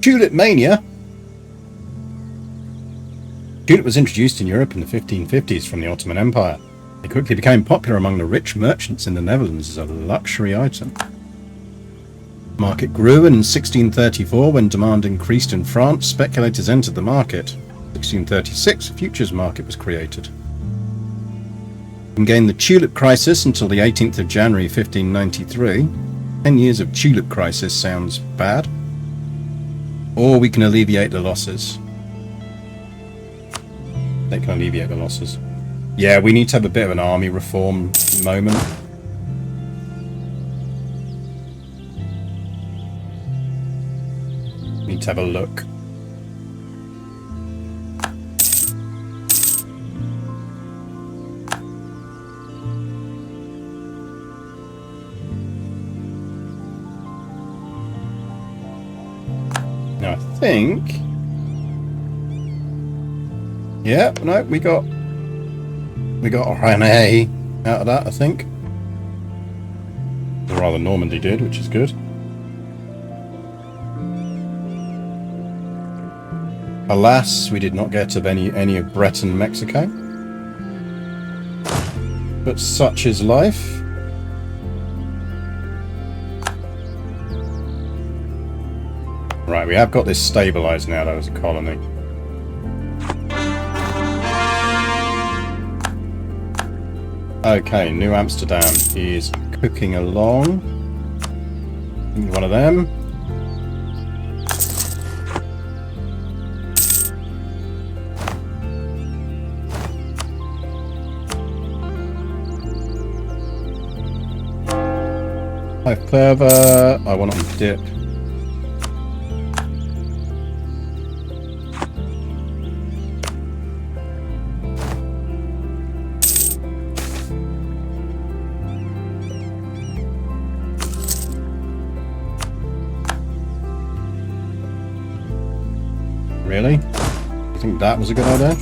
Tulip mania. Tulip was introduced in Europe in the 1550s from the Ottoman Empire. It quickly became popular among the rich merchants in the Netherlands as a luxury item. The market grew, and in 1634, when demand increased in France, speculators entered the market. In 1636, a futures market was created. We gained the tulip crisis until the 18th of January 1593. 10 years of tulip crisis sounds bad. Or we can alleviate the losses. They can alleviate the losses. Yeah, we need to have a bit of an army reform moment. Need to have a look. Now I think... yeah, no, we got Rene out of that, I think. Or rather, Normandy did, which is good. Alas, we did not get of any of Breton, Mexico. But such is life. Right, we have got this stabilised now, though, as a colony. Okay, New Amsterdam is cooking along. One of them. Further, I want to dip. Really? You think that was a good idea?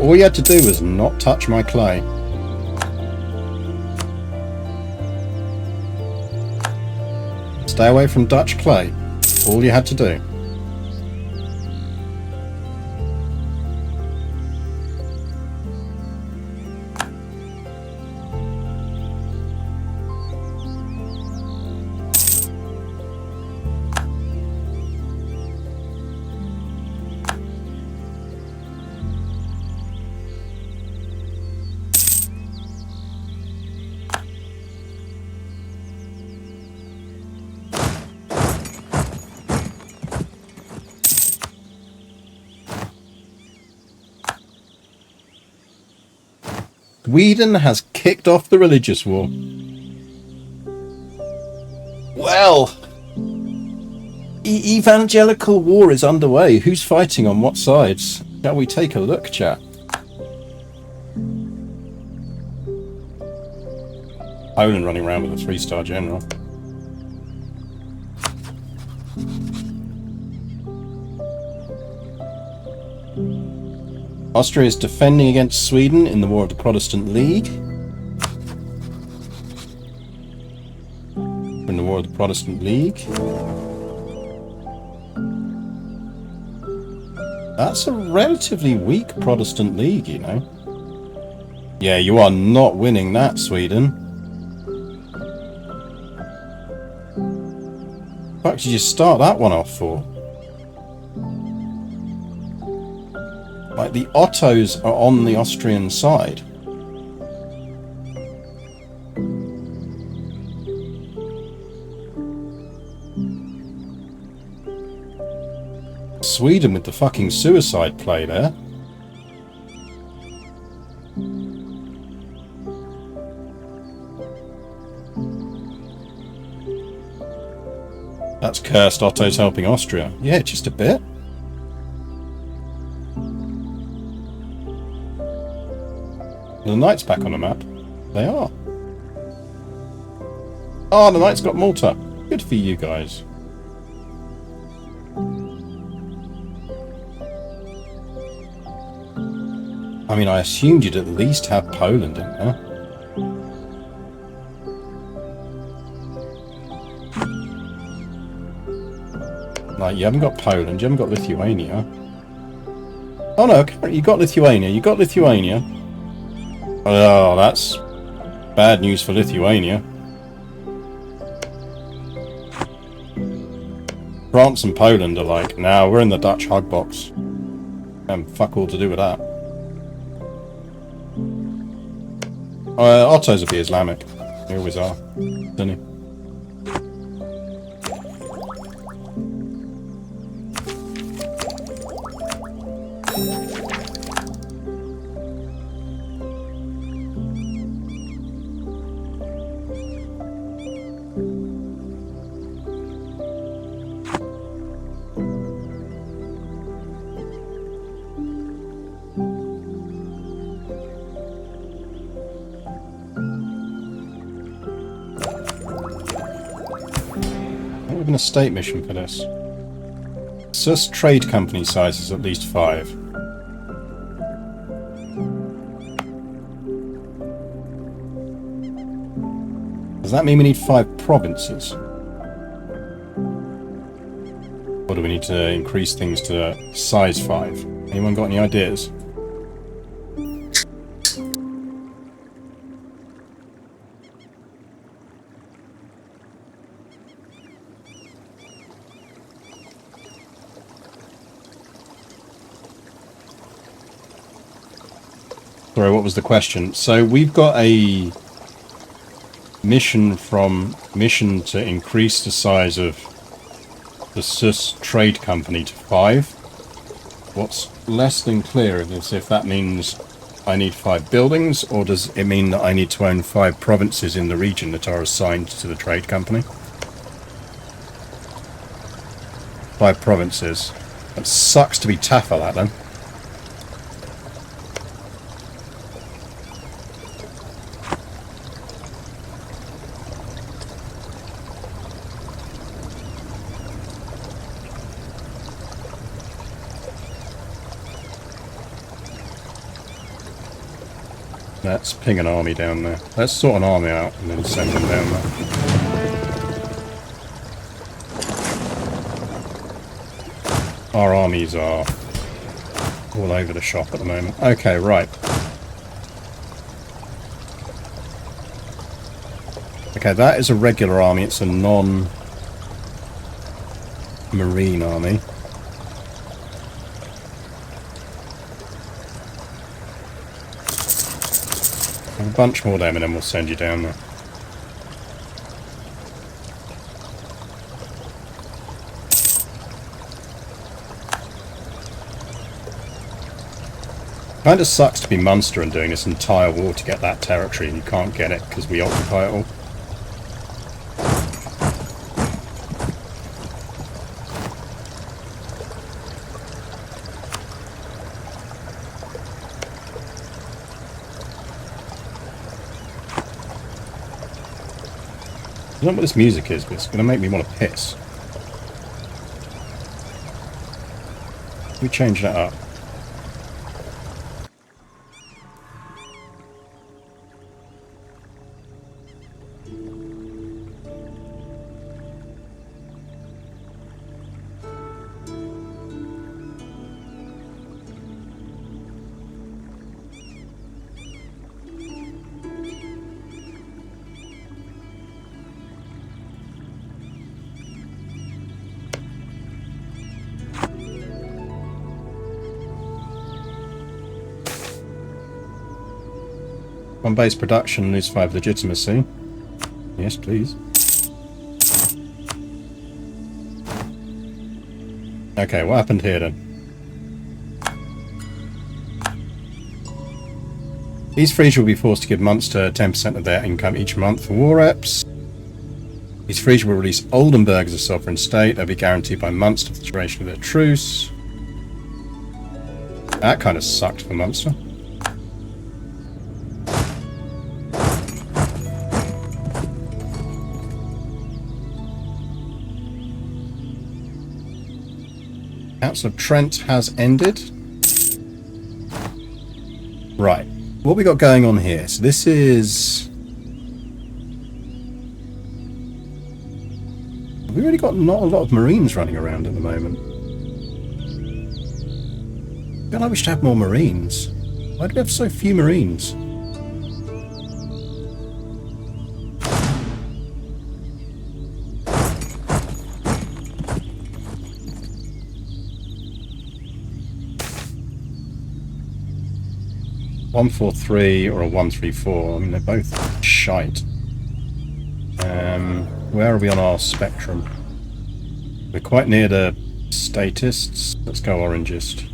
All you had to do was not touch my clay. Stay away from Dutch clay. All you had to do. Sweden has kicked off the religious war. Well, evangelical war is underway. Who's fighting on what sides? Shall we take a look, chat? Poland running around with a 3-star general. Austria is defending against Sweden in the War of the Protestant League. In the War of the Protestant League. That's a relatively weak Protestant League, you know. Yeah, you are not winning that, Sweden. What did you start that one off for? Like, the Ottos are on the Austrian side. Sweden with the fucking suicide play there. That's cursed Otto's helping Austria. Yeah, just a bit. The Knights back on the map. They are. Oh, the Knights got Malta. Good for you guys. I mean, I assumed you'd at least have Poland, didn't you? Like, you haven't got Poland, you haven't got Lithuania. Oh no, you got Lithuania, you got Lithuania. Oh, that's bad news for Lithuania. France and Poland are like, nah, we're in the Dutch hug box. And fuck all to do with that. Ottos will be Islamic. They always are, don't he? A state mission for this. Sus trade company size is at least 5. Does that mean we need 5 provinces? Or do we need to increase things to size 5? Anyone got any ideas? Sorry, what was the question? So we've got a mission to increase the size of the Sus trade company to 5. What's less than clear is if that means I need 5 buildings, or does it mean that I need to own 5 provinces in the region that are assigned to the trade company? 5 provinces. That sucks to be Tafilalt then. Let's ping an army down there. Let's sort an army out and then send them down there. Our armies are all over the shop at the moment. Okay, right. Okay, that is a regular army. It's a non-marine army. Have a bunch more of them and then we'll send you down there. Kind of sucks to be Munster and doing this entire war to get that territory and you can't get it because we occupy it all. I don't know what this music is, but it's going to make me want to piss. We change that up. On base production, lose 5 legitimacy. Yes, please. Okay, what happened here then? These Frisia will be forced to give Munster 10% of their income each month for war reps. These Frisia will release Oldenburg as a sovereign state. They'll be guaranteed by Munster for the duration of their truce. That kind of sucked for Munster. Council of Trent has ended. Right. What we got going on here? So this is... We've really got not a lot of Marines running around at the moment. I feel like we should have more Marines. Why do we have so few Marines? .143 or a 134. I mean, they're both shite. Where are we on our spectrum? We're quite near the statists. Let's go orangist.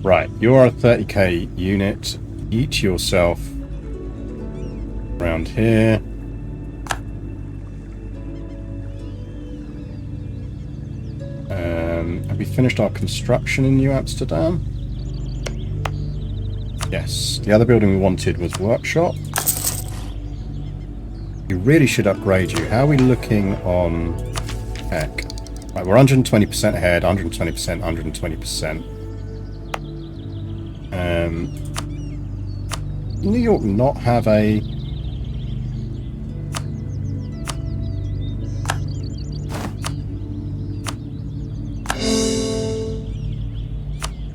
Right, you're a 30k unit. Eat yourself around here. Have we finished our construction in New Amsterdam? Yes. The other building we wanted was workshop. We really should upgrade you. How are we looking on tech? Right, we're 120% ahead, 120%, 120%. New York not have a...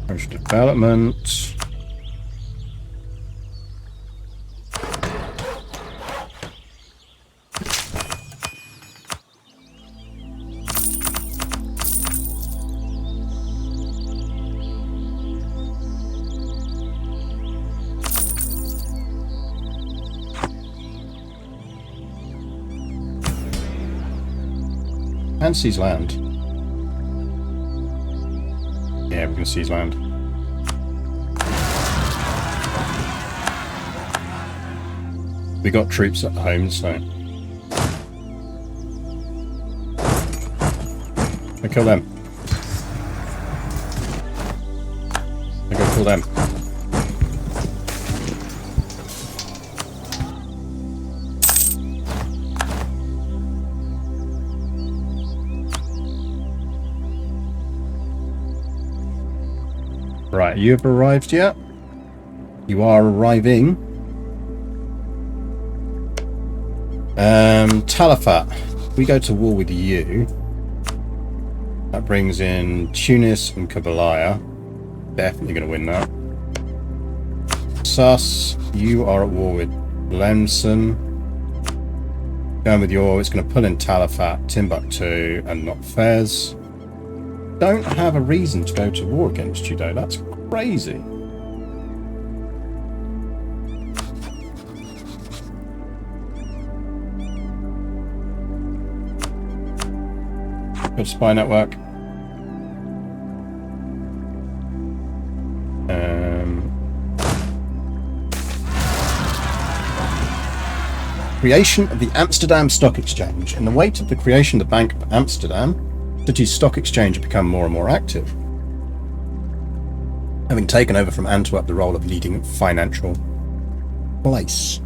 Commercial development. And seize land. Yeah, we're going to seize land. We got troops at home, so... I kill them. I go kill them. Right, you have arrived yet? You are arriving. Tafilalt. We go to war with you. That brings in Tunis and Kabbalah. Definitely going to win that. Sus, you are at war with Lemson. Going with your, it's going to pull in Tafilalt, Timbuktu, and not Fez. Don't have a reason to go to war against you, though. That's crazy. Good spy network. Creation of the Amsterdam Stock Exchange. In the wake of the creation of the Bank of Amsterdam, the city's stock exchange had become more and more active, having taken over from Antwerp the role of leading financial place.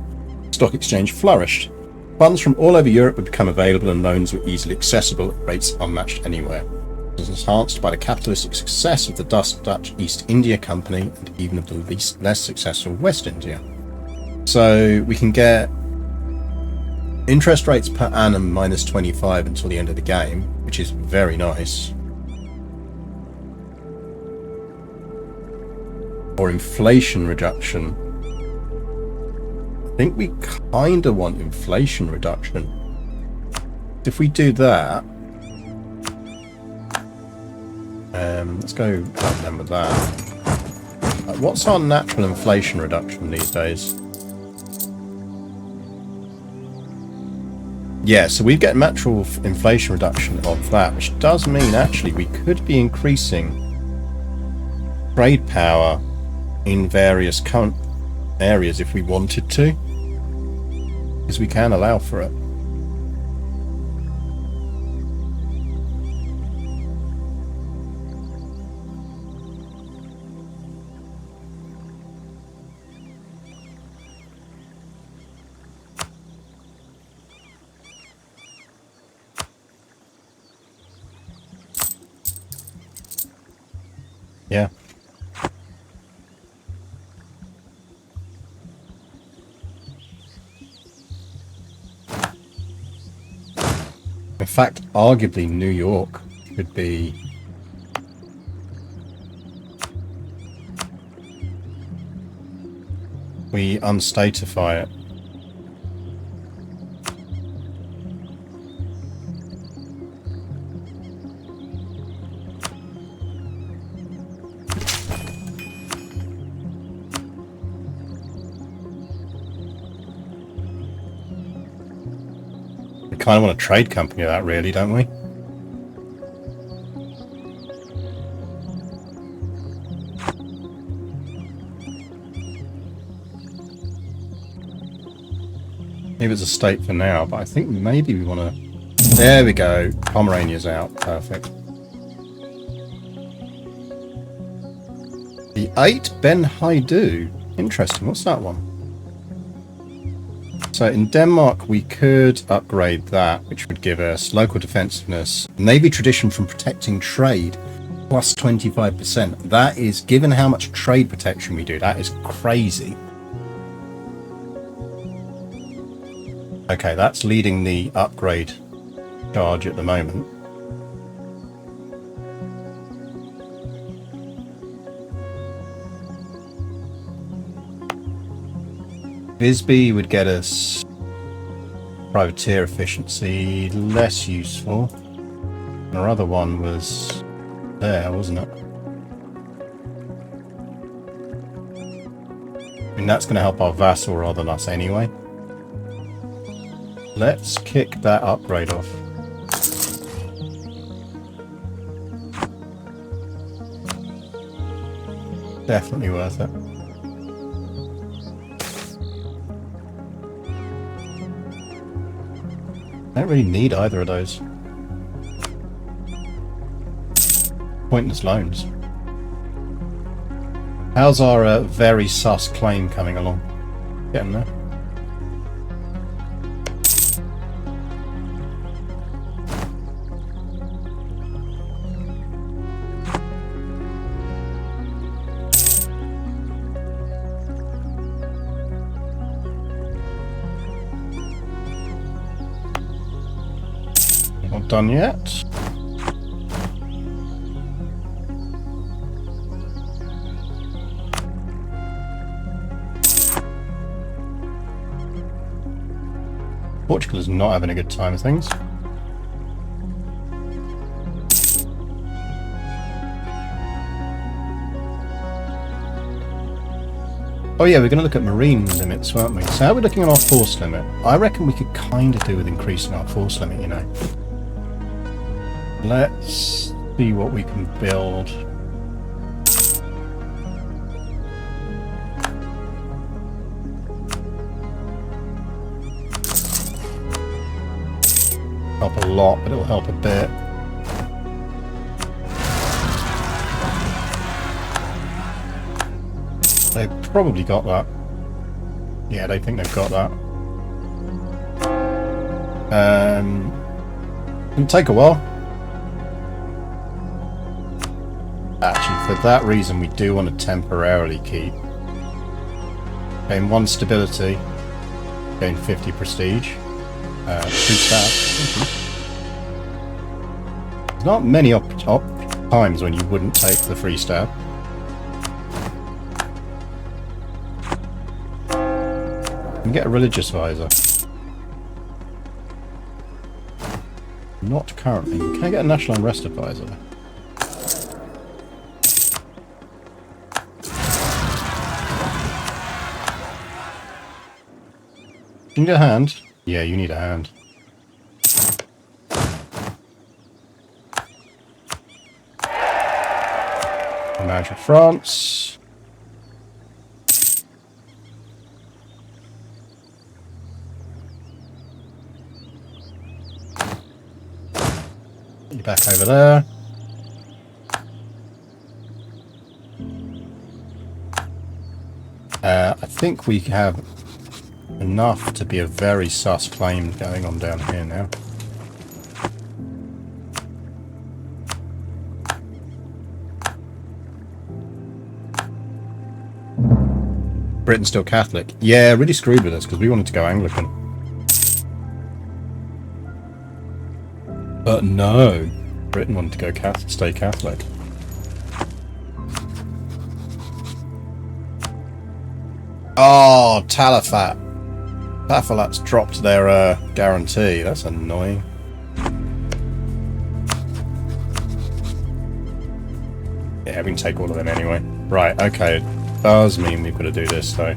Stock exchange flourished. Funds from all over Europe would become available and loans were easily accessible at rates unmatched anywhere. It was enhanced by the capitalistic success of the Dutch East India Company and even of the less successful West India. So we can get interest rates per annum minus 25 until the end of the game, which is very nice. Or inflation reduction. I think we kind of want inflation reduction. If we do that, let's go then with that. What's our natural inflation reduction these days? Yeah, so we get natural inflation reduction of that, which does mean actually we could be increasing trade power in various areas if we wanted to, because we can allow for it. Yeah. In fact, arguably New York could be we unstatify it. Kind of want a trade company of that, really, don't we? Maybe it's a state for now, but I think maybe we want to... There we go. Pomerania's out. Perfect. The 8 Ben Haidu. Interesting. What's that one? So in Denmark, we could upgrade that, which would give us local defensiveness, Navy tradition from protecting trade, plus 25%. That is, given how much trade protection we do, that is crazy. Okay, that's leading the upgrade charge at the moment. Visby would get us privateer efficiency, less useful. Our other one was there, wasn't it? I mean, that's going to help our vassal rather than us anyway. Let's kick that upgrade off. Definitely worth it. I don't really need either of those. Pointless loans. How's our very sus claim coming along? Getting there. Not done yet. Portugal is not having a good time of things. Oh yeah, we're going to look at marine limits, weren't we? So how are we looking at our force limit? I reckon we could kind of do with increasing our force limit, you know. Let's see what we can build. Help a lot, but it'll help a bit. They've probably got that. Yeah, they think they've got that. It'll take a while. Actually, for that reason, we do want to temporarily keep. Gain 1 stability. Gain 50 prestige. 2 stab. There's not many times when you wouldn't take the free stab. You can get a religious visor. Not currently. Can I get a national unrest advisor? You need a hand? Yeah, you need a hand. Manager of France. Get you back over there. I think we have enough to be a very sus claim going on down here now. Britain's still Catholic. Yeah, really screwed with us because we wanted to go Anglican. But no, Britain wanted to go Catholic, stay Catholic. Oh, Tafilalt's dropped their guarantee. That's annoying. Yeah, we can take all of them anyway. Right, okay. It does mean we've got to do this, though.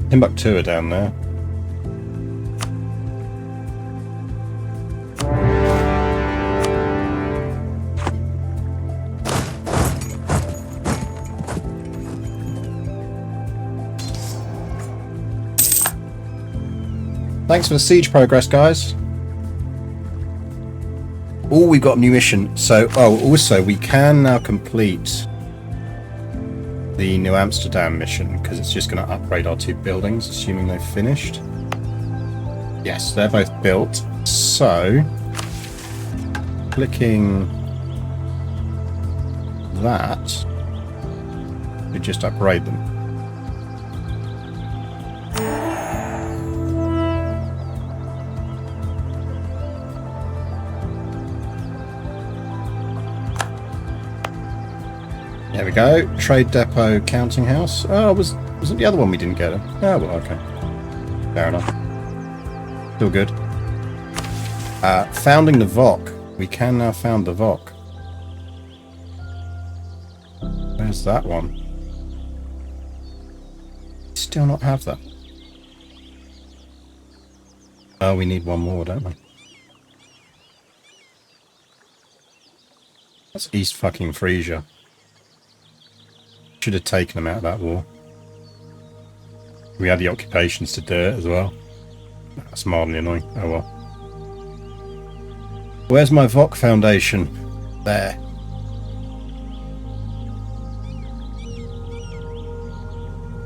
Timbuktu are down there. Thanks for the siege progress, guys. Oh, we got a new mission. So, also, we can now complete the New Amsterdam mission because it's just going to upgrade our 2 buildings, assuming they've finished. Yes, they're both built. So, clicking that, we just upgrade them. There we go. Trade depot, counting house. Oh, wasn't the other one we didn't get it? Oh, well, okay. Fair enough. Still good. Founding the VOC. We can now found the VOC. Where's that one? Still not have that. Oh, we need one more, don't we? That's East fucking Frisia. Should have taken them out of that war. We had the occupations to do it as well. That's mildly annoying. Oh well. Where's my VOC foundation? There.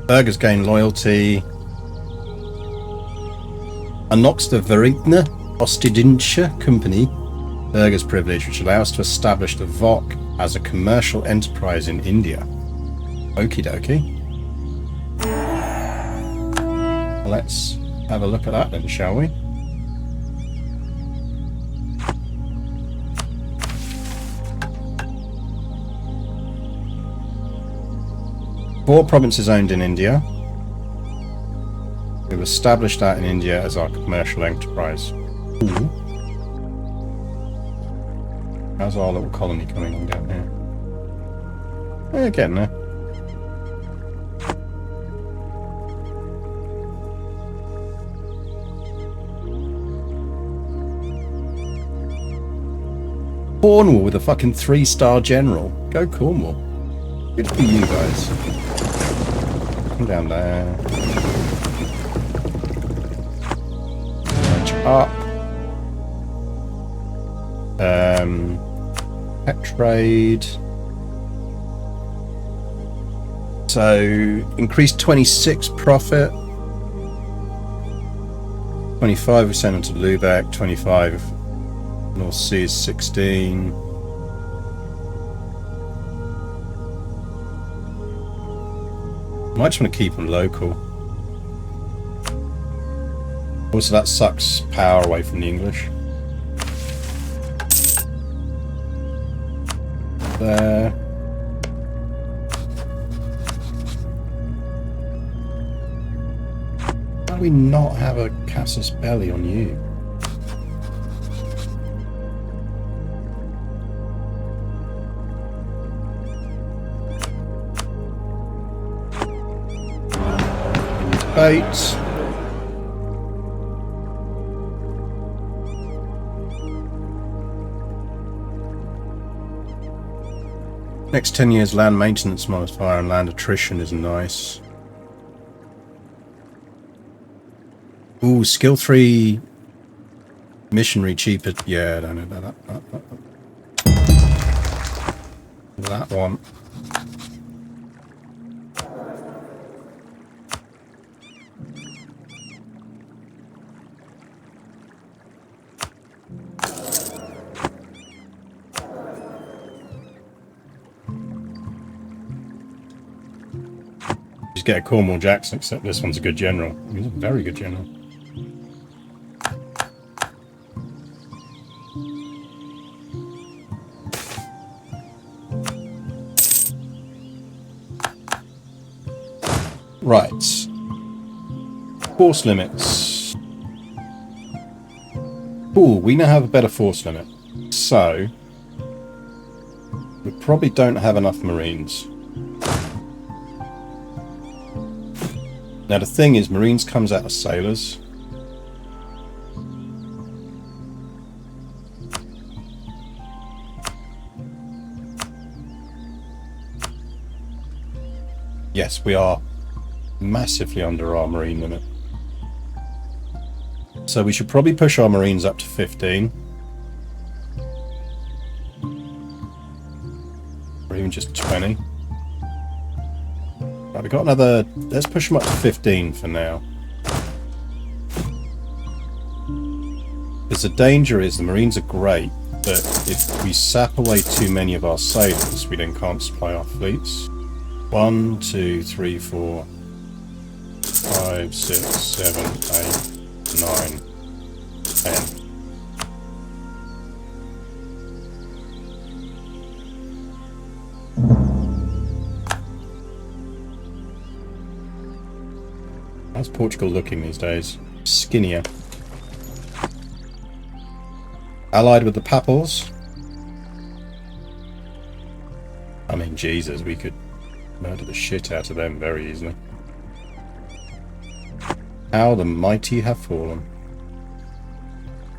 Burgers gain loyalty. Unlocks the Verenigde Oost-Indische Company Burgers privilege, which allows us to establish the VOC as a commercial enterprise in India. Okie dokie. Let's have a look at that then, shall we? Four provinces owned in India. We've established that in India as our commercial enterprise. Ooh. How's our little colony coming on down here? Yeah, getting there. Cornwall with a fucking 3-star general. Go Cornwall. Good for you guys. Come down there. Merge up. Pet trade. So increased 26 profit. 25 we sent them to Lubeck. 25 North Sea is 16. Might just want to keep them local. Also, that sucks power away from the English. There. Why do we not have a casus belli on you? Bait. Next 10 years land maintenance modifier and land attrition is nice. Ooh, skill 3 missionary cheaper. Yeah, I don't know that one. Get a Cornwall Jackson, except this one's a good general. He's a very good general. Right. Force limits. Cool, we now have a better force limit. So, we probably don't have enough Marines. Now the thing is, Marines comes out of sailors. Yes, we are massively under our Marine limit. So we should probably push our Marines up to 15. Or even just 20. Right, we've got another... Let's push them up to 15 for now. Because the danger is the Marines are great, but if we sap away too many of our sailors, we then can't supply our fleets. 1, 2, 3, 4, 5, 6, 7, 8, 9, 10. How's Portugal looking these days? Skinnier. Allied with the Papals. I mean, Jesus, we could murder the shit out of them very easily. How the mighty have fallen.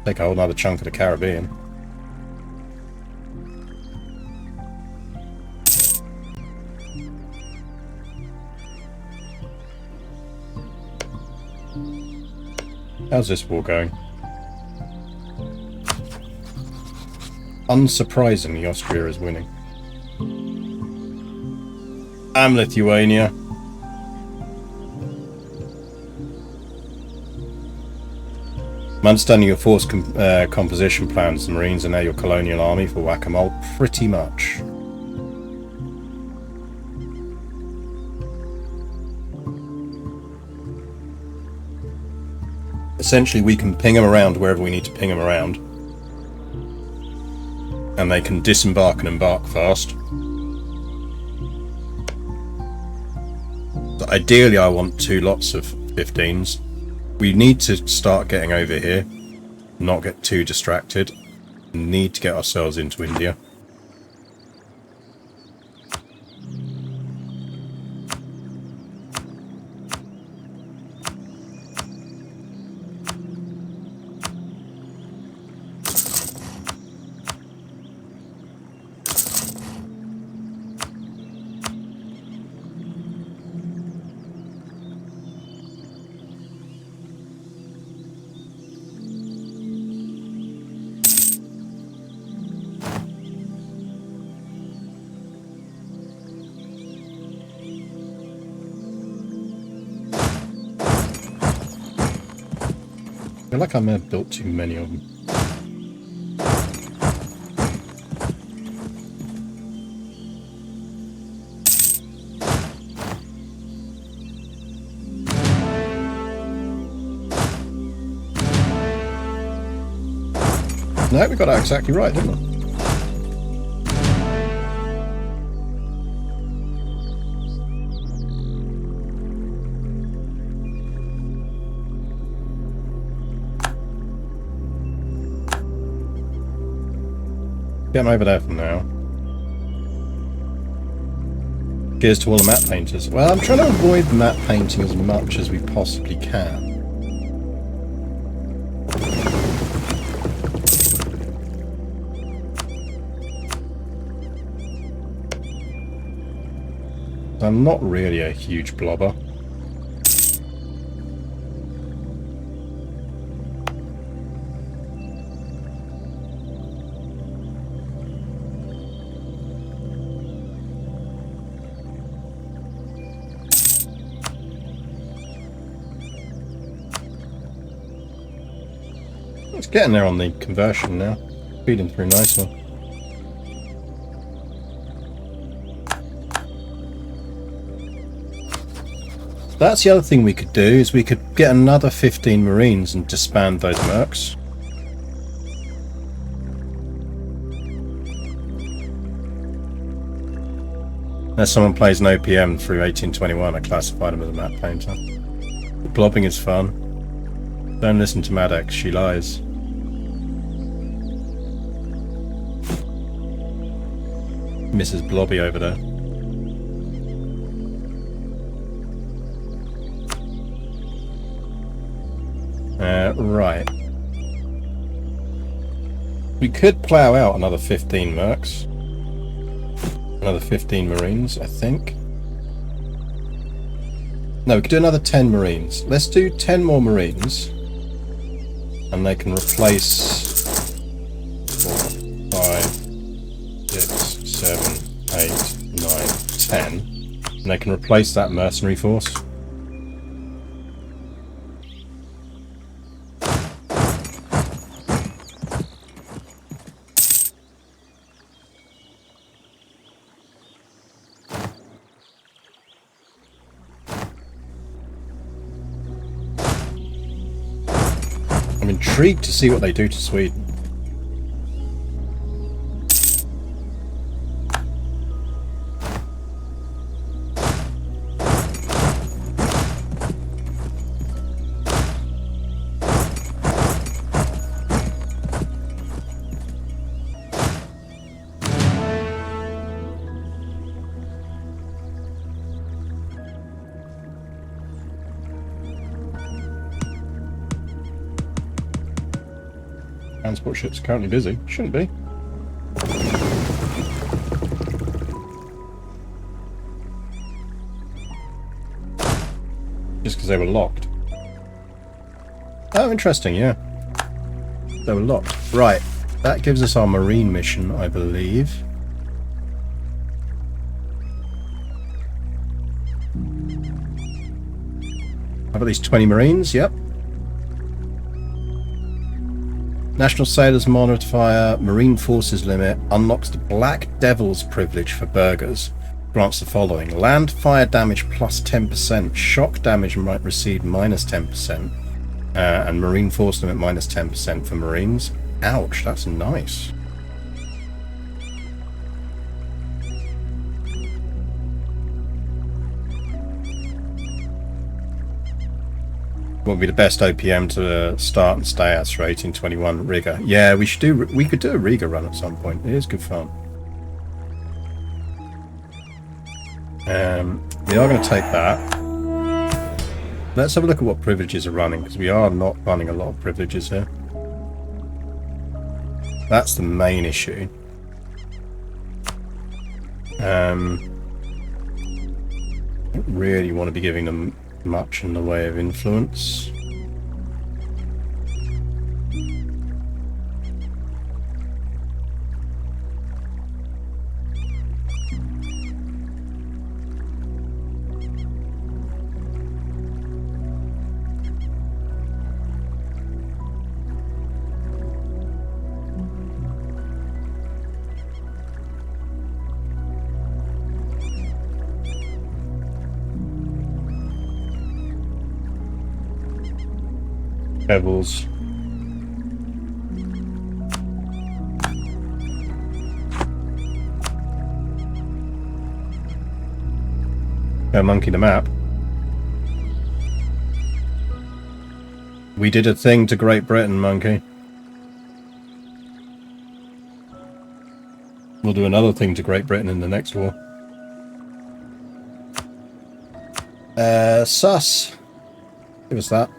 Take a whole nother chunk of the Caribbean. How's this war going? Unsurprisingly, Austria is winning. And Lithuania. I'm understanding your force composition plans. The Marines are now your colonial army for whack-a-mole, pretty much. essentially we can ping them around wherever we need to ping them around, and they can disembark and embark fast. So ideally I want 2 lots of 15s. We need to start getting over here, not get too distracted. We need to get ourselves into India. I feel like I may have built too many of them. No, we got that exactly right, didn't we? Get them over there for now. Cheers to all the map painters. Well, I'm trying to avoid map painting as much as we possibly can. I'm not really a huge blobber. It's getting there on the conversion now. Feeding through nicely. That's the other thing we could do, is we could get another 15 Marines and disband those mercs. Unless someone plays an OPM through 1821, I classified him as a map painter. Blobbing is fun. Don't listen to Maddox, she lies. Mrs. Blobby over there. Right. We could plough out another 15 mercs. Another 15 Marines, I think. No, we could do another 10 Marines. Let's do 10 more Marines. And they can replace 4, 5, 6, 7, 8, 9, 10. And they can replace that mercenary force. I'm intrigued to see what they do to Sweden. Transport ships are currently busy. Shouldn't be. Just because they were locked. Oh, interesting, yeah. They were locked. Right. That gives us our marine mission, I believe. How about these 20 marines? Yep. National Sailors Modifier, Marine Forces Limit, unlocks the Black Devil's privilege for burghers. Grants the following: land fire damage plus 10%, shock damage might receive minus 10%, And marine force limit minus 10% for marines. Ouch, that's nice. What would be the best OPM to start and stay at for 1821 rigger? Yeah, we could do a rigger run at some point. It is good fun. We are going to take that. Let's have a look at what privileges are running, because we are not running a lot of privileges here. That's the main issue. Don't really want to be giving them much in the way of influence. Pebbles. Go monkey the map. We did a thing to Great Britain, monkey. We'll do another thing to Great Britain in the next war. Sus. Give us that.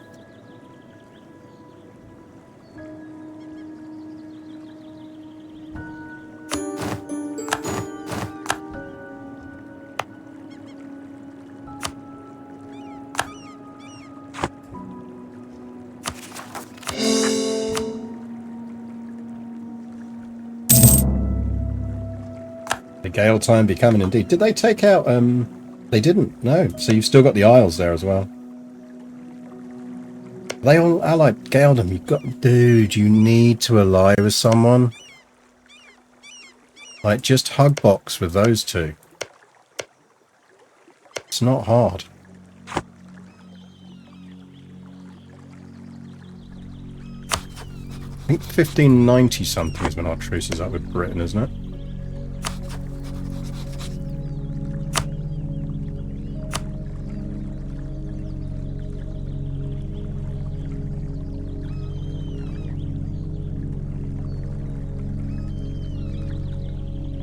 The Gale time be coming indeed. Did they take out, they didn't, no. So you've still got the Isles there as well. They all allied Gaeldom. You've got, dude, you need to ally with someone. Like, just hug box with those two. It's not hard. I think 1590 something is when our truce is up with Britain, isn't it?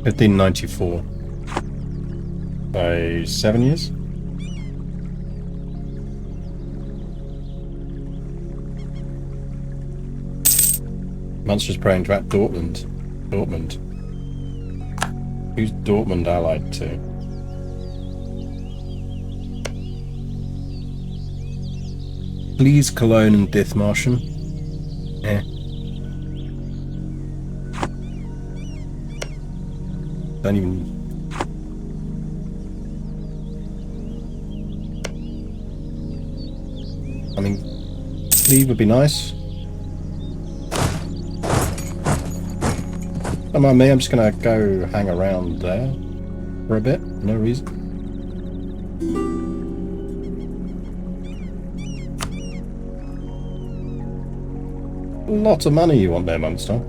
$1594. By 7 years? Monsters praying to at Dortmund. Dortmund. Who's Dortmund allied to? Please, Cologne and Dithmarschen. Eh. Don't even... I mean, Cleve would be nice. Don't mind me, I'm just gonna go hang around there for a bit, no reason. Lots of money you want there, Munster.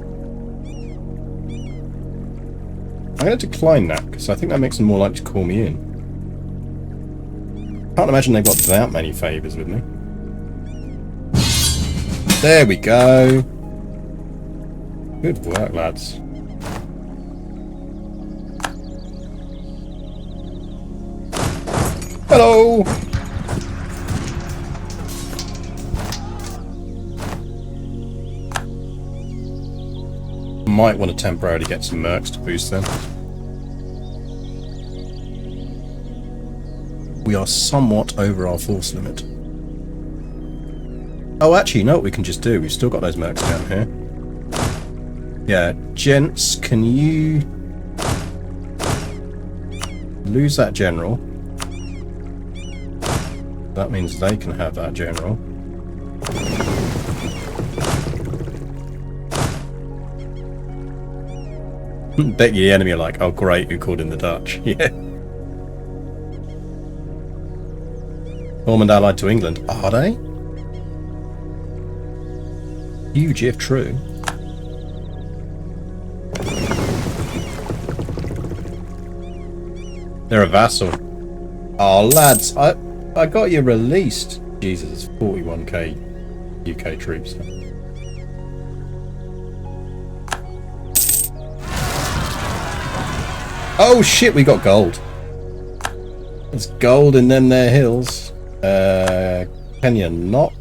I'm going to decline that, because I think that makes them more likely to call me in. Can't imagine they've got that many favours with me. There we go. Good work, lads. Hello! Might want to temporarily get some mercs to boost them. We are somewhat over our force limit. Oh, actually, you know what we can just do? We've still got those mercs down here. Yeah, gents, can you lose that general? That means they can have that general. Bet you the enemy are like, oh great, who called in the Dutch? Yeah. Ormond allied to England, are they? Huge if true. They're a vassal. Oh, lads, I got you released. Jesus, it's 41k UK troops. Oh shit, we got gold. There's gold in them there hills. Can you not,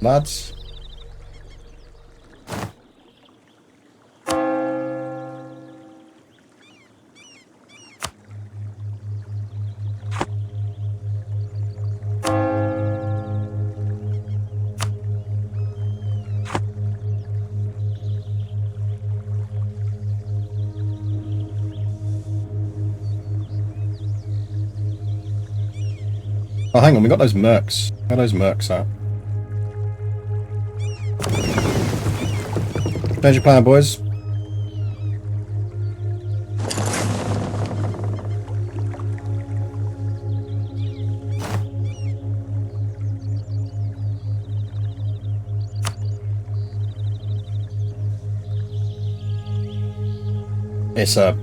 lads? Oh, hang on, we got those mercs. Where are those mercs at? Change your plan, boys. It's a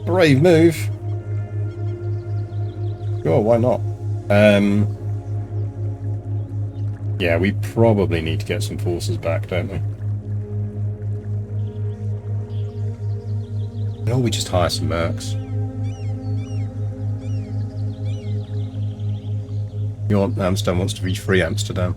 brave move. Sure, why not? Yeah, we probably need to get some forces back, don't we? Or we just hire some mercs. You want Amsterdam wants to be free Amsterdam.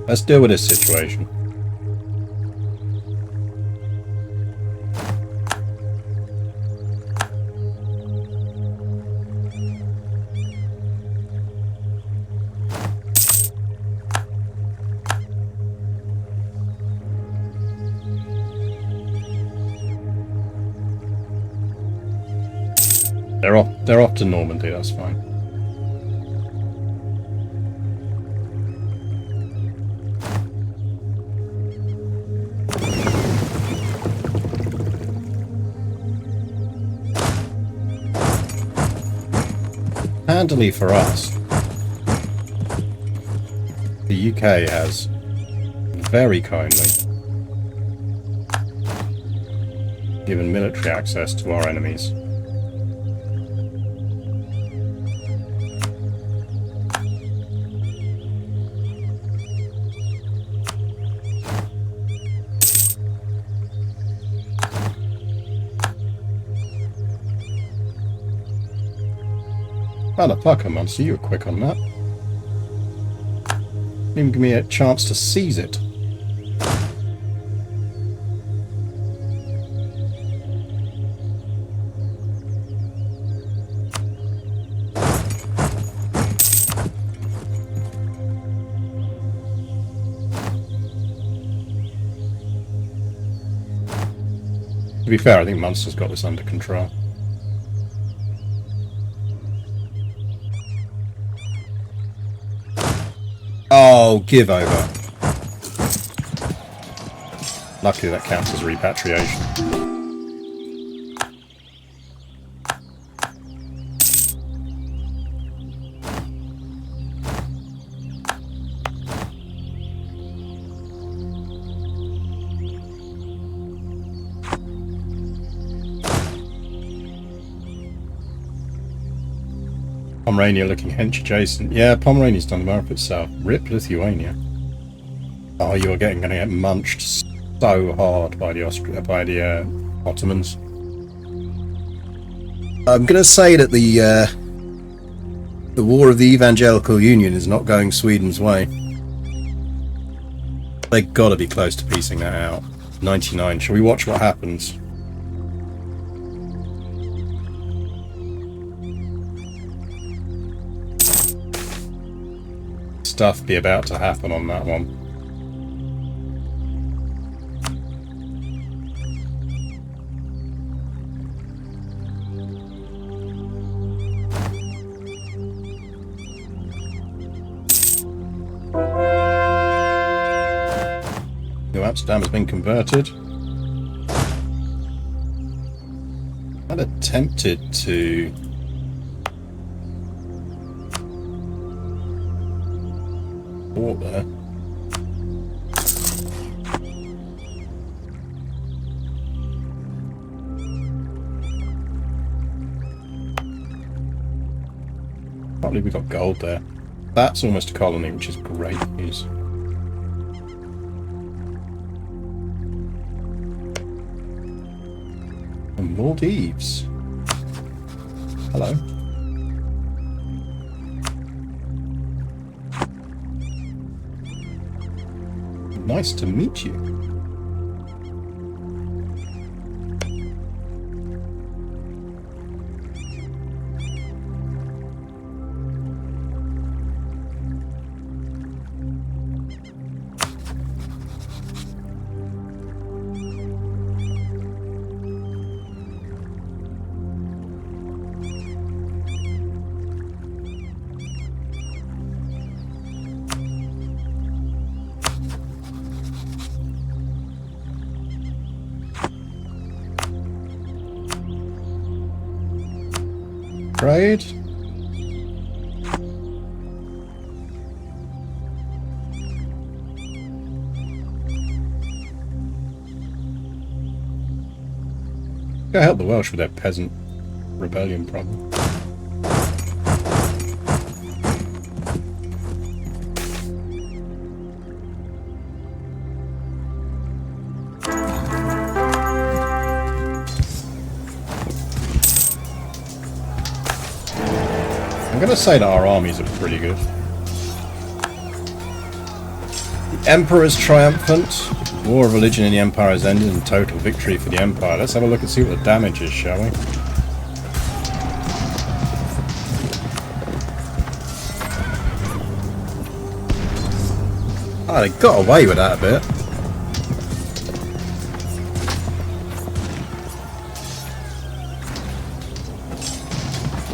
Let's deal with this situation. They're off to Normandy, that's fine. Handily for us, the UK has very kindly given military access to our enemies. Motherfucker, monster, you were quick on that. Didn't even give me a chance to seize it. To be fair, I think Munster's got this under control. Oh, give over. Luckily that counts as repatriation. Pomerania looking hench adjacent. Yeah, Pomerania's done the map itself. Rip Lithuania. Oh, you're going to get munched so hard by the Ottomans. I'm going to say that the War of the Evangelical Union is not going Sweden's way. They've got to be close to piecing that out. 99. Shall we watch what happens? Stuff be about to happen on that one. Amsterdam has been converted. I'd attempted to port there. Can't believe we got gold there. That's almost a colony, which is great news. And Maldives. Hello. Nice to meet you. Trade. Go help the Welsh with their peasant rebellion problem. I'm going to say that our armies are pretty good. The Emperor's triumphant. War of religion in the Empire has ended in total victory for the Empire. Let's have a look and see what the damage is, shall we? Oh, they got away with that a bit.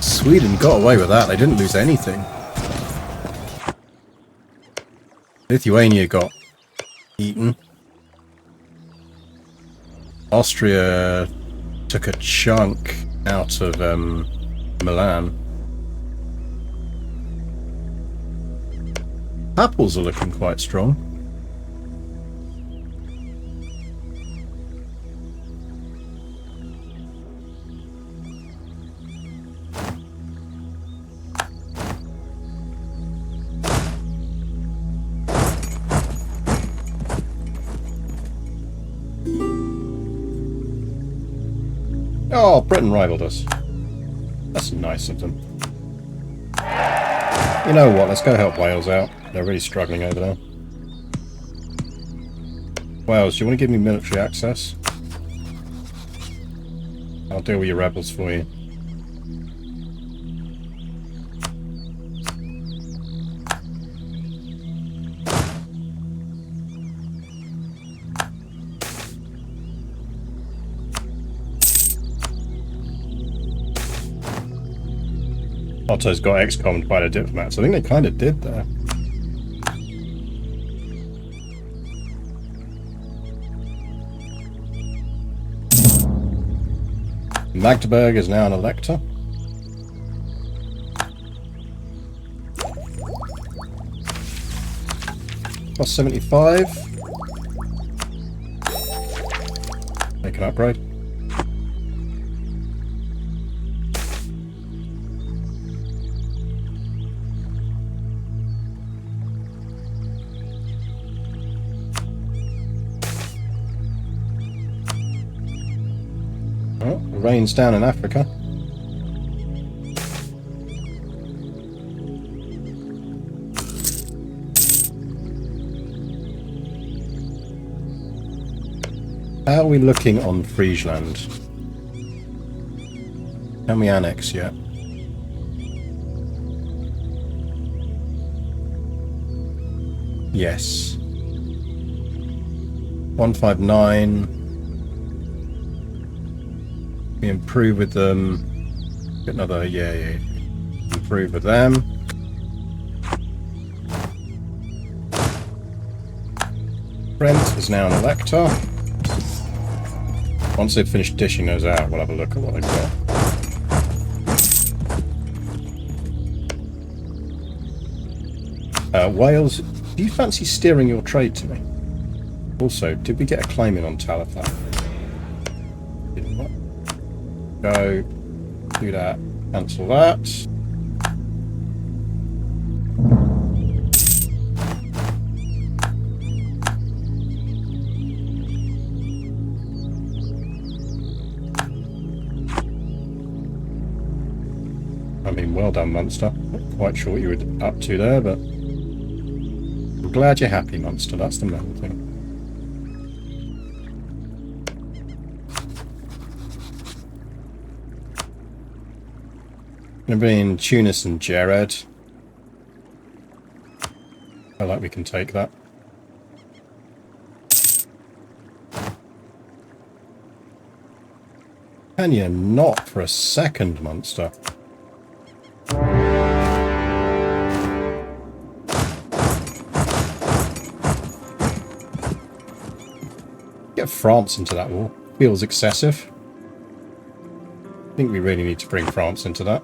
Sweden got away with that. They didn't lose anything. Lithuania got eaten. Austria took a chunk out of Milan. Apples are looking quite strong. Oh, Britain rivaled us. That's nice of them. You know what, let's go help Wales out. They're really struggling over there. Wales, do you want to give me military access? I'll deal with your rebels for you. Otto's got excommed by the diplomats. I think they kind of did there. Magdeburg is now an elector. Plus 75. Make an upgrade. Rains down in Africa. How are we looking on Friesland? Can we annex yet? Yes. 159. We improve with them. Get another, yeah. Improve with them. Brent is now an elector. Once they've finished dishing those out, we'll have a look at what they've got. Wales, do you fancy steering your trade to me? Also, did we get a claim in on Tafilalt? Didn't what? Go, do that, cancel that. I mean, well done, Munster. Not quite sure what you were up to there, but I'm glad you're happy, Munster. That's the main thing. Gonna be in Tunis and Jared. I like we can take that. Can you not for a second, Munster? Get France into that war. Feels excessive. I think we really need to bring France into that.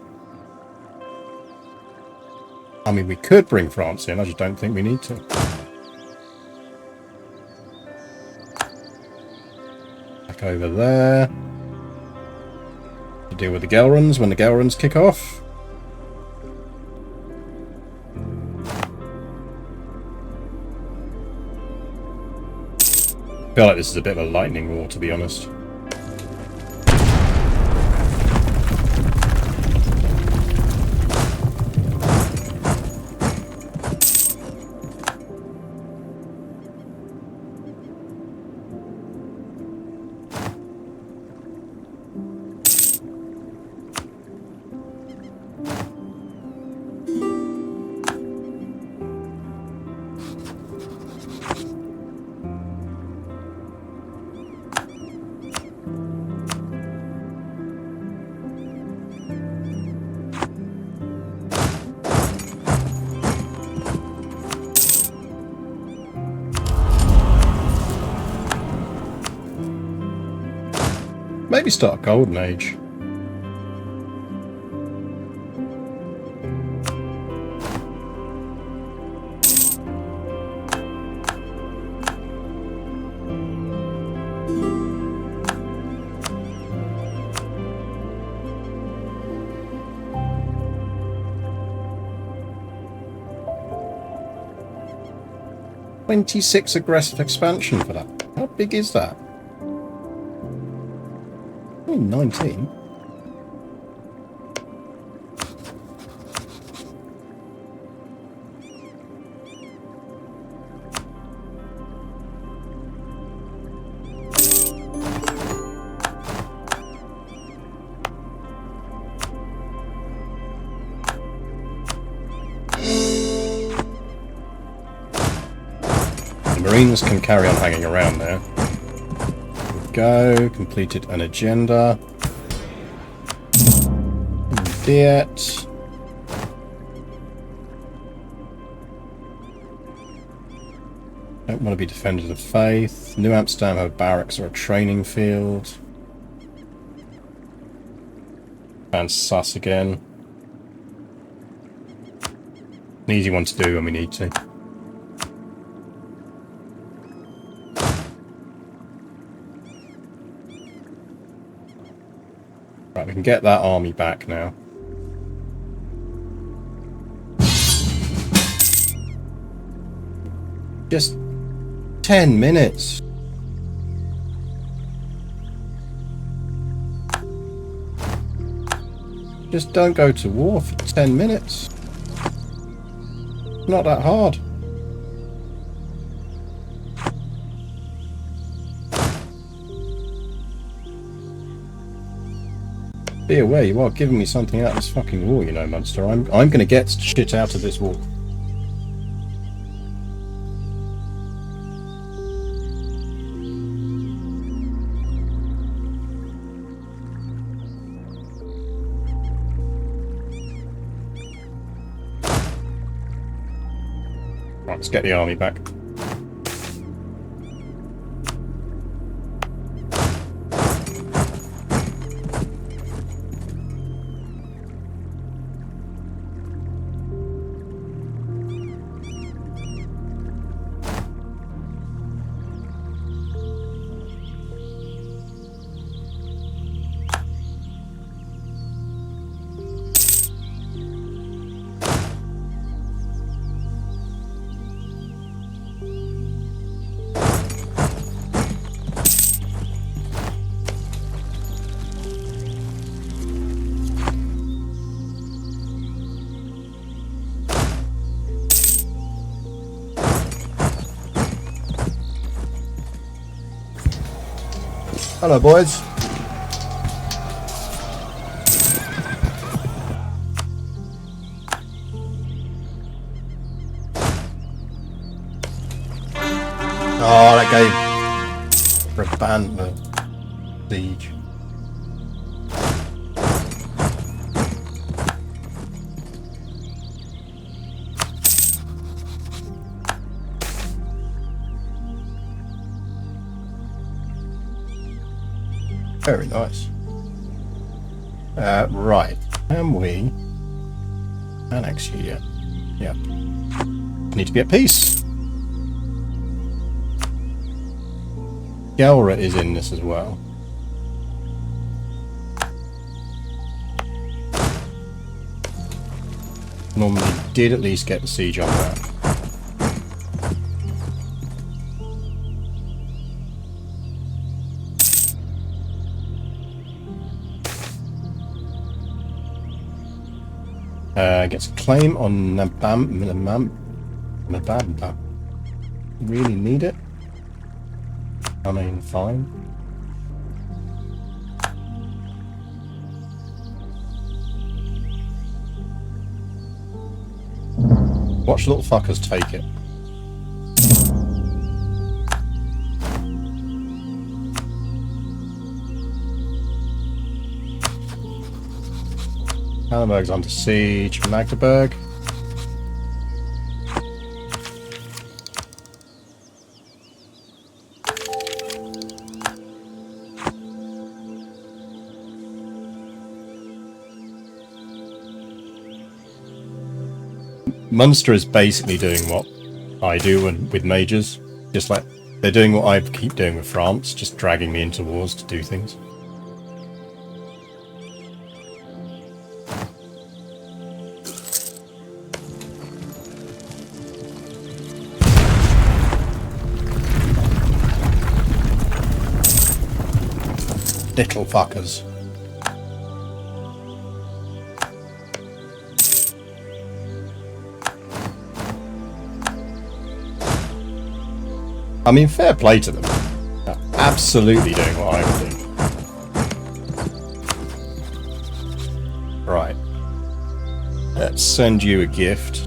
I mean, we could bring France in, I just don't think we need to. Back over there. To deal with the Gelrons when the Gelrons kick off. I feel like this is a bit of a lightning war, to be honest. Maybe start a golden age. "26 aggressive expansion for that. How big is that? 19. The Marines can carry on hanging around there. Go, completed an agenda. Fiat. Don't want to be defenders of faith. New Amsterdam have barracks or a training field. And sus again. An easy one to do when we need to. Right, we can get that army back now. Just 10 minutes. Just don't go to war for 10 minutes. Not that hard. Be aware, you are giving me something out of this fucking war, you know, Munster. I'm gonna get shit out of this war. Right, let's get the army back. Hello, boys. Oh, that gave Brabant the siege. Very nice. Right. Can we annex you yet? Yep. Need to be at peace. Gelra is in this as well. Normally did at least get the siege on that. Gets a claim on Nabamba. Really need it? I mean, fine. Watch little fuckers take it. Hallenberg's under siege. Magdeburg. Munster is basically doing what I do with majors. Just like they're doing what I keep doing with France, just dragging me into wars to do things. Little fuckers. I mean, fair play to them. They're absolutely doing what I would do. Right. Let's send you a gift.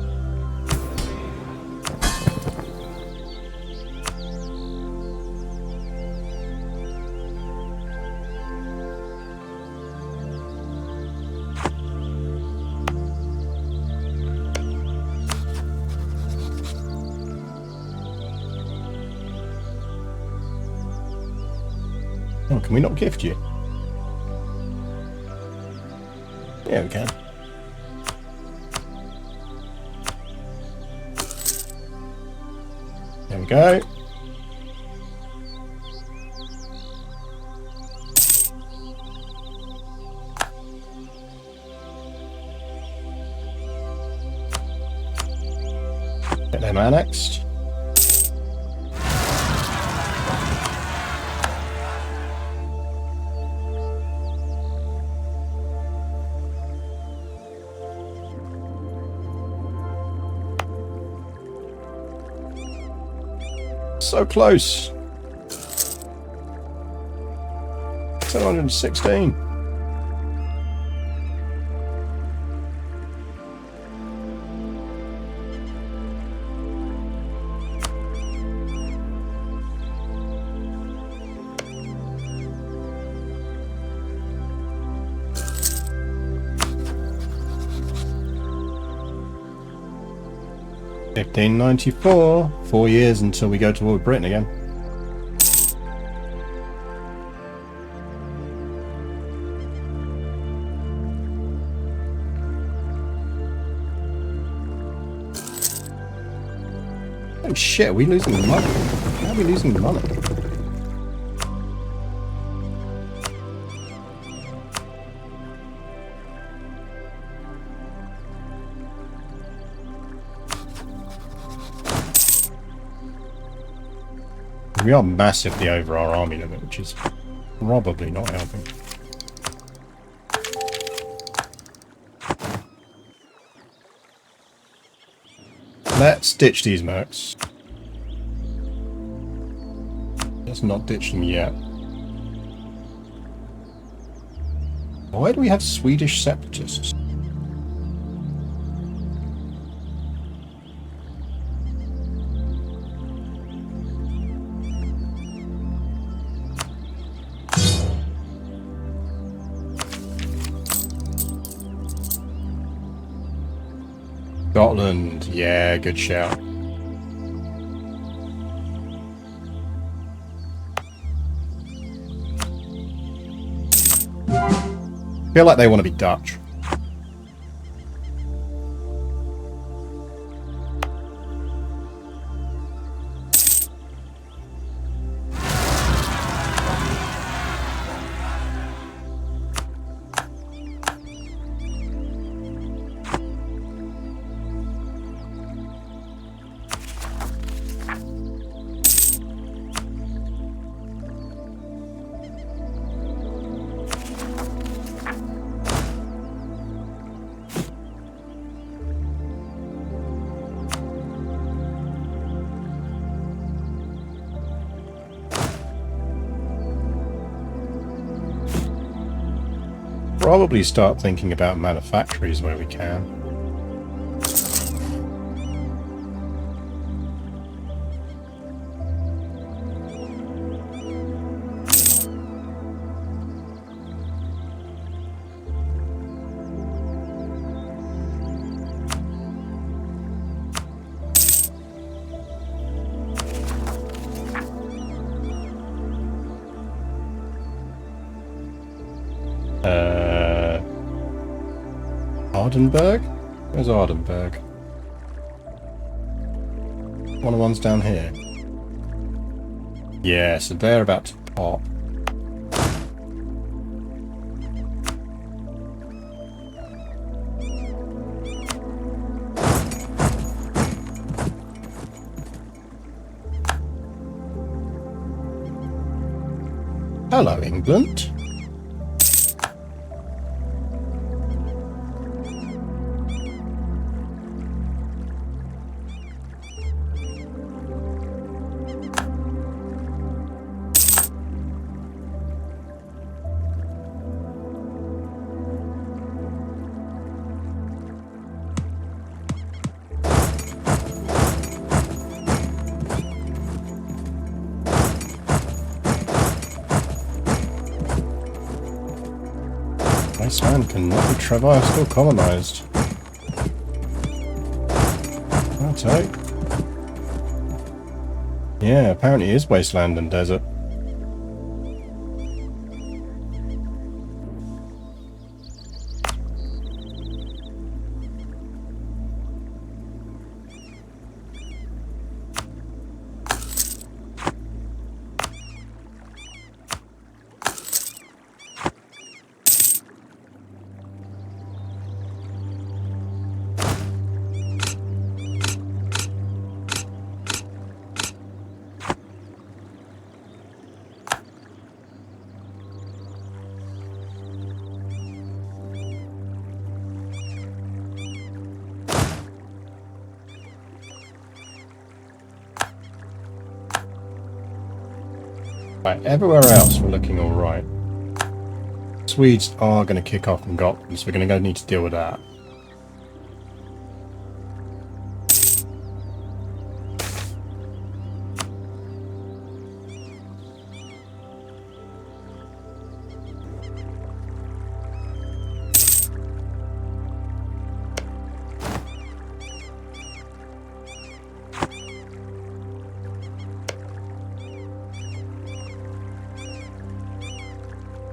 Oh, can we not gift you? Yeah, we can. There we go. Get them annexed. So close. 716. $15.94. 4 years until we go to war with Britain again. Oh shit, are we losing money? How are we losing money? We are massively over our army limit, which is probably not helping. Let's ditch these mercs. Let's not ditch them yet. Why do we have Swedish separatists? Scotland, yeah, good shout. Feel like they want to be Dutch. Probably start thinking about manufactories where we can. Ardenberg? Where's Ardenberg? One of the ones down here. Yeah, so they're about to pop. Hello, England. Iceland cannot be traversed or colonised. Okay. Yeah, apparently it is wasteland and desert. Right, everywhere else we're looking alright. Swedes are going to kick off in Gotland, so we're going to need to deal with that.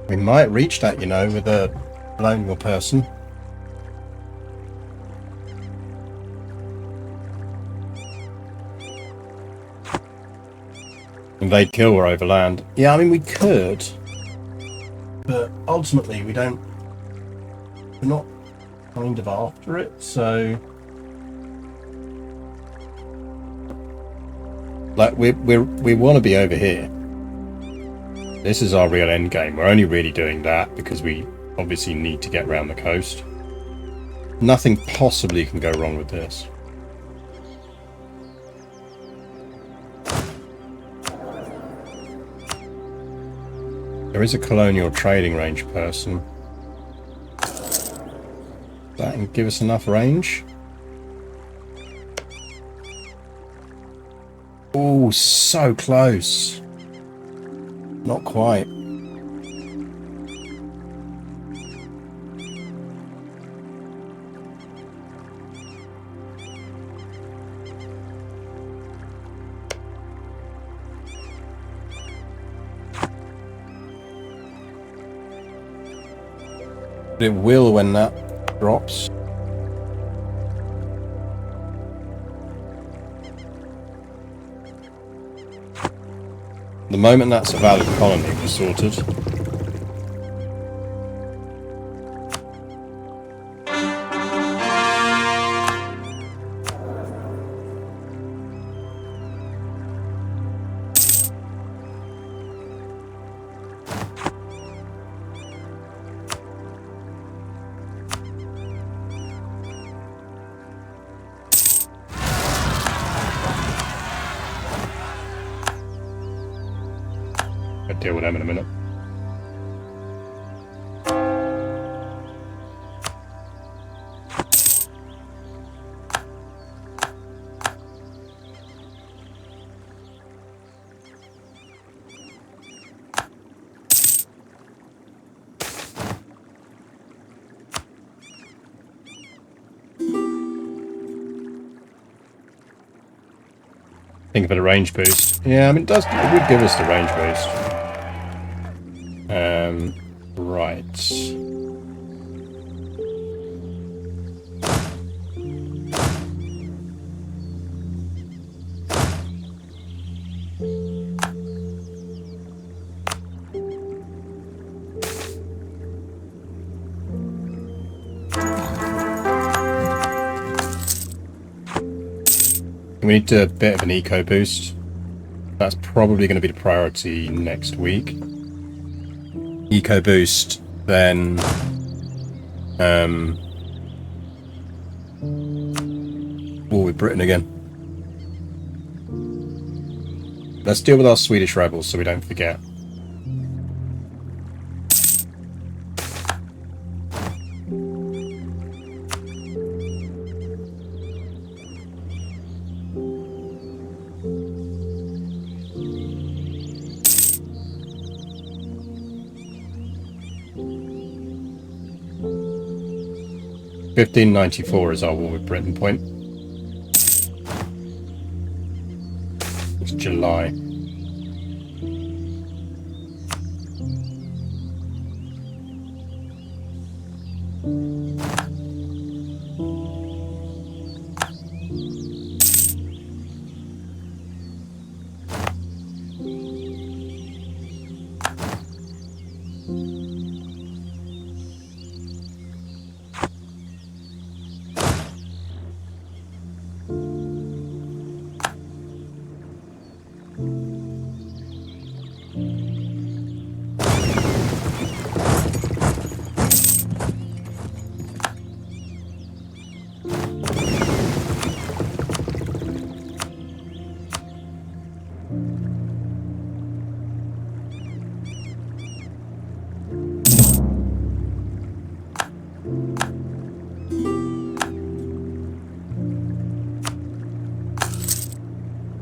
We might reach that, you know, with a colonial person. Invade kill or overland. Yeah, I mean, we could. But ultimately, we don't... We're not kind of after it, so... Like, we want to be over here. This is our real end game. We're only really doing that because we obviously need to get around the coast. Nothing possibly can go wrong with this. There is a colonial trading range person. That can give us enough range. Oh, so close. Not quite. But it will when that drops. The moment that's a valid colony, we're sorted. I'll deal with them in a minute. Think of it a range boost. Yeah, I mean, it would give us the range boost. Right. 'We need a bit of an eco boost. That's probably going to be the priority next week. Eco boost, then war with Britain again. Let's deal with our Swedish rebels so we don't forget. $1594 is our war with Britain point. It's July.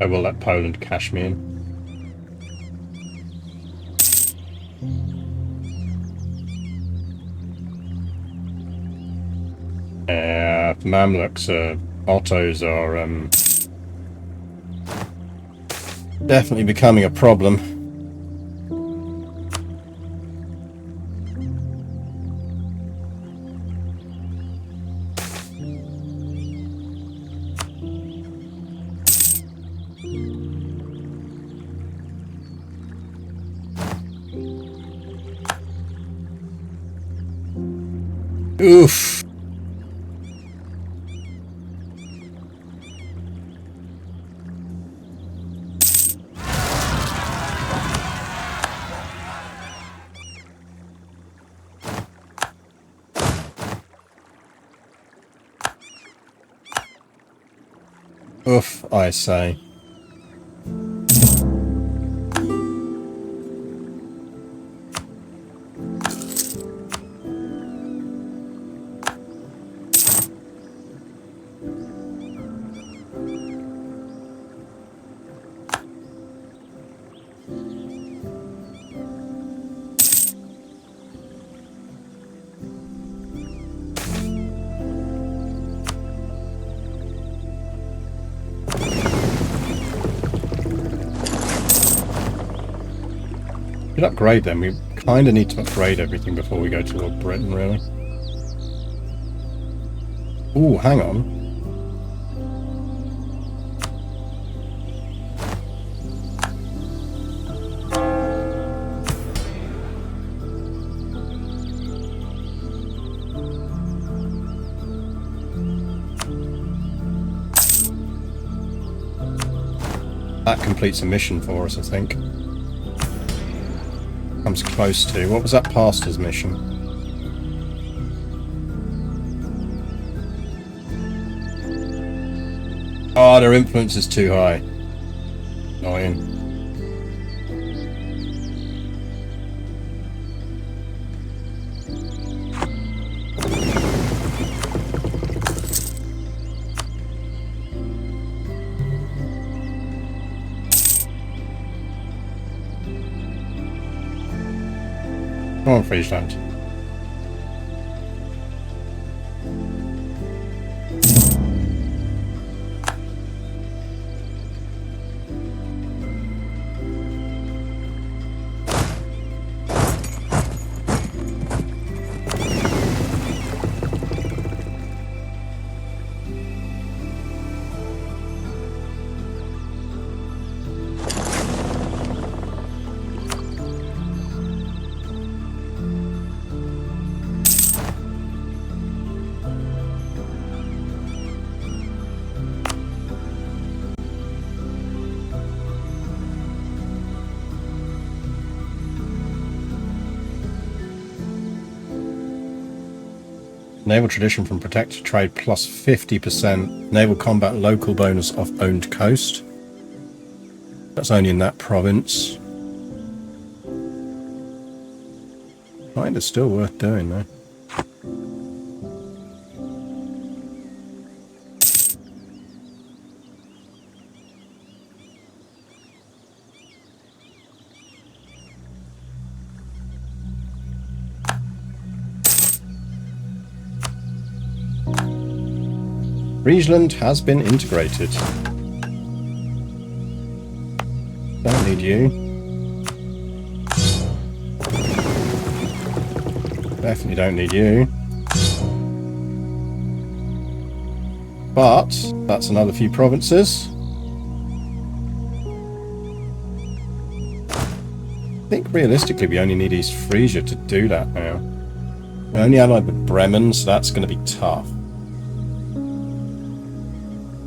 I will let Poland cash me in. Mamluks, Ottos are definitely becoming a problem. Oof. Oof, I say. could upgrade them. We kind of need to upgrade everything before we go toward Britain, really. Ooh, hang on. That completes a mission for us, I think. Comes close to. What was that pastor's mission? Oh, their influence is too high. Annoying. Come on, Friesland. Naval tradition from protected trade plus 50%. Naval combat local bonus off owned coast. That's only in that province. Kind of still worth doing though. Friesland has been integrated. Don't need you. Definitely don't need you. But that's another few provinces. I think realistically we only need East Frisia to do that now. We're only allied with Bremen, so that's going to be tough.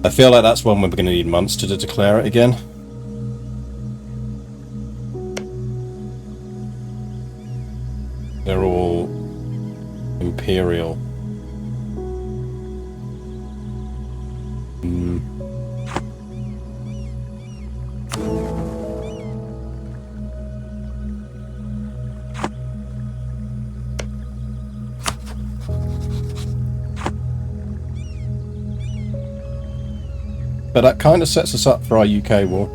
I feel like that's one we're going to need Munster to declare it again. They're all imperial. But that kind of sets us up for our UK war.